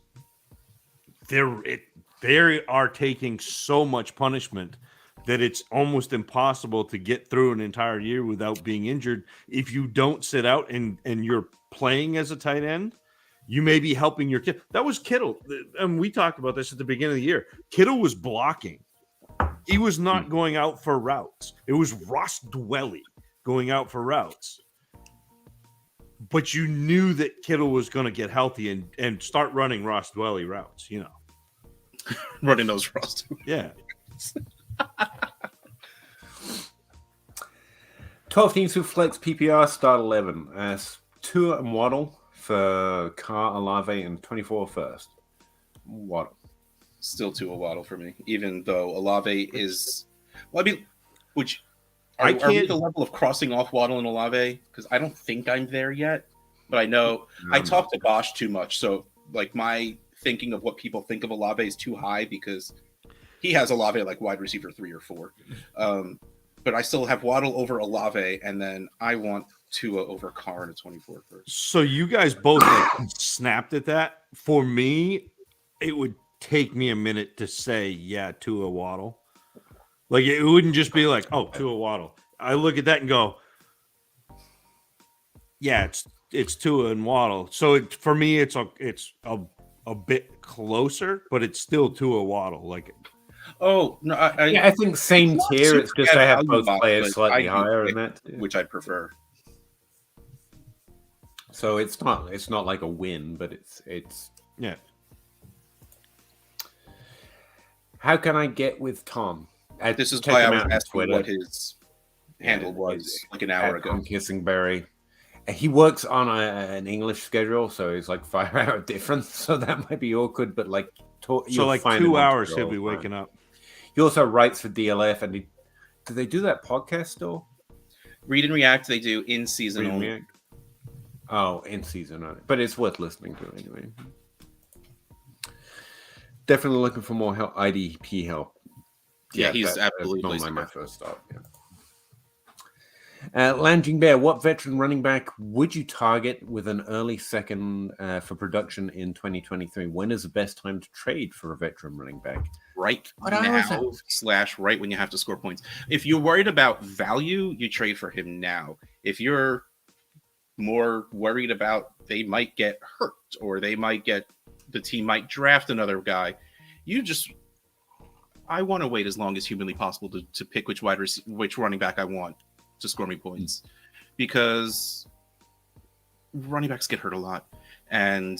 they are taking so much punishment that it's almost impossible to get through an entire year without being injured. If you don't sit out and you're playing as a tight end, you may be helping your kid. That was Kittle. And we talked about this at the beginning of the year. Kittle was blocking. He was not going out for routes. It was Ross Dwelly going out for routes. But you knew that Kittle was going to get healthy and start running Ross Dwelly routes, running those Ross. Yeah. 12 teams who flex PPR start 11 as Tua and Waddle for Carr, Olave, and 24 first. Waddle. Still Tua Waddle for me, even though Olave is. Well, I mean, are we at the level of crossing off Waddle and Olave? Because I don't think I'm there yet, but I know I talk to Bosch too much, so like my thinking of what people think of Olave is too high, because he has Olave like wide receiver 3 or 4. But I still have Waddle over Olave, and then I want Tua over Carr in a 24 first. So you guys both snapped at that. For me, it would take me a minute to say, Tua Waddle. Like, it wouldn't just be like, Tua Waddle. I look at that and go, it's Tua and Waddle. So for me, it's a bit closer, but it's still Tua Waddle. Like, oh no, I think same tier. It's just I have both players slightly higher in that, which I'd prefer. So it's not like a win, but it's yeah. How can I get with Tom? This is why I was asking what his handle was like an hour ago. Kissingberry. He works on an English schedule, so it's like 5-hour difference. So that might be awkward, but like, so like 2 hours he'll be waking up. He also writes for DLF, and do they do that podcast still? Read and React, they do in season only. Oh, in season only, but it's worth listening to anyway. Definitely looking for more help, IDP help. Yeah, he's absolutely not like my first stop. Yeah. Lounging Bear, what veteran running back would you target with an early second for production in 2023? When is the best time to trade for a veteran running back? Right now / right when you have to score points. If you're worried about value, you trade for him now. If you're more worried about they might get hurt or the team might draft another guy, I want to wait as long as humanly possible to pick which running back I want to score me points, because running backs get hurt a lot, and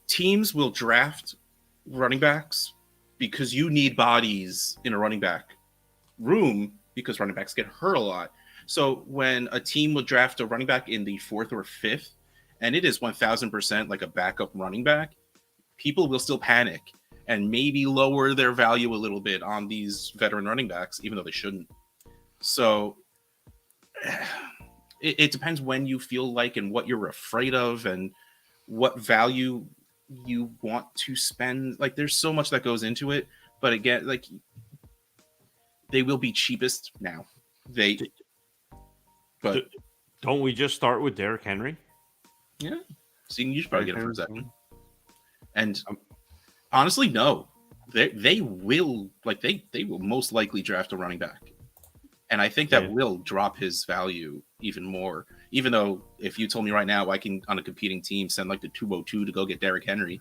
teams will draft running backs because you need bodies in a running back room, because running backs get hurt a lot. So when a team will draft a running back in the 4th or 5th, and it is 1000% like a backup running back, people will still panic and maybe lower their value a little bit on these veteran running backs, even though they shouldn't. So it depends when you feel like and what you're afraid of and what value you want to spend. Like, there's so much that goes into it. But again, like, they will be cheapest now. But don't we just start with Derrick Henry? Yeah. So you should probably get him for a second. And honestly, no. They will most likely draft a running back. And I think that will drop his value even more. Even though if you told me right now I can, on a competing team, send like the 202 to go get Derrick Henry,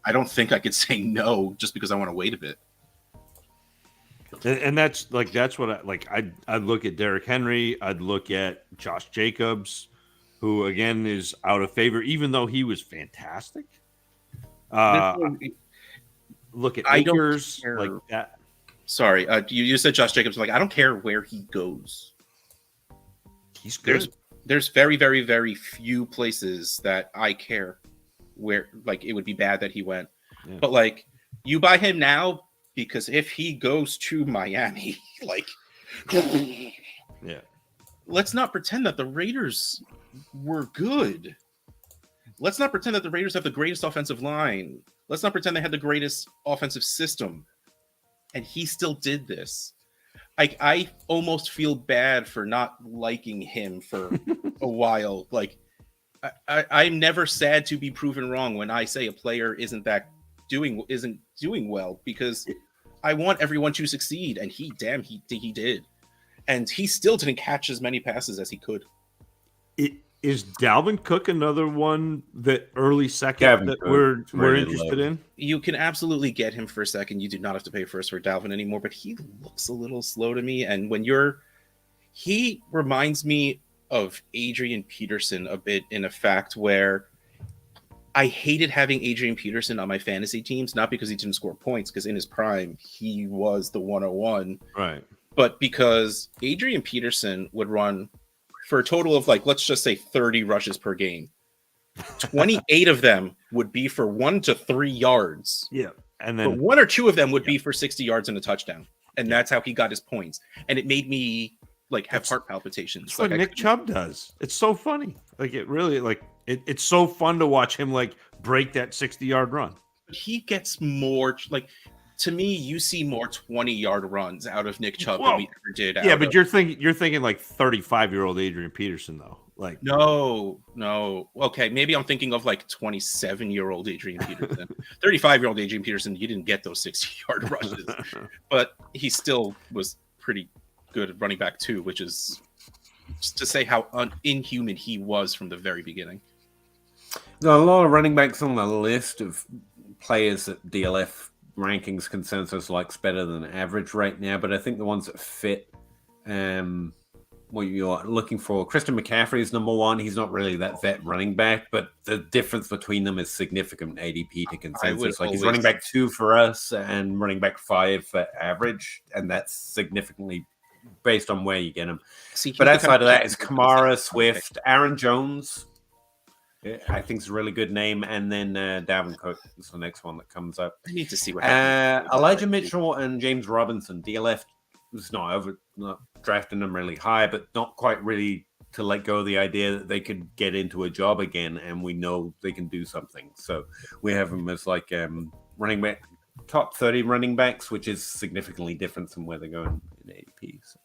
I don't think I could say no just because I want to wait a bit. And that's what I'd look at Derrick Henry. I'd look at Josh Jacobs, who again is out of favor, even though he was fantastic. Look at Akers like that. Sorry, you said Josh Jacobs. Like, I don't care where he goes. He's good. There's very, very, very few places that I care where, like, it would be bad that he went. Yeah. But like, you buy him now because if he goes to Miami, like, let's not pretend that the Raiders were good. Let's not pretend that the Raiders have the greatest offensive line. Let's not pretend they had the greatest offensive system. And he still did this. I almost feel bad for not liking him for a while. Like, I'm never sad to be proven wrong when I say a player isn't doing well, because I want everyone to succeed, and he did. And he still didn't catch as many passes as he could. Is Dalvin Cook another one that early second that we're interested in? You can absolutely get him for a second. You do not have to pay first for Dalvin anymore, but he looks a little slow to me. And he reminds me of Adrian Peterson a bit, in a fact where I hated having Adrian Peterson on my fantasy teams, not because he didn't score points, because in his prime, he was the 101. Right. But because Adrian Peterson would run for a total of, like, let's just say 30 rushes per game. 28 of them would be for 1 to 3 yards. Yeah. And then 1 or 2 of them would be for 60 yards and a touchdown. And that's how he got his points. And it made me like have heart palpitations. It's like Nick Chubb does. It's so funny. Like, it really, like, it's so fun to watch him like break that 60-yard run. He gets more, like, to me, you see more 20-yard runs out of Nick Chubb than we ever did. Yeah, but you're thinking like 35-year-old Adrian Peterson, though. Like, no. Okay, maybe I'm thinking of like 27-year-old Adrian Peterson. 35-year-old Adrian Peterson, he didn't get those 60-yard rushes, but he still was pretty good at running back too, which is just to say how inhuman he was from the very beginning. There are a lot of running backs on the list of players that DLF rankings consensus likes better than average right now, but I think the ones that fit what you're looking for, Christian McCaffrey is number one. He's not really that vet running back, but the difference between them is significant ADP to consensus. Like, he's running back 2 for us and running back 5 for average, and that's significantly based on where you get him. But outside of that is Kamara, Swift, Aaron Jones. I think it's a really good name, and then Dalvin Cook is the next one that comes up. I need to see what happens. Elijah Mitchell and James Robinson. DLF is not drafting them really high, but not quite really to let go of the idea that they could get into a job again, and we know they can do something. So we have them as like running back, top 30 running backs, which is significantly different from where they're going in ADP. So,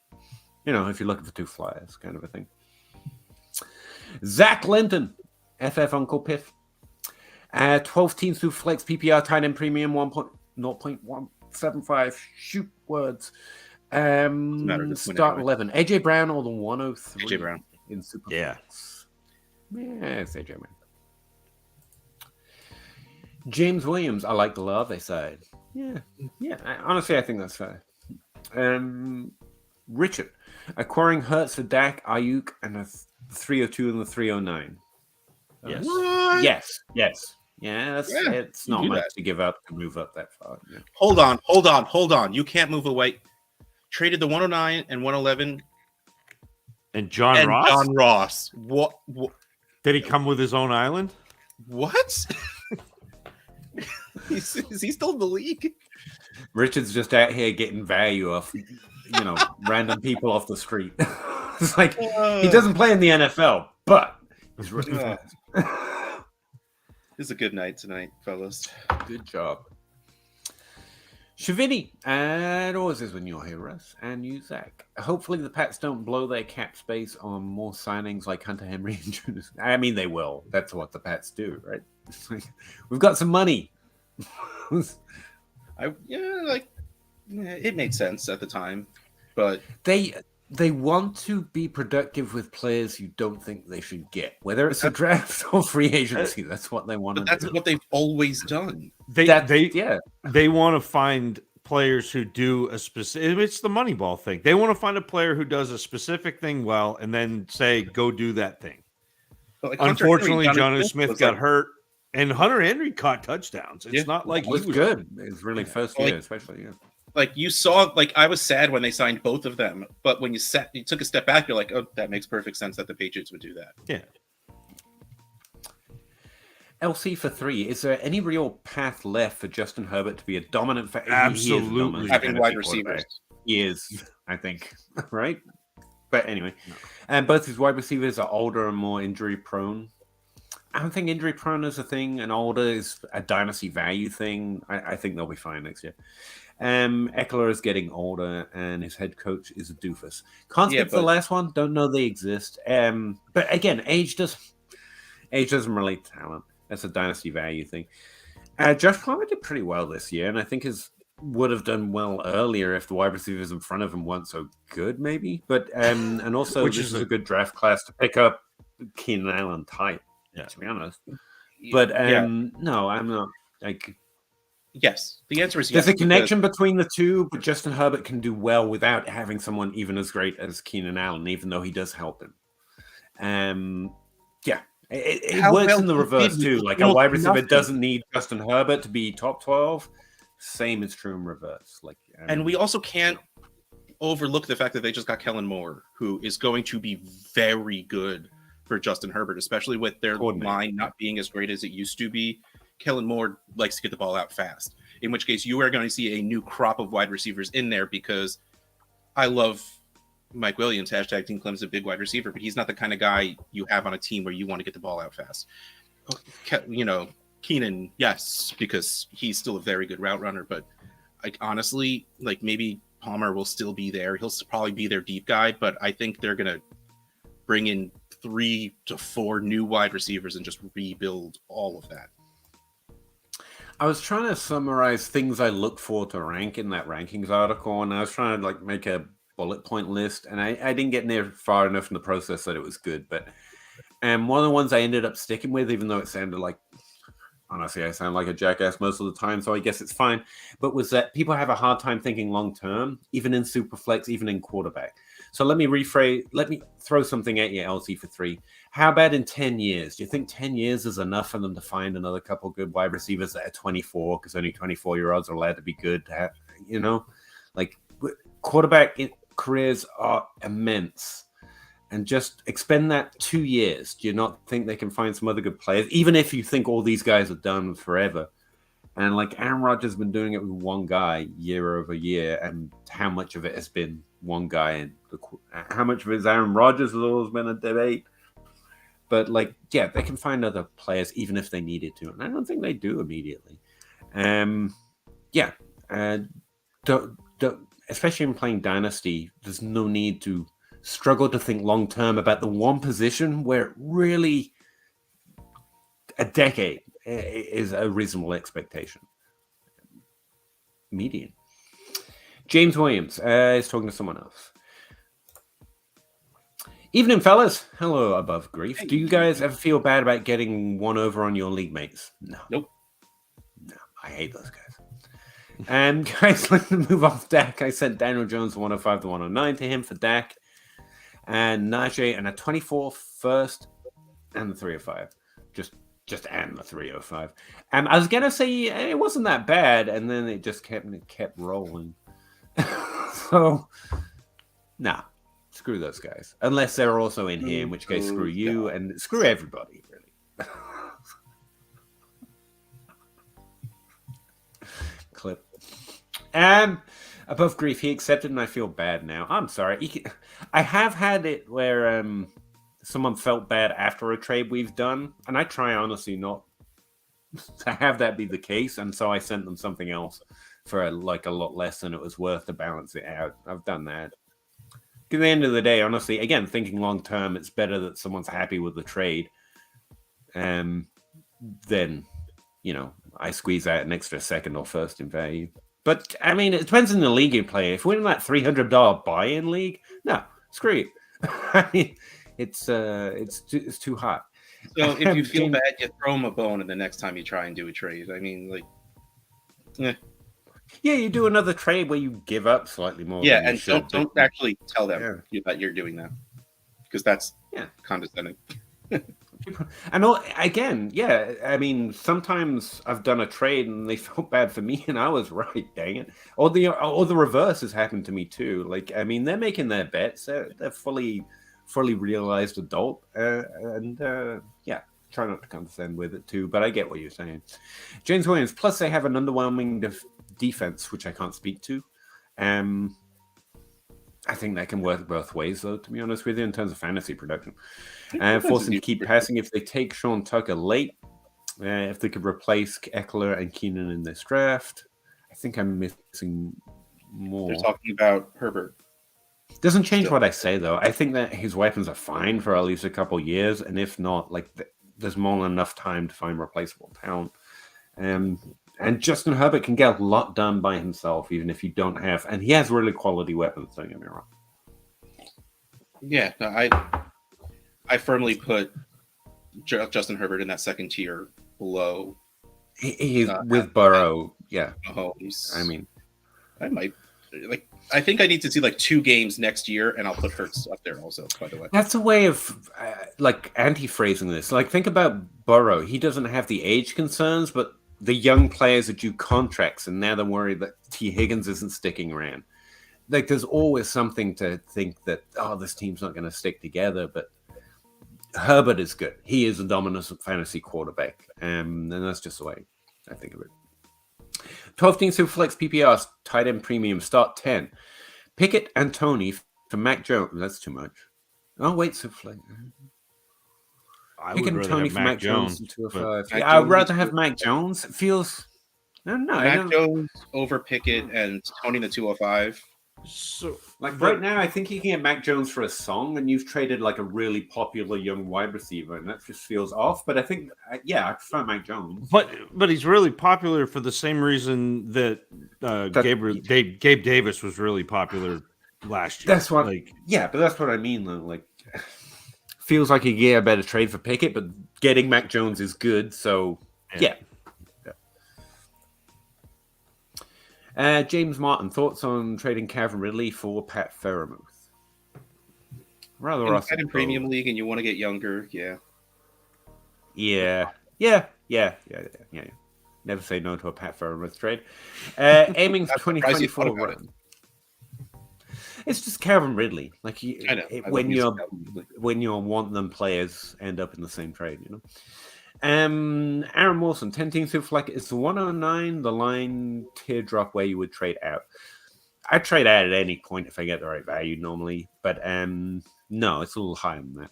if you're looking for 2 flyers, kind of a thing. Zach Linton. FF Uncle Piff. 12 teams through Flex PPR tight end premium 0.175. Shoot words. matter. This win Start anyway. 11. AJ Brown or the 103 AJ Brown. in Superflex. Yeah. Yeah, it's AJ Brown. James Williams, I like the love, they said. Yeah. Honestly, I think that's fair. Richard, acquiring Hurts for Dak, Ayuk, and a 302 and the 309. Yes. Yes. Yeah, it's not much to give up to move up that far. Yeah. Hold on. You can't move away. Traded the 109 and 111 And John Ross? John Ross. What? Did he come with his own island? What? Is he still in the league? Richard's just out here getting value off, random people off the street. It's like he doesn't play in the NFL, but he's really fast. It's a good night tonight, fellas. Good job. Shavini, and always is when you're here, Russ, and you, Zach. Hopefully the Pats don't blow their cap space on more signings like Hunter Henry and Judas. I mean, they will. That's what the Pats do, right? We've got some money. It made sense at the time, but they want to be productive with players you don't think they should get, whether it's a draft or free agency. That's what they want to do. That's what they've always done. They want to find players who do a specific. It's the Moneyball thing. They want to find a player who does a specific thing well, and then say, "Go do that thing." Unfortunately, Jonnu Smith got hurt, and Hunter Henry caught touchdowns. It's not like he was good. It's really first year, especially. Yeah. Like you saw, I was sad when they signed both of them, but when you took a step back, you're like, oh, that makes perfect sense that the Patriots would do that. Yeah. LC for 3. Is there any real path left for Justin Herbert to be a dominant? Absolutely. Having wide receivers. He is, I think, right? But anyway, and both his wide receivers are older and more injury prone. I don't think injury prone is a thing, and older is a dynasty value thing. I think they'll be fine next year. Eckler is getting older, and his head coach is a doofus. Can't speak for the last one. Don't know they exist. But again, age doesn't relate to talent. That's a dynasty value thing. Josh Palmer did pretty well this year, and I think would have done well earlier if the wide receivers in front of him weren't so good, maybe. But and also, this is a good draft class to pick up Keenan Allen type. Yeah, to be honest. But no, I'm not like. Yes, the answer is yes. There's a connection between the two, but Justin Herbert can do well without having someone even as great as Keenan Allen, even though he does help him. It works in the reverse too. Like a wide receiver doesn't need Justin Herbert to be top 12. Same is true in reverse. And we also can't overlook the fact that they just got Kellen Moore, who is going to be very good for Justin Herbert, especially with their line not being as great as it used to be. Kellen Moore likes to get the ball out fast, in which case you are going to see a new crop of wide receivers in there, because I love Mike Williams, hashtag Team Clem's a big wide receiver, but he's not the kind of guy you have on a team where you want to get the ball out fast. Keenan, yes, because he's still a very good route runner, but honestly, maybe Palmer will still be there. He'll probably be their deep guy, but I think they're going to bring in 3 to 4 new wide receivers and just rebuild all of that. I was trying to summarize things I look for to rank in that rankings article, and I was trying to make a bullet point list, and I didn't get near far enough in the process that it was good. But one of the ones I ended up sticking with, even though it sounded like, honestly, I sound like a jackass most of the time, so I guess it's fine, but was that people have a hard time thinking long term, even in Superflex, even in quarterback. So let me throw something at you, LC for 3. How about in 10 years? Do you think 10 years is enough for them to find another couple good wide receivers that are 24? Because only 24-year-olds are allowed to be good. Quarterback careers are immense. And just expend that 2 years. Do you not think they can find some other good players? Even if you think all these guys are done forever. And Aaron Rodgers has been doing it with one guy year over year. And how much of it has been one guy? And how much of it is Aaron Rodgers has always been a debate. But they can find other players even if they needed to, and I don't think they do immediately. Especially in playing Dynasty, there's no need to struggle to think long term about the one position where really a decade is a reasonable expectation. Median. James Williams is talking to someone else. Evening, fellas. Hello, above grief. Hey. Do you guys ever feel bad about getting one over on your league mates? No. Nope. No, I hate those guys. And guys, let me move off Dak. I sent Daniel Jones 105 to 109 to him for Dak, and Najee and a 24 first and the 305. Just and the 305. I was gonna say it wasn't that bad, and then it just kept rolling. So, nah. Screw those guys. Unless they're also in here, in which case screw you and screw everybody, really. Clip. Above grief, he accepted and I feel bad now. I'm sorry. I have had it where someone felt bad after a trade we've done, and I try honestly not to have that be the case, and so I sent them something else for a lot less than it was worth to balance it out. I've done that. At the end of the day, honestly, again, thinking long term, it's better that someone's happy with the trade. Then, I squeeze out an extra second or first in value. But I mean, it depends on the league you play. If we're in that $300 buy-in league, no, screw you. I mean, it's too hot. So if you feel bad, you throw them a bone, and the next time you try and do a trade, I mean, Yeah, you do another trade where you give up slightly more. Yeah, and don't actually tell them that you're doing that, because that's condescending. And again, I mean, sometimes I've done a trade and they felt bad for me, and I was right. Dang it! Or the reverse has happened to me too. Like, I mean, they're making their bets. They're fully realized adult, try not to condescend with it too. But I get what you're saying, James Williams. Plus, they have an underwhelming defense, which I can't speak to. I think that can work both ways, though, to be honest with you, in terms of fantasy production. Force them to keep passing if they take Sean Tucker late. If they could replace Eckler and Keenan in this draft. I think I'm missing more. They're talking about Herbert. Doesn't change what I say, though. I think that his weapons are fine for at least a couple years, and if not, there's more than enough time to find replaceable talent. And Justin Herbert can get a lot done by himself, even if you don't have... And he has really quality weapons, don't get me wrong. Yeah, no, I firmly put Justin Herbert in that second tier below. He's with Burrow, Mahomes. I mean... I might... I think I need to see 2 games next year, and I'll put Hurts up there also, by the way. That's a way of anti-phrasing this. Think about Burrow. He doesn't have the age concerns, but the young players are due contracts, and now they're worried that T. Higgins isn't sticking around. There's always something to think that, this team's not going to stick together, but Herbert is good. He is a dominant fantasy quarterback, and that's just the way I think of it. 12-team Superflex PPR tight end premium start 10. Pickett and Tony for Mac Jones. That's too much. Oh, wait, Superflex. Pickett and Tony for Mac Jones. 205. I'd rather have Mac Jones. It feels... I don't know. Mac Jones over Pickett and Tony the 205. So, right now, I think you can get Mac Jones for a song, and you've traded a really popular young wide receiver, and that just feels off. But I think, I prefer Mac Jones. But he's really popular for the same reason that Gabe Davis was really popular last year. That's what, but that's what I mean, though. Feels like you get a better trade for Pickett, but getting Mac Jones is good. So, James Martin, thoughts on trading Calvin Ridley for Pat Freiermuth? Rather awesome. In Premium League, and you want to get younger, Yeah. Never say no to a Pat Freiermuth trade. Aiming for 2024 run. It's just Calvin Ridley. When you want them players end up in the same trade, Aaron Wilson, 10-team Superflex. Is the 109 the line teardrop where you would trade out? I'd trade out at any point if I get the right value normally, but no, it's a little higher than that.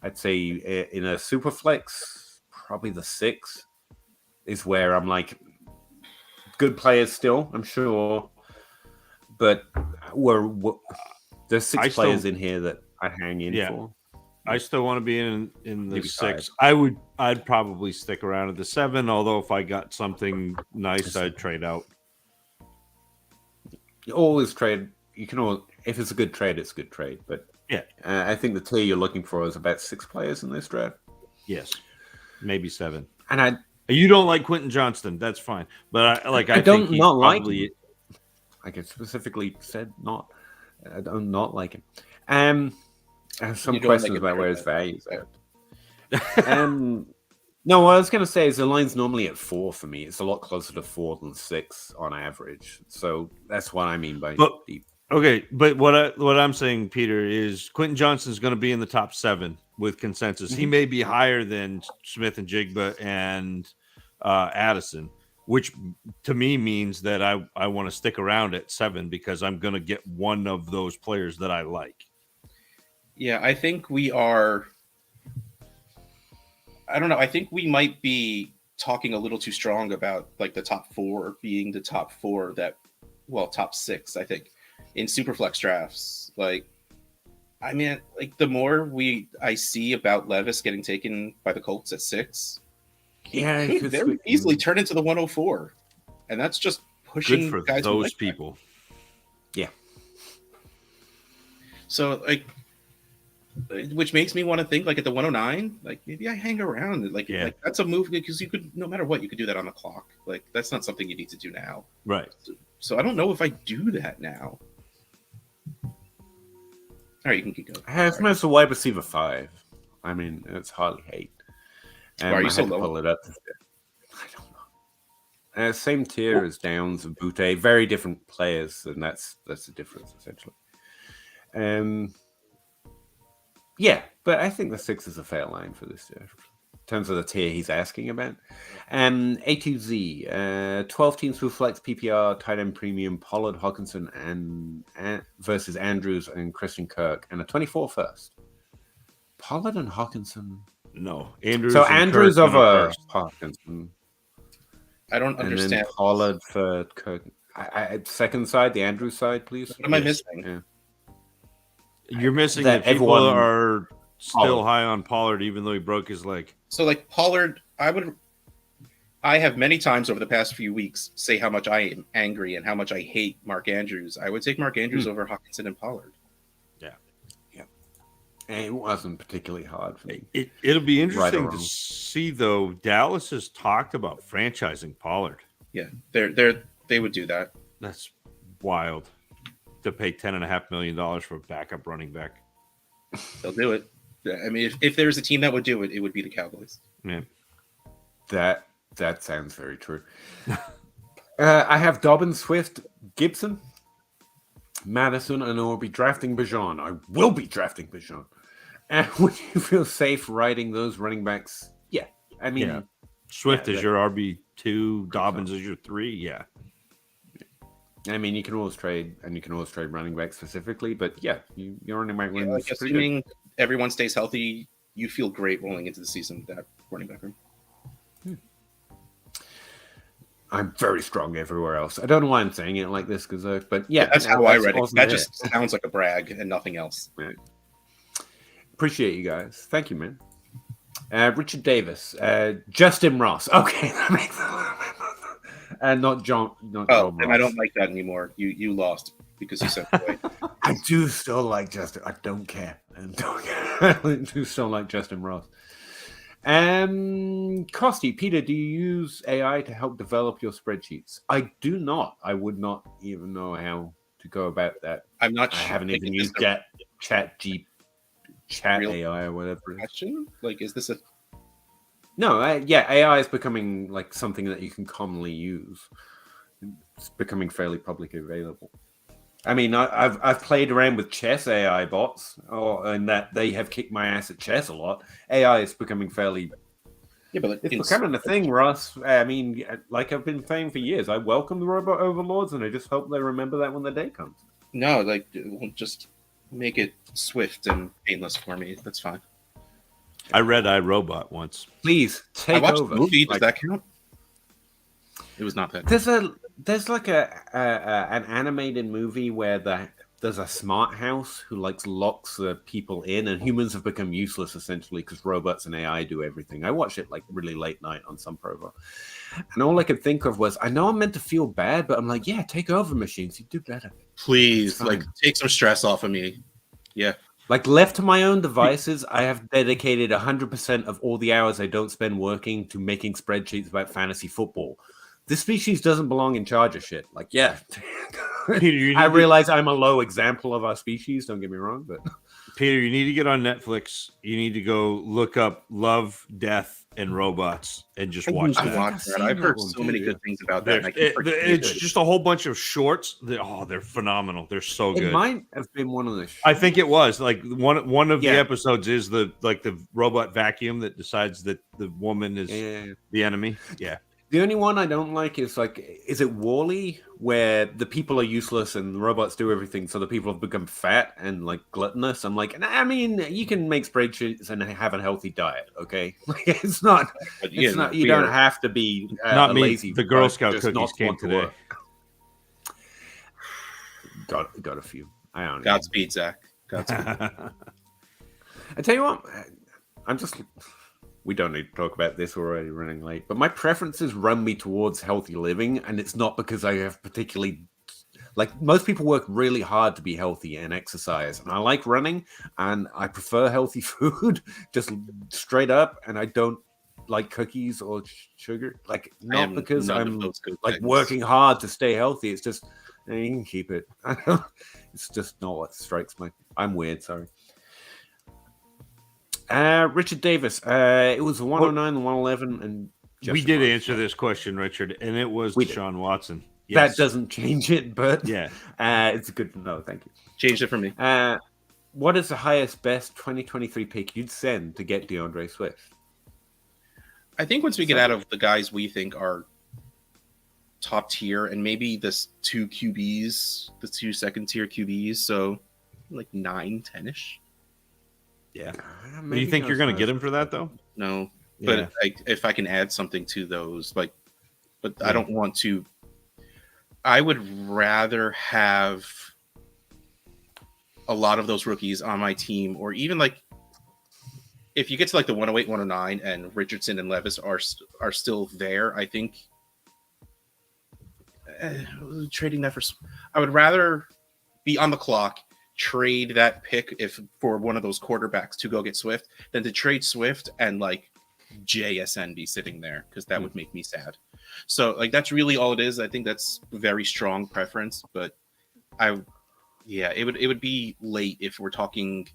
I'd say in a Superflex, probably the 6 is where I'm good players still, I'm sure, but there's 6 players in here that I'd hang in for. I still want to be in the Maybe 6. I'd probably stick around at the 7, although if I got something nice, I'd trade out. You always trade. You can all, if it's a good trade, it's a good trade. But Yeah. I think the tier you're looking for is about 6 players in this draft. Yes, maybe 7. And You don't like Quentin Johnston, that's fine. But I I think don't he's not like probably him. Like I specifically said, not. I don't not like him. I have some You don't questions like him about better where his than- values are. No, what I was going to say is the line's normally at 4 for me. It's a lot closer to 4 than 6 on average. So that's what I mean by But- deep. Okay, but what I'm saying, Peter, is Quentin Johnston's going to be in the top 7 with consensus. He may be higher than Smith and Jigba and Addison, which to me means that I want to stick around at 7 because I'm going to get one of those players that I like. Yeah, I think we are. I don't know. I think we might be talking a little too strong about like the top 4 being the top 4 that, well, top 6. I think in Superflex drafts, like, I mean, like the more I see about Levis getting taken by the Colts at 6, Yeah, he could very easily turn into the 104, and that's just pushing Good for guys who those like that. people. Yeah. So like, which makes me want to think like at the 109, like maybe I hang around. Like, Yeah. like that's a move because you could, no matter what, you could do that on the clock. Like that's not something you need to do now. Right. So I don't know if I do that now. All right, you can keep going. It's Sorry. most a wide receiver 5. I mean, it's hardly hate. Why are you I so had to low? pull it up. I don't know. Same tier as Downs and Butte, very different players, and that's the difference essentially. Yeah, but I think the 6 is a fair line for this year. In terms of the tier he's asking about. A2Z, 12 teams with flex PPR, tight end premium, Pollard, Hawkinson, and versus Andrews and Christian Kirk, and a 24 first. Pollard and Hawkinson. No, Andrews. So and Andrews Kirk over first. Hawkinson. I don't And understand. then Pollard for Kirk. Second side, the Andrews side, please. What am I Yes. missing? Yeah. You're missing That that people everyone- are still Pollard. high on Pollard, even though he broke his leg. So like Pollard, I have many times over the past few weeks say how much I am angry and how much I hate Mark Andrews. I would take Mark Andrews over Hawkinson and Pollard. And it wasn't particularly hard for me. It'll be Right or interesting to wrong. see, though. Dallas has talked about franchising Pollard. Yeah, they would do that. That's wild to pay $10.5 million for a backup running back. They'll do it. I mean, if there's a team that would do it, it would be the Cowboys. Yeah. That sounds very true. I have Dobbins, Swift, Gibson, Madison, and I will be drafting Bijan. I will be drafting Bijan. And would you feel safe riding those running backs? Yeah. I mean, Yeah. Swift Yeah, is your RB2, Dobbins is your 3. Yeah. I mean, you can always trade, and you can always trade running back specifically, but yeah, your running back Yeah, room like is pretty good. assuming everyone stays healthy, you feel great rolling into the season with that running back room. I'm very strong everywhere else. I don't know why I'm saying it like this, but yeah, That's how I read it. awesome That to just sounds like a brag and nothing else. hear. Appreciate you guys. Thank you, man. Richard Davis, Justin Ross. Okay, that makes not John. Not Oh, John and Ross. I don't like that anymore. You lost because you sent it away. I do still like Justin. I don't care. I do still like Justin Ross. Costy, Peter, do you use AI to help develop your spreadsheets? I do not. I would not even know how to go about that. I'm not I sure. haven't like, even is used this chat real AI or whatever. a question? Like, is this a No, yeah, AI is becoming like something that you can commonly use. It's becoming fairly publicly available. I mean, I've played around with chess AI bots, and that they have kicked my ass at chess a lot. AI is becoming fairly. yeah, but like, It's becoming a thing, Russ. I mean, like I've been saying for years, I welcome the robot overlords, and I just hope they remember that when the day comes. No, like just make it swift and painless for me. That's fine. I read iRobot once. Please I take watched over. the movie. Does Like, that count? It was not that. there's like an animated movie where there's a smart house who locks the people in, and humans have become useless essentially because robots and AI do everything. I watched it like really late night on some program, and all I could think of was, I know I'm meant to feel bad, but I'm like, yeah, take over machines, you do better. Please, like, take some stress off of me. Yeah. Like, left to my own devices, I have dedicated 100% of all the hours I don't spend working to making spreadsheets about fantasy football. This species doesn't belong in charge of shit. Like, yeah. Peter, I realize I'm a low example of our species, don't get me wrong, but Peter, you need to get on Netflix. You need to go look up Love, Death, and Robots and just watch I that. watch that. I've heard so many good things about that. And I keep It's just a whole bunch of shorts. They're phenomenal. They're so good. It might have been one of the I think it was like one of the episodes is the robot vacuum that decides that the woman is the enemy. Yeah. The only one I don't like is is it WALL-E, where the people are useless and the robots do everything, so the people have become fat and like gluttonous. I'm like, I mean, you can make spreadsheets and have a healthy diet, okay? Like, it's not. You don't have to be not me. Lazy. The Girl Scout cookies came today. Got a few. I don't know. Godspeed, Zach. Godspeed. I tell you what, we don't need to talk about this, we're already running late, but my preferences run me towards healthy living, and it's not because I have particularly, like, most people work really hard to be healthy and exercise, and I like running, and I prefer healthy food, just straight up, and I don't like cookies or sugar, like, not because I'm like working hard to stay healthy, it's just, you can keep it. It's just not what strikes me. I'm weird, sorry. Richard Davis. It was the 109, the 111, and we did answer this question, Richard, and it was Deshaun Watson. Yes. That doesn't change it, but yeah, it's good to know. Thank you. Changed it for me. What is the highest, best 2023 pick you'd send to get DeAndre Swift? I think once we get out of the guys we think are top tier, and maybe this two QBs, the two second tier QBs, so like 9, 10-ish. Yeah. Do you think you're going to get him for that, though? No. Yeah. But if I can add something to those, I don't want to. I would rather have a lot of those rookies on my team, or even if you get to the 108, 109, and Richardson and Levis are still there, I think trading that I would rather be on the clock, trade that pick for one of those quarterbacks to go get Swift than to trade Swift and JSN be sitting there, because that would make me sad. So that's really all it is. I think that's a very strong preference, but it would be late if we're talking.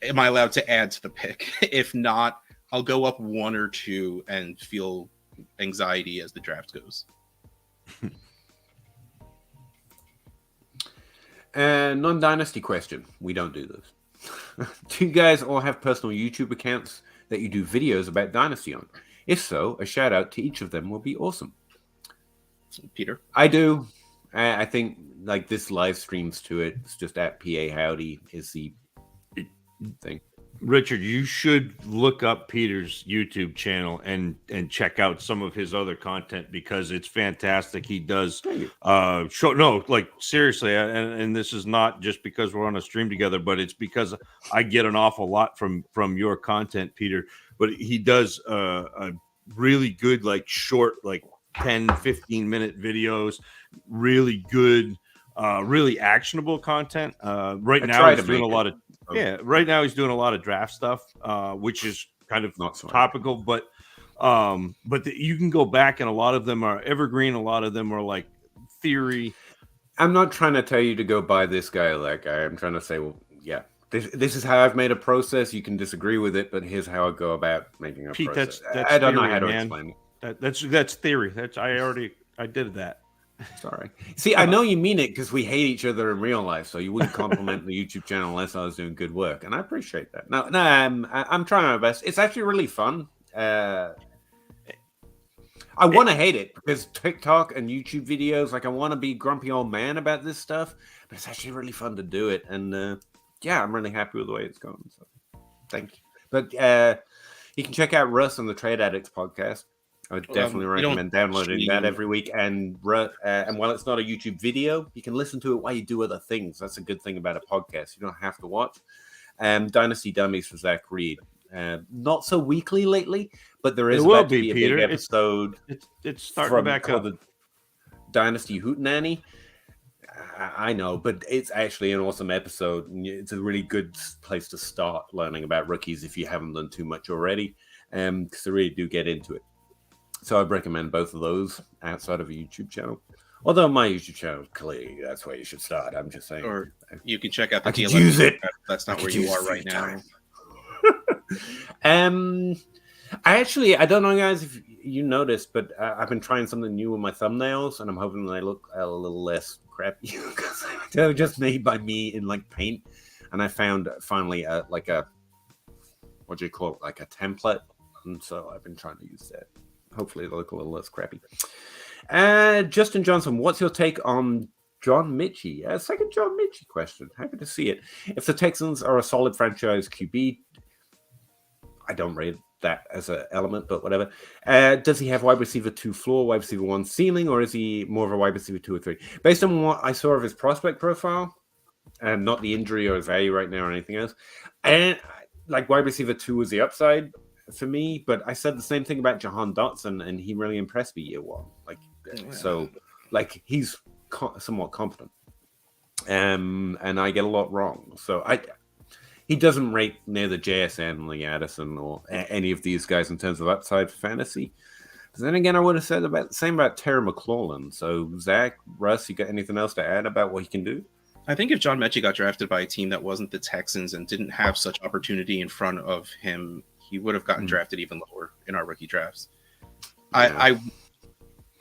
Am I allowed to add to the pick? If not, I'll go up 1 or 2 and feel anxiety as the draft goes. Non-dynasty question. We don't do this. Do you guys all have personal YouTube accounts that you do videos about Dynasty on? If so, a shout out to each of them will be awesome. Peter? I do. I think this live streams to it. It's just at PA Howdy is the thing. Richard, you should look up Peter's YouTube channel and check out some of his other content, because it's fantastic. He does seriously, and this is not just because we're on a stream together, but it's because I get an awful lot from your content, Peter. But he does a really good short 10-15 minute videos, really good, really actionable content. Right now he's doing a lot of right now he's doing a lot of draft stuff, which is kind of not topical, but you can go back, and a lot of them are evergreen, a lot of them are theory. I'm not trying to tell you to go buy this guy or that guy. I'm trying to say, well, yeah, this is how I've made a process. You can disagree with it, but here's how I go about making a process. That's I don't theory, know how to man. explain it. That's theory. I did that. Sorry. See, I know you mean it because we hate each other in real life, so you wouldn't compliment the YouTube channel unless I was doing good work, and I appreciate that. No, I'm trying my best. It's actually really fun. I want to hate it because TikTok and YouTube videos, I want to be grumpy old man about this stuff, but it's actually really fun to do it, and I'm really happy with the way it's going. So, thank you. But you can check out Russ on the Trade Addicts podcast. I would definitely you don't recommend downloading that actually- every week. And while it's not a YouTube video, you can listen to it while you do other things. That's a good thing about a podcast. You don't have to watch. Dynasty Dummies for Zach Reed. Not so weekly lately, but there is about to be a Peter. big episode. It's starting back called up. the Dynasty Hootenanny. I know, but it's actually an awesome episode. And it's a really good place to start learning about rookies if you haven't done too much already, because they really do get into it. So I'd recommend both of those outside of a YouTube channel. Although my YouTube channel, clearly, that's where you should start. I'm just saying. Or you can check out the I could DLF. use it. That's not where you are right now. I don't know, guys, if you noticed, but I've been trying something new with my thumbnails, and I'm hoping they look a little less crappy because they were just made by me in like Paint, and I found finally what do you call it, like a template, and so I've been trying to use that. Hopefully, it'll look a little less crappy. Justin Johnston, what's your take on John Mitchie? Second John Mitchie question. Happy to see it. If the Texans are a solid franchise QB, I don't rate that as an element, but whatever. Does he have wide receiver 2 floor, wide receiver 1 ceiling, or is he more of a wide receiver 2 or 3? Based on what I saw of his prospect profile, and not the injury or his value right now or anything else, and like wide receiver 2 is the upside for me, but I said the same thing about Jahan Dotson, and he really impressed me year 1. So he's somewhat competent, and I get a lot wrong. So he doesn't rate near the JSN, Lee Addison, or any of these guys in terms of upside for fantasy. But then again, I would have said the same about Terry McLaurin. So Zach, Russ, you got anything else to add about what he can do? I think if John Mechie got drafted by a team that wasn't the Texans and didn't have such opportunity in front of him, he would have gotten drafted even lower in our rookie drafts. Yeah.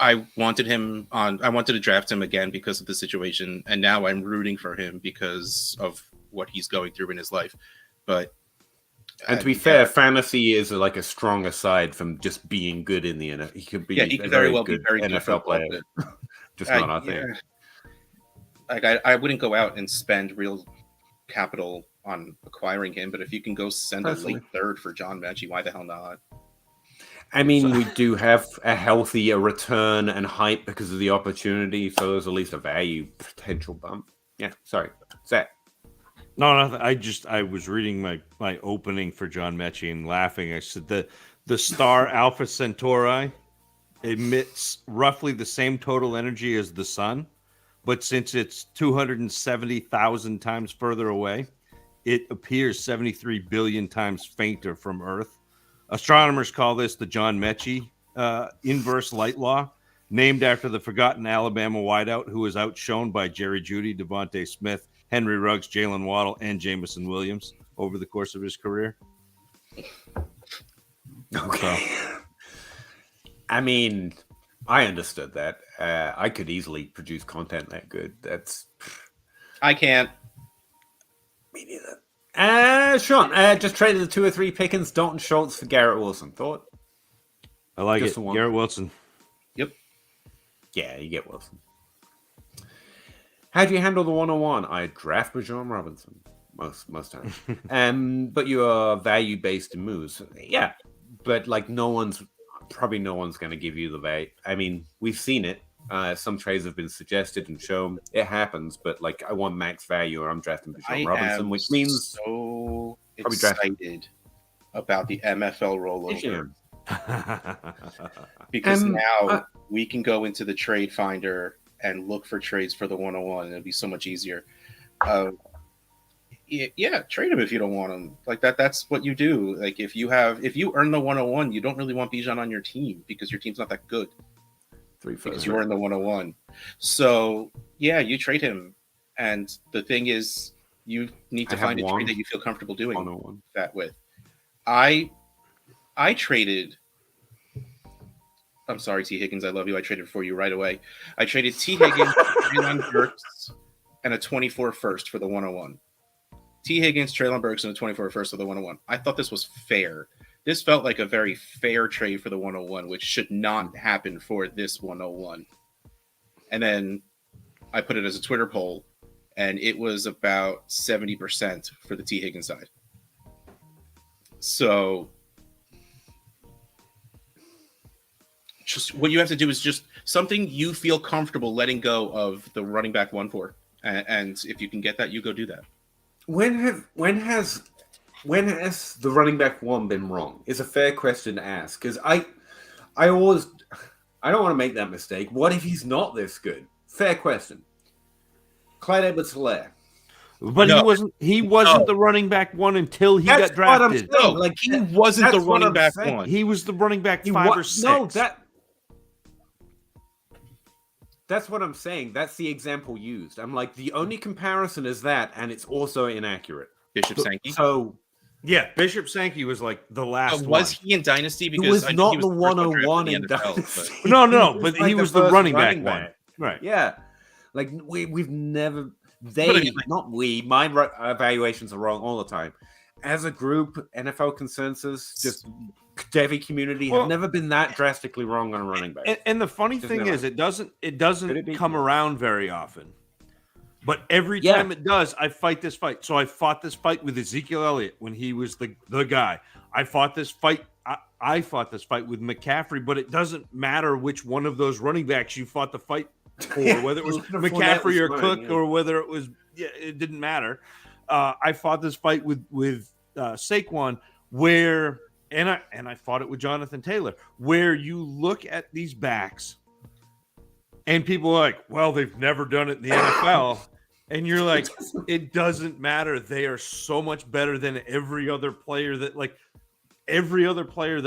I wanted him on. I wanted to draft him again because of the situation, and now I'm rooting for him because of what he's going through in his life. But to be fair, fantasy is like a strong aside from just being good in the NFL. He could be he could very well be very NFL player, just not our thing. Like I wouldn't go out and spend real capital on acquiring him, but if you can go send a late third for John Mechie, why the hell not? I mean, we do have a healthier return and hype because of the opportunity, so there's at least a value potential bump. Yeah, sorry, Zach. No, I was reading my opening for John Mechie and laughing. I said the star Alpha Centauri emits roughly the same total energy as the sun, but since it's 270,000 times further away, it appears 73 billion times fainter from Earth. Astronomers call this the John Mechie inverse light law, named after the forgotten Alabama wideout who was outshone by Jerry Jeudy, Devontae Smith, Henry Ruggs, Jalen Waddle, and Jameson Williams over the course of his career. Okay. I mean, I understood that. I could easily produce content that good. I can't. Me neither. Sean, just traded the 2 or 3 Pickens, Dalton Schultz for Garrett Wilson. Thought? I like just it. Garrett Wilson. Yep. Yeah, you get Wilson. How do you handle the 101? I draft Bijan Robinson most times. But you are value based in moves. Yeah, but like no one's going to give you the value. I mean, we've seen it. Some trades have been suggested and shown. It happens, but like I want max value, or I'm drafting Bijan Robinson, which means so excited about the MFL rollover because now we can go into the trade finder and look for trades for the 101, and it'll be so much easier. Yeah, trade him if you don't want him. Like that's what you do. Like if you earn the 101, you don't really want Bijan on your team because your team's not that good. Because you earned the 101. So yeah, you trade him. And the thing is, you need to find a trade that you feel comfortable doing that with. I traded. I'm sorry, T. Higgins. I love you. I traded for you right away. I traded T. Higgins, Treylon Burks, and a 24 first for the 101. T. Higgins, Treylon Burks, and a 24 first for the 101. I thought this was fair. This felt like a very fair trade for the 101, which should not happen for this 101. And then I put it as a Twitter poll, and it was about 70% for the T. Higgins side. So just what you have to do is just something you feel comfortable letting go of the running back 1 for, and if you can get that, you go do that. When has the running back 1 been wrong? Is a fair question to ask, because I don't want to make that mistake. What if he's not this good? Fair question. Clyde Edwards-Helaire. But he wasn't the running back 1 until he got drafted. No, like he wasn't the running back 1. He was the running back 5 or 6. No, that's what I'm saying. That's the example used. I'm like, the only comparison is that, and it's also inaccurate. Bishop Sankey. So yeah, Bishop Sankey was like the last one. Was he in Dynasty? Because he was not he was the 101 in NFL, Dynasty. No, but he was the running back 1. Right. Yeah. Like we've never my evaluations are wrong all the time. As a group, NFL consensus, just Devy community have never been that drastically wrong on a running back. And the funny thing is, it doesn't come around very often. But every time it does, I fight this fight. So I fought this fight with Ezekiel Elliott when he was the guy. I fought this fight. I fought this fight with McCaffrey, but it doesn't matter which one of those running backs you fought the fight for, whether it was McCaffrey or Cook or whether it was, it didn't matter. I fought this fight with Saquon where, and I fought it with Jonathan Taylor, where you look at these backs and people are like, well, they've never done it in the NFL. And you're like, it doesn't matter. They are so much better than every other player that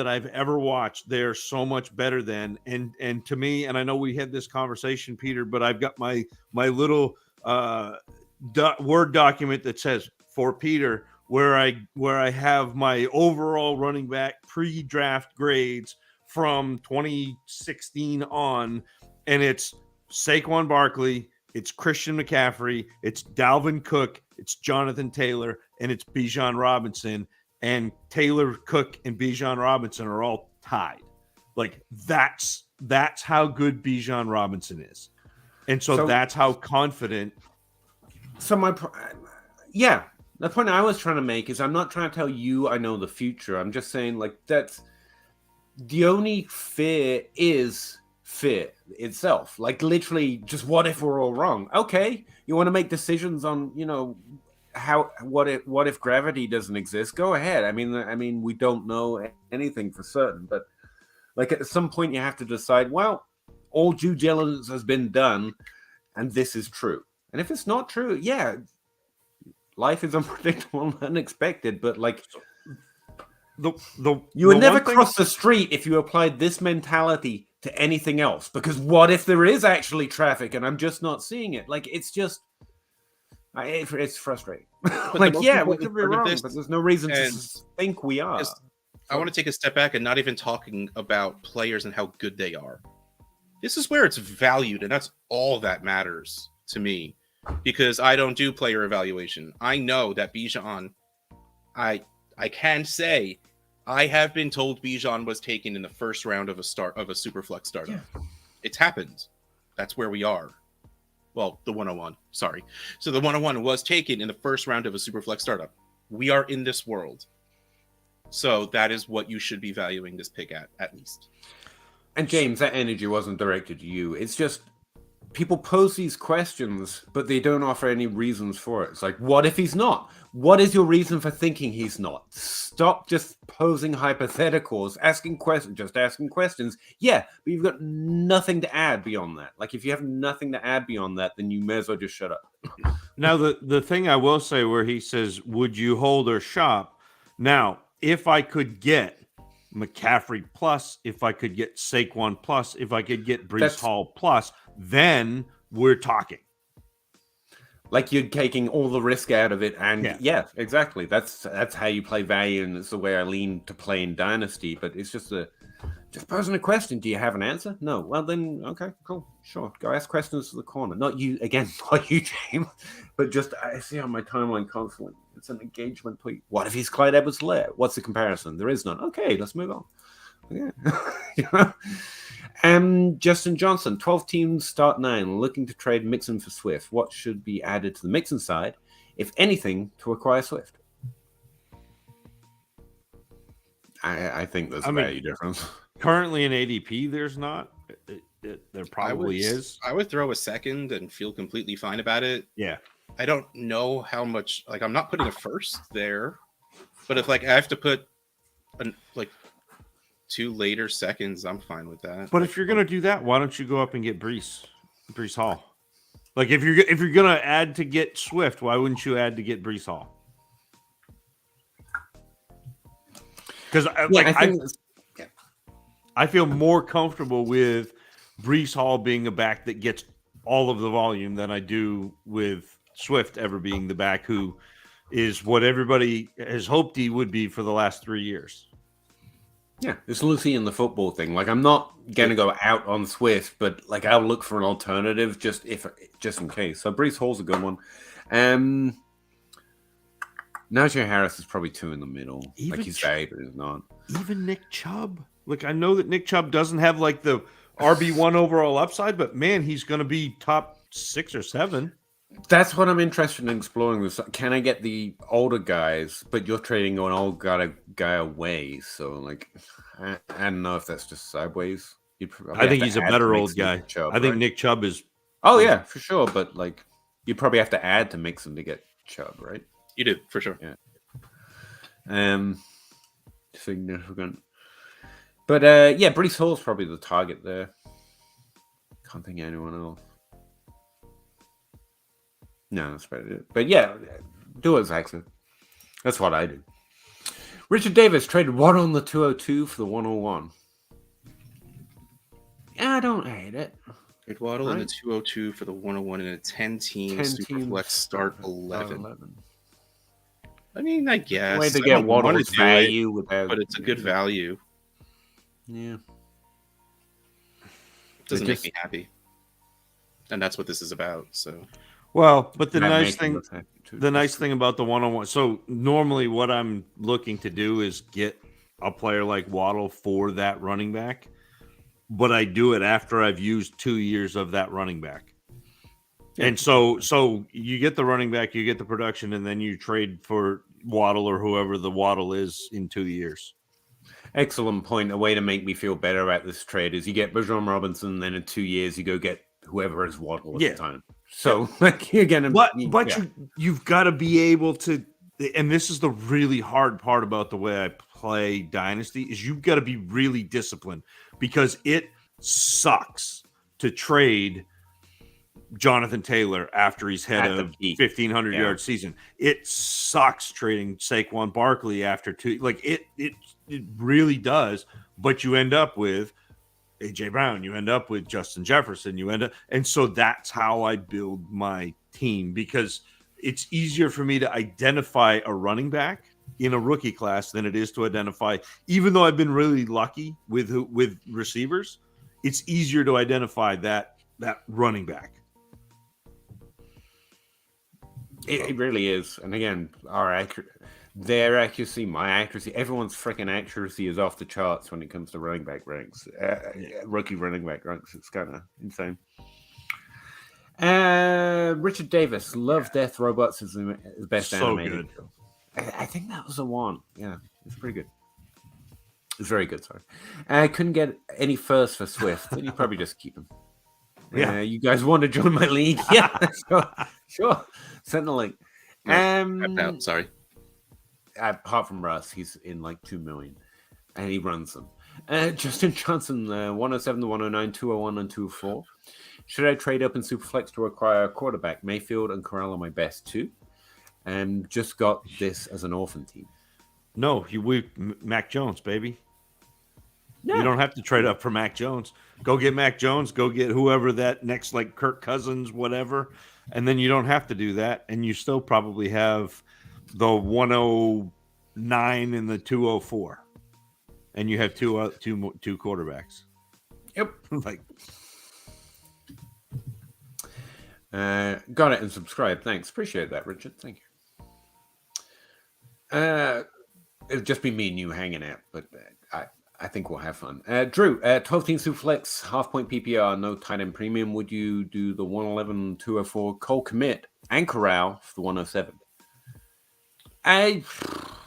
I've ever watched. They're so much better than. And to me, and I know we had this conversation, Peter, but I've got my little Word document that says for Peter, where I have my overall running back pre-draft grades from 2016 on, and it's Saquon Barkley, it's Christian McCaffrey, it's Dalvin Cook, it's Jonathan Taylor, and it's Bijan Robinson. And Taylor, Cook, and Bijan Robinson are all tied. Like that's how good Bijan Robinson is, and so that's how confident. So the point I was trying to make is I'm not trying to tell you I know the future. I'm just saying like that's the only fear is fear itself. Like literally, just what if we're all wrong? Okay, you want to make decisions on what if gravity doesn't exist? Go ahead. I mean, we don't know anything for certain, but like at some point you have to decide. Well, all due diligence has been done, and this is true. And if it's not true, life is unpredictable and unexpected. But like, you would never cross the street if you applied this mentality to anything else. Because what if there is actually traffic and I'm just not seeing it? Like it's just. It's frustrating. Like, we could be wrong, but there's no reason to think we are. I want to take a step back and not even talking about players and how good they are. This is where it's valued, and that's all that matters to me, because I don't do player evaluation. I know that Bijan, I can say, I have been told Bijan was taken in the first round of a Superflex startup. Yeah. It's happened. That's where we are. Well, the 101, sorry. So the 101 was taken in the first round of a Superflex startup. We are in this world. So that is what you should be valuing this pick at least. And James, that energy wasn't directed to you. It's just people pose these questions, but they don't offer any reasons for it. It's like, what if he's not? What is your reason for thinking he's not? Stop just posing hypotheticals, asking questions. Yeah, but you've got nothing to add beyond that. Like, if you have nothing to add beyond that, then you may as well just shut up. Now, the thing I will say where he says, would you hold or shop? Now, if I could get McCaffrey plus, if I could get Saquon plus, if I could get Breece Hall plus, then we're talking. Like you're taking all the risk out of it, and yeah exactly. That's how you play value, and it's the way I lean to play in Dynasty. But it's just posing a question. Do you have an answer? No. Well then, okay, cool, sure. Go ask questions to the corner. Not you, James, but just I see on my timeline constantly. It's an engagement tweet. What if he's Clyde Edwards-Helaire? What's the comparison? There is none. Okay, let's move on. Yeah. Justin Johnston, 12 teams, start 9, looking to trade Mixon for Swift. What should be added to the Mixon side, if anything, to acquire Swift? I think there's a value difference. Currently in ADP, there's not. There probably is. I would throw a second and feel completely fine about it. Yeah. I don't know how much. Like, I'm not putting a first there, but if like I have to put like 2 later seconds, I'm fine with that. But if you're gonna do that, why don't you go up and get Breece Hall? Like if you're gonna add to get Swift, why wouldn't you add to get Breece Hall? Because I feel more comfortable with Breece Hall being a back that gets all of the volume than I do with Swift ever being the back who is what everybody has hoped he would be for the last 3 years. Yeah, it's Lucy in the football thing. Like, I'm not gonna go out on Swift, but like I'll look for an alternative just in case. So Breece Hall's a good one. Najee Harris is probably 2 in the middle. Even like he's there, but he's not. Even Nick Chubb. Like, I know that Nick Chubb doesn't have like the RB1 overall upside, but man, he's going to be top 6 or 7. That's what I'm interested in exploring. This, can I get the older guys? But you're trading an old guy away, so like, I don't know if that's just sideways. I think he's a better old guy. Chubb, I think Nick Chubb is. Oh yeah, for sure. But like, you probably have to add to Mixon to get Chubb, right? You do for sure. Yeah. Significant. But yeah, Breece Hall's probably the target there. Can't think of anyone else. No, that's about it. But yeah, do it, Zach. That's what I do. Richard Davis traded what on the 202 for the 101? Yeah, I don't hate it. Trade Waddle in the 202 for the 101 in a 10-team Superflex start 11. I mean, I guess. Way to get Waddle's value but it's a good value. Yeah. It doesn't make me happy. And that's what this is about, so. Well, but the nice thing about the 101, so normally what I'm looking to do is get a player like Waddle for that running back, but I do it after I've used 2 years of that running back. Yeah. And so you get the running back, you get the production, and then you trade for Waddle or whoever the Waddle is in 2 years. Excellent point. A way to make me feel better about this trade is you get Bijan Robinson, then in 2 years you go get whoever is Waddle at the time. So like you're gonna, you've got to be able to, and this is the really hard part about the way I play Dynasty is you've got to be really disciplined because it sucks to trade Jonathan Taylor after he's had a 1,500 yard season. It sucks trading Saquon Barkley after 2. Like it really does. But you end up with AJ Brown, you end up with Justin Jefferson, and so that's how I build my team because it's easier for me to identify a running back in a rookie class than it is to identify. Even though I've been really lucky with receivers, it's easier to identify that running back. It really is. And again, their accuracy, my accuracy, everyone's freaking accuracy is off the charts when it comes to running back ranks. Rookie running back ranks. It's kind of insane. Richard Davis, Love, Death, Robots is the best animated. Good. I think that was the one. Yeah, it's pretty good. It's very good, sorry. I couldn't get any first for Swift. Then you probably just keep him. Yeah, you guys want to join my league? Yeah, sure. Send the link. Sorry. Apart from Russ, he's in like 2 million, and he runs them. Justin Johnston, 107 to 109, 201 and 204. Should I trade up in Superflex to acquire a quarterback? Mayfield and Corral are my best 2. And just got this as an orphan team. No, Mac Jones, baby. Yeah. You don't have to trade up for Mac Jones. Go get Mac Jones. Go get whoever that next, like Kirk Cousins, whatever. And then you don't have to do that. And you still probably have the 109 and the 204. And you have two quarterbacks. Yep. Got it and subscribe. Thanks. Appreciate that, Richard. Thank you. It'll just be me and you hanging out, but I think we'll have fun. Drew, 12-team Superflex, half-point PPR, no tight end premium. Would you do the 111, 204 Cole Kmet and Corral for the 107?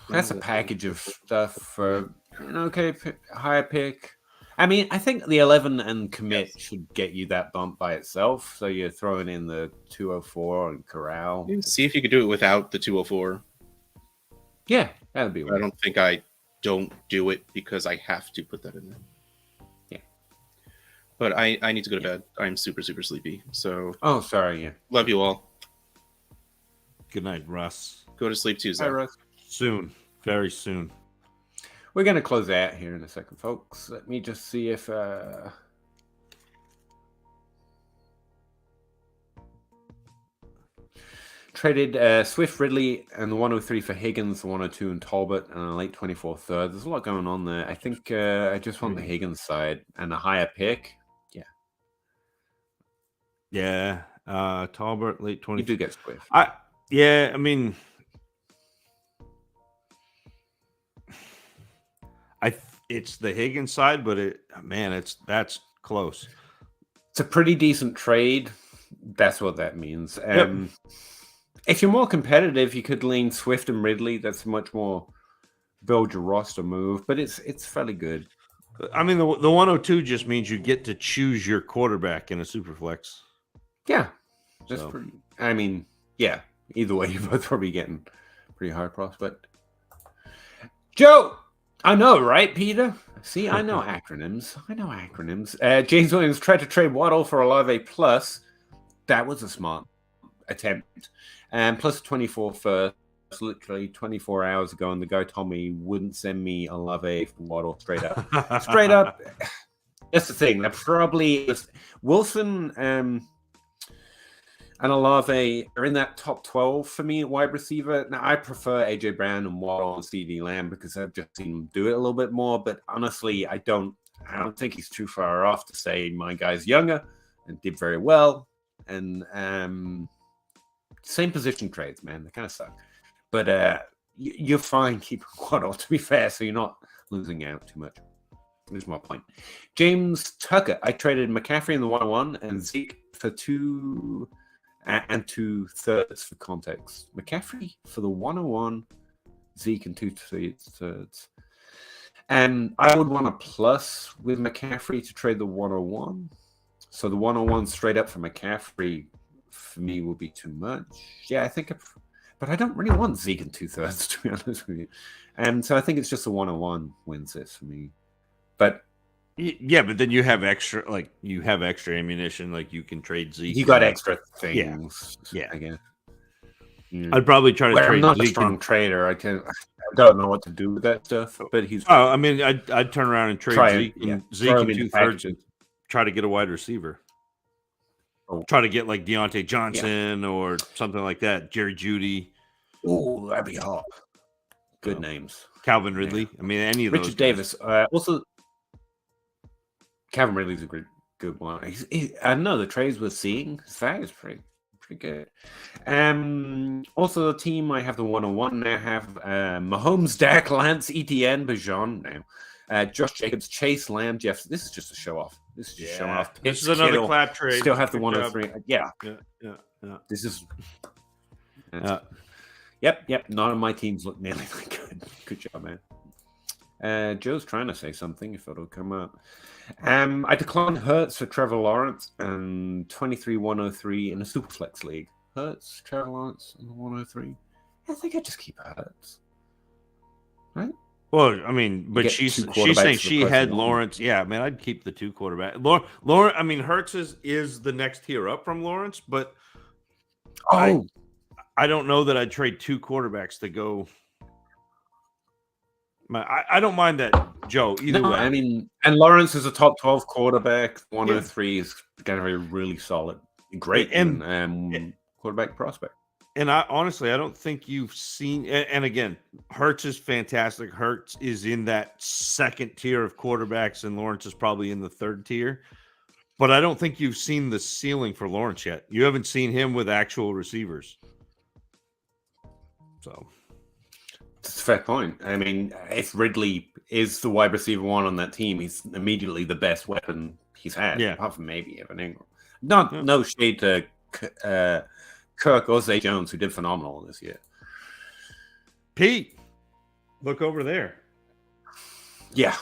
That's a package of stuff for an okay higher pick. I mean, I think the 11 and commit should get you that bump by itself. So you're throwing in the 204 and corral. See if you could do it without the 204. Yeah, that'd be. I don't think I don't do it because I have to put that in there. Yeah. But I need to go to bed. I'm super, super sleepy. So. Oh, sorry. Yeah. Love you all. Good night, Russ. Go to sleep Tuesday. Hi, Russ. Soon. Very soon. We're going to close out here in a second, folks. Let me just see if... Traded Swift, Ridley, and the 103 for Higgins, the 102 and Talbot, and a late 24 third. There's a lot going on there. I think I just want the Higgins side and a higher pick. Yeah. Yeah. Talbot, late 20. You do get Swift. Yeah, I mean... It's the Higgins side, but that's close. It's a pretty decent trade. That's what that means. Yep. If you're more competitive, you could lean Swift and Ridley. That's a much more build your roster move, but it's fairly good. I mean, the 102 just means you get to choose your quarterback in a Superflex. Yeah, that's pretty. I mean, yeah. Either way, you're both probably getting pretty high prospect. Joe. I know, right, Peter? See, I know acronyms. James Williams tried to trade Waddle for Olave plus. That was a smart attempt. And plus 24 first, literally 24 hours ago, and the guy told me he wouldn't send me Olave for Waddle straight up. Straight up. That's the thing. That probably is Wilson and Olave are in that top 12 for me at wide receiver. Now, I prefer AJ Brown and Waddle and CeeDee Lamb because I've just seen him do it a little bit more. But honestly, I don't think he's too far off to say my guy's younger and did very well. And same position trades, man. They kind of suck. But you're fine keeping Waddle, to be fair, so you're not losing out too much. Here's my point. James Tucker. I traded McCaffrey in the 101 and Zeke for 2 and 2/3 for context. McCaffrey for the 101, Zeke and 2/3. And I would want a plus with McCaffrey to trade the 101. So the 101 straight up for McCaffrey for me will be too much. Yeah, I think, but I don't really want Zeke and 2/3 to be honest with you. And so I think it's just the 101 wins this for me. But yeah, but then you have extra ammunition, like you can trade Zeke. You got extra things. Yeah. I guess. I'd probably try to trade I'm not Zeke a strong trader. I don't know what to do with that stuff. But he's. Oh, I mean, I'd turn around and trade Zeke and 2/3. Try to get a wide receiver. Try to get like Deontay Johnston or something like that. Jerry Jeudy. Oh, that'd be hot. Good names. Calvin Ridley. I mean, any of those. Richard Davis. Also, Calvin Ridley's a good one. I don't know the trades we're seeing. That is pretty good. Also, the team I have the 101 now have Mahomes, Dak, Lance, ETN, Bajon now. Josh Jacobs, Chase, Lamb, Jeff. This is just a show off. This is just showing off. This is another clap trade. Still have the 103. Yeah. This is. Yep. None of my teams look nearly that good. Good job, man. Joe's trying to say something if it'll come up. I declined Hurts for Trevor Lawrence and 23-103 in a Superflex league. Hurts, Trevor Lawrence, and the 103. I think I just keep Hurts. Right? Well, I mean, but she's saying she had Lawrence. Yeah, man, I'd keep the 2 quarterback. Lawrence. I mean, Hurts is the next tier up from Lawrence, but I don't know that I'd trade 2 quarterbacks to go. I don't mind that, Joe. Either way. I mean, and Lawrence is a top 12 quarterback. 103 is going to be really solid, great, and quarterback prospect. And I don't think you've seen. And again, Hurts is fantastic. Hurts is in that second tier of quarterbacks, and Lawrence is probably in the 3rd tier. But I don't think you've seen the ceiling for Lawrence yet. You haven't seen him with actual receivers. So. That's a fair point. I mean, if Ridley is the wide receiver 1 on that team, he's immediately the best weapon he's had. Yeah. Apart from maybe Evan Ingram. No shade to Kirk or Zay Jones, who did phenomenal this year. Pete, look over there. Yeah.